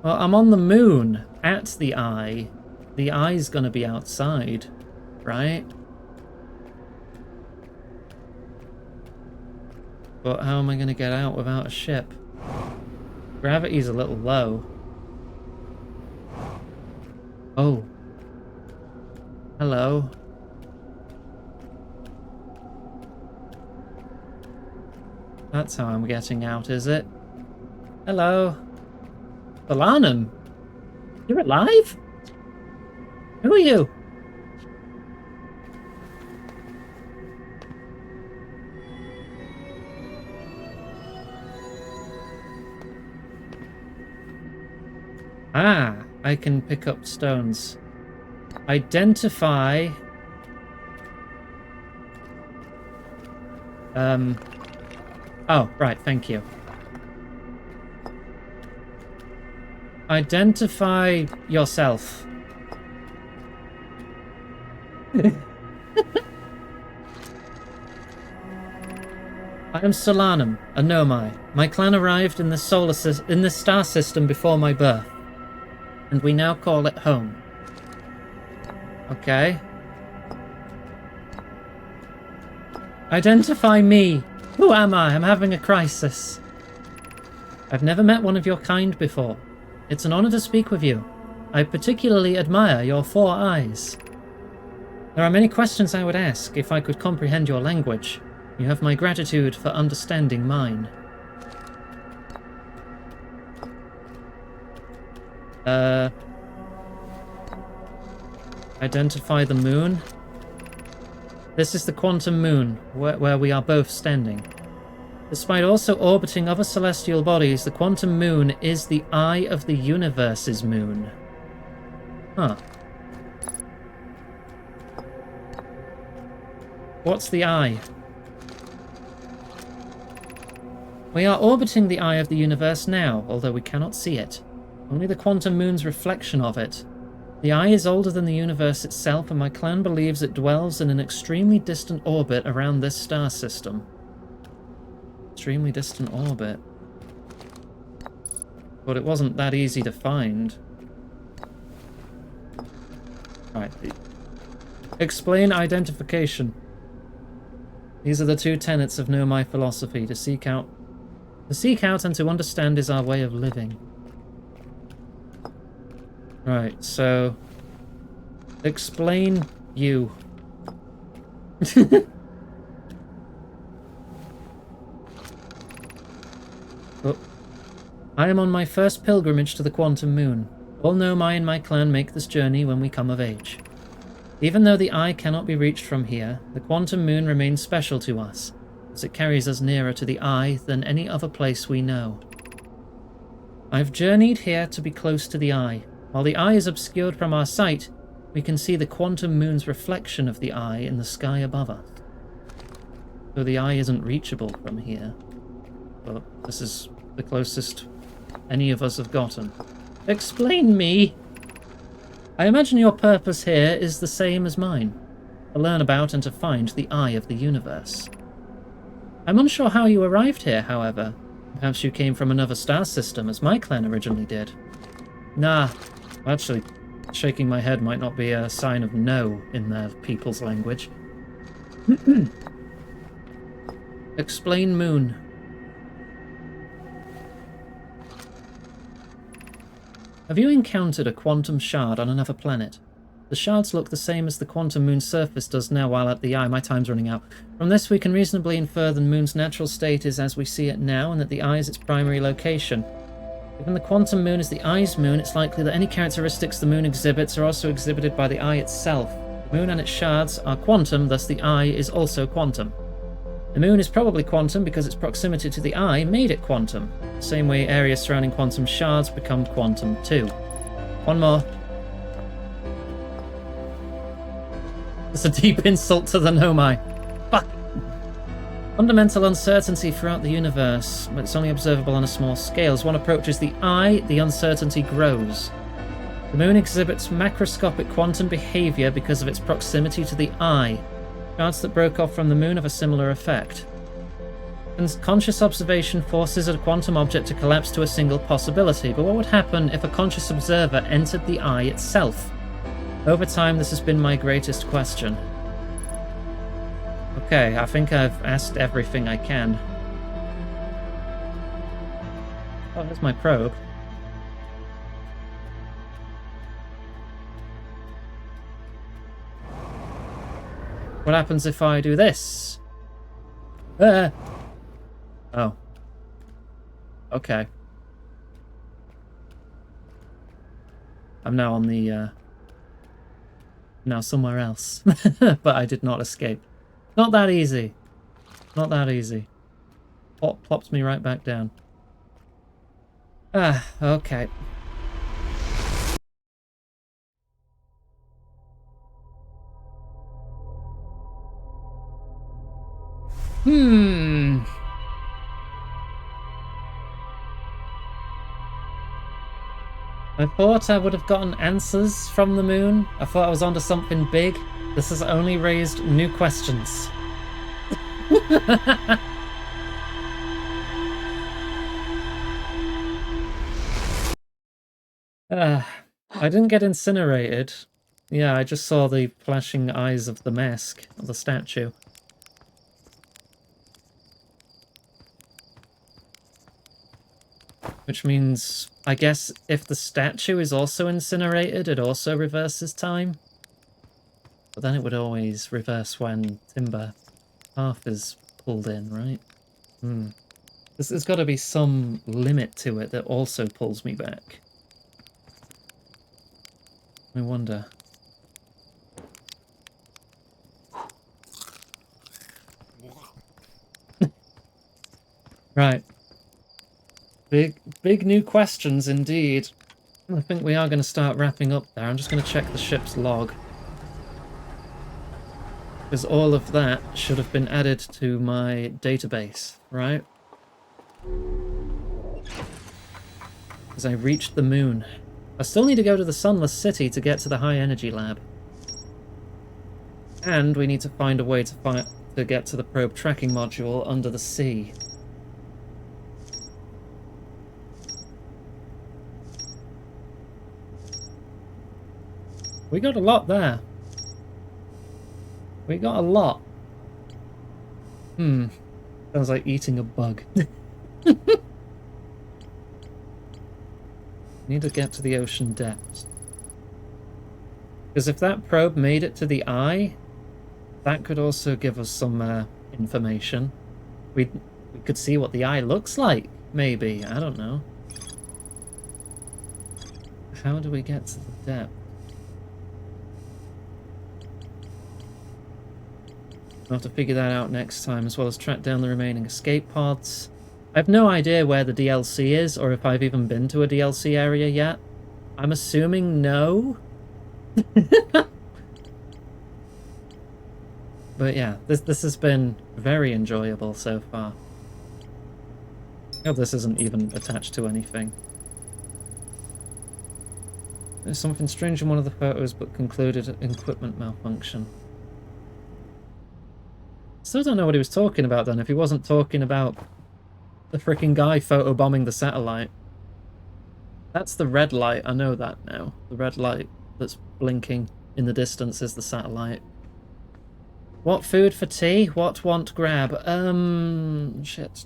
Speaker 9: Well, I'm on the moon at the eye. The eye's gonna be outside, right? But how am I gonna get out without a ship? Gravity's a little low. Oh. Hello. That's how I'm getting out, is it? Hello. Solanum? You're alive? Who are you? Ah, I can pick up stones. Identify... Oh, right, thank you. Identify yourself. I am Solanum, a Nomai. My clan arrived in the star system before my birth, and we now call it home. Okay. Identify me. Who am I? I'm having a crisis. I've never met one of your kind before. It's an honor to speak with you. I particularly admire your 4 eyes. There are many questions I would ask if I could comprehend your language. You have my gratitude for understanding mine. Identify the moon. This is the quantum moon, where we are both standing. Despite also orbiting other celestial bodies, the quantum moon is the eye of the universe's moon. Huh. What's the eye? We are orbiting the eye of the universe now, although we cannot see it. Only the quantum moon's reflection of it. The eye is older than the universe itself, and my clan believes it dwells in an extremely distant orbit around this star system. Extremely distant orbit. But it wasn't that easy to find. Right. Explain identification. These are the 2 tenets of Nomai philosophy. To seek out and to understand is our way of living. Right, so... Explain you. Oh. I am on my first pilgrimage to the quantum moon. All Nomai in my clan make this journey when we come of age. Even though the eye cannot be reached from here, the quantum moon remains special to us, as it carries us nearer to the eye than any other place we know. I've journeyed here to be close to the eye. While the eye is obscured from our sight, we can see the quantum moon's reflection of the eye in the sky above us. So the eye isn't reachable from here, but this is the closest any of us have gotten. Explain me! I imagine your purpose here is the same as mine, to learn about and to find the eye of the universe. I'm unsure how you arrived here, however. Perhaps you came from another star system, as my clan originally did. Nah, actually, shaking my head might not be a sign of no in their people's language. Explain moon. Have you encountered a quantum shard on another planet? The shards look the same as the quantum moon's surface does now while at the eye. My time's running out. From this we can reasonably infer the moon's natural state is as we see it now, and that the eye is its primary location. Given the quantum moon is the eye's moon, it's likely that any characteristics the moon exhibits are also exhibited by the eye itself. The moon and its shards are quantum, thus the eye is also quantum. The moon is probably quantum because its proximity to the eye made it quantum. The same way areas surrounding quantum shards become quantum too. One more. It's a deep insult to the Nomai. Fuck. Fundamental uncertainty throughout the universe, but it's only observable on a small scale. As one approaches the eye, the uncertainty grows. The moon exhibits macroscopic quantum behavior because of its proximity to the eye. Shards that broke off from the moon have a similar effect. And conscious observation forces a quantum object to collapse to a single possibility. But what would happen if a conscious observer entered the eye itself? Over time, this has been my greatest question. Okay, I think I've asked everything I can. Oh, there's my probe. What happens if I do this? Oh. Okay. I'm now on the, now somewhere else. But I did not escape. Not that easy. Not that easy. Plopped me right back down. Ah, okay. I thought I would have gotten answers from the moon. I thought I was onto something big. This has only raised new questions. I didn't get incinerated. Yeah, I just saw the flashing eyes of the mask, of the statue. Which means, I guess, if the statue is also incinerated, it also reverses time. But then it would always reverse when Timber half is pulled in, right? There's got to be some limit to it that also pulls me back. I wonder. Right. Big new questions indeed. I think we are going to start wrapping up there. I'm just going to check the ship's log. Because all of that should have been added to my database, right? Because I reached the moon. I still need to go to the Sunless City to get to the high energy lab. And we need to find a way to get to the probe tracking module under the sea. We got a lot there. We got a lot. Sounds like eating a bug. Need to get to the ocean depths. Because if that probe made it to the eye, that could also give us some information. We could see what the eye looks like, maybe. I don't know. How do we get to the depth? I'll have to figure that out next time, as well as track down the remaining escape pods. I have no idea where the DLC is, or if I've even been to a DLC area yet. I'm assuming no. But yeah, this has been very enjoyable so far. I hope this isn't even attached to anything. There's something strange in one of the photos, but concluded equipment malfunction. Still don't know what he was talking about then, if he wasn't talking about the freaking guy photobombing the satellite. That's the red light, I know that now. The red light that's blinking in the distance is the satellite. What food for tea? What want grab? Shit.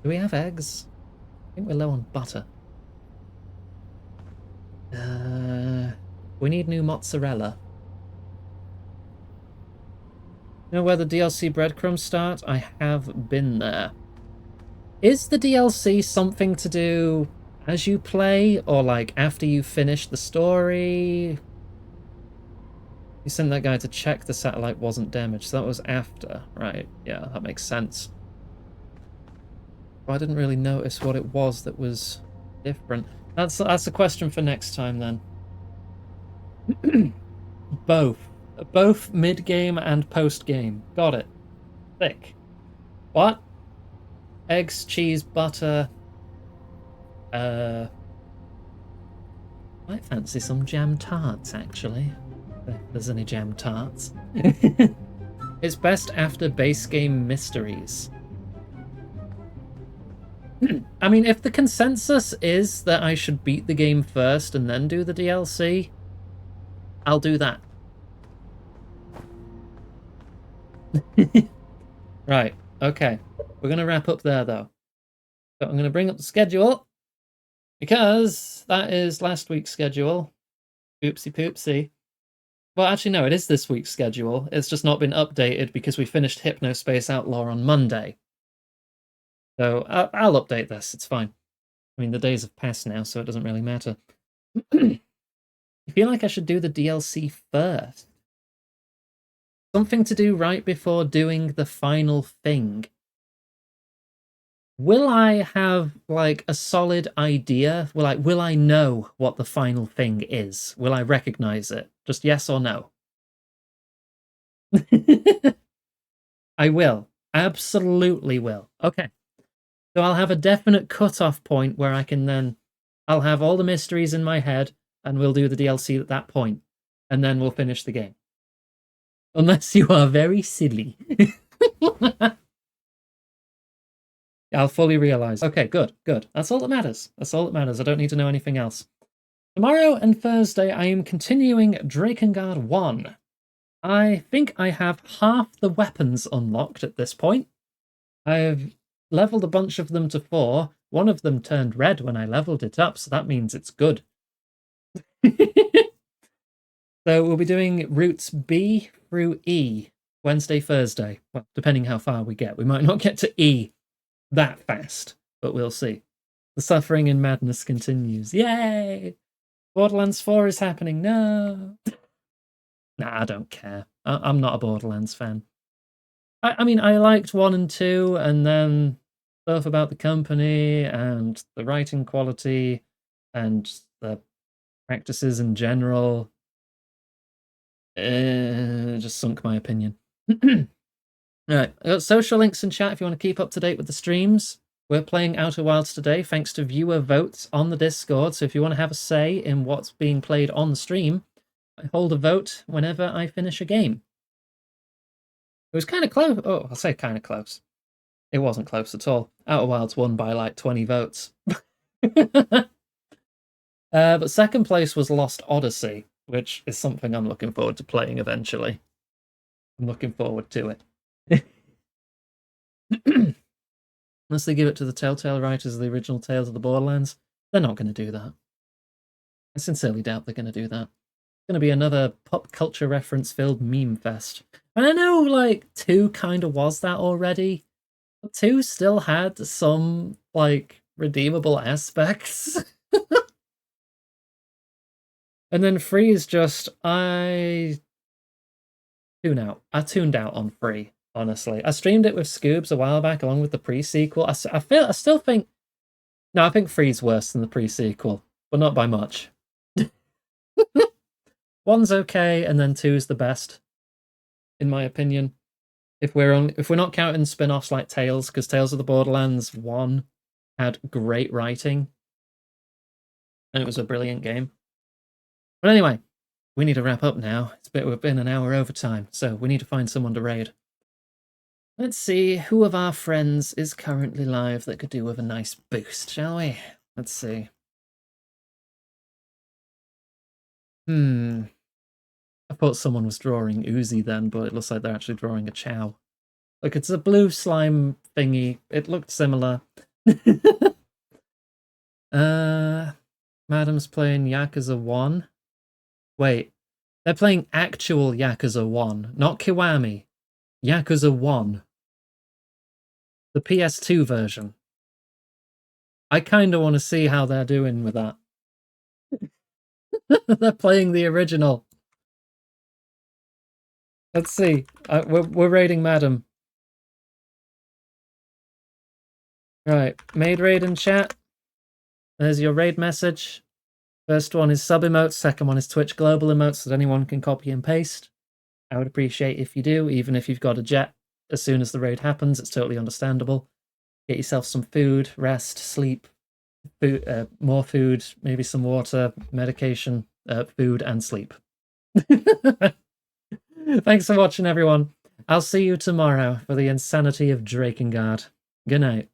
Speaker 9: Do we have eggs? I think we're low on butter. We need new mozzarella. Know where the DLC breadcrumbs start? I have been there. Is the DLC something to do as you play, or like after you finish the story? You sent that guy to check the satellite wasn't damaged, so that was after. Right, yeah, that makes sense. But I didn't really notice what it was that was different. That's a question for next time then. Both mid-game and post-game. Got it. Thick. What? Eggs, cheese, butter. Might fancy some jam tarts, actually. If there's any jam tarts. It's best after base game mysteries. I mean, if the consensus is that I should beat the game first and then do the DLC, I'll do that. Right, okay. We're going to wrap up there, though. So I'm going to bring up the schedule, because that is last week's schedule. Oopsie poopsie. Well, actually, no, it is this week's schedule. It's just not been updated because we finished Hypnospace Outlaw on Monday. So I'll update this. It's fine. I mean, the days have passed now, so it doesn't really matter. I feel like I should do the DLC first. Something to do right before doing the final thing. Will I have, like, a solid idea? Will I know what the final thing is? Will I recognize it? Just yes or no? I will. Absolutely will. Okay. So I'll have a definite cut-off point where I can then... I'll have all the mysteries in my head, and we'll do the DLC at that point. And then we'll finish the game. Unless you are very silly. I'll fully realize. Okay, good. That's all that matters. That's all that matters. I don't need to know anything else. Tomorrow and Thursday, I am continuing Drakengard 1. I think I have half the weapons unlocked at this point. I've leveled a bunch of them to 4. One of them turned red when I leveled it up, so that means it's good. So we'll be doing routes B through E, Wednesday, Thursday. Well, depending how far we get. We might not get to E that fast, but we'll see. The suffering and madness continues. Yay! Borderlands 4 is happening. No! Nah, I don't care. I'm not a Borderlands fan. I mean, I liked 1 and 2, and then stuff about the company, and the writing quality, and the practices in general. Just sunk my opinion. Alright, I got social links in chat if you want to keep up to date with the streams. We're playing Outer Wilds today thanks to viewer votes on the Discord, so if you want to have a say in what's being played on the stream, I hold a vote whenever I finish a game. It was kind of close. Oh, I'll say kind of close. It wasn't close at all. Outer Wilds won by like 20 votes. But second place was Lost Odyssey, which is something I'm looking forward to playing eventually. I'm looking forward to it. Unless they give it to the Telltale writers of the original Tales of the Borderlands, they're not going to do that. I sincerely doubt they're going to do that. It's going to be another pop culture reference filled meme fest. And I know, like, 2 kind of was that already, but 2 still had some, like, redeemable aspects. And then 3 is just, I tuned out on 3. Honestly, I streamed it with Scoobs a while back along with the pre-sequel. I still think... No, I think 3's worse than the pre-sequel, but not by much. 1's okay, and then 2's the best, in my opinion. If we're not counting spin-offs like Tales, because Tales of the Borderlands 1 had great writing, and it was a brilliant game. But anyway, we need to wrap up now. We've been an hour over time, so we need to find someone to raid. Let's see who of our friends is currently live that could do with a nice boost, shall we? Let's see. I thought someone was drawing Uzi then, but it looks like they're actually drawing a Chow. Look, it's a blue slime thingy. It looked similar. Madam's playing Yakuza 1. Wait, they're playing actual Yakuza 1, not Kiwami. Yakuza 1. The PS2 version. I kind of want to see how they're doing with that. They're playing the original. Let's see. We're raiding Madam. Right, made raid in chat. There's your raid message. First one is sub emotes, second one is Twitch global emotes that anyone can copy and paste. I would appreciate if you do, even if you've got a jet. As soon as the raid happens, it's totally understandable. Get yourself some food, rest, sleep, food, more food, maybe some water, medication, food, and sleep. Thanks for watching, everyone. I'll see you tomorrow for the insanity of Drakengard. Good night.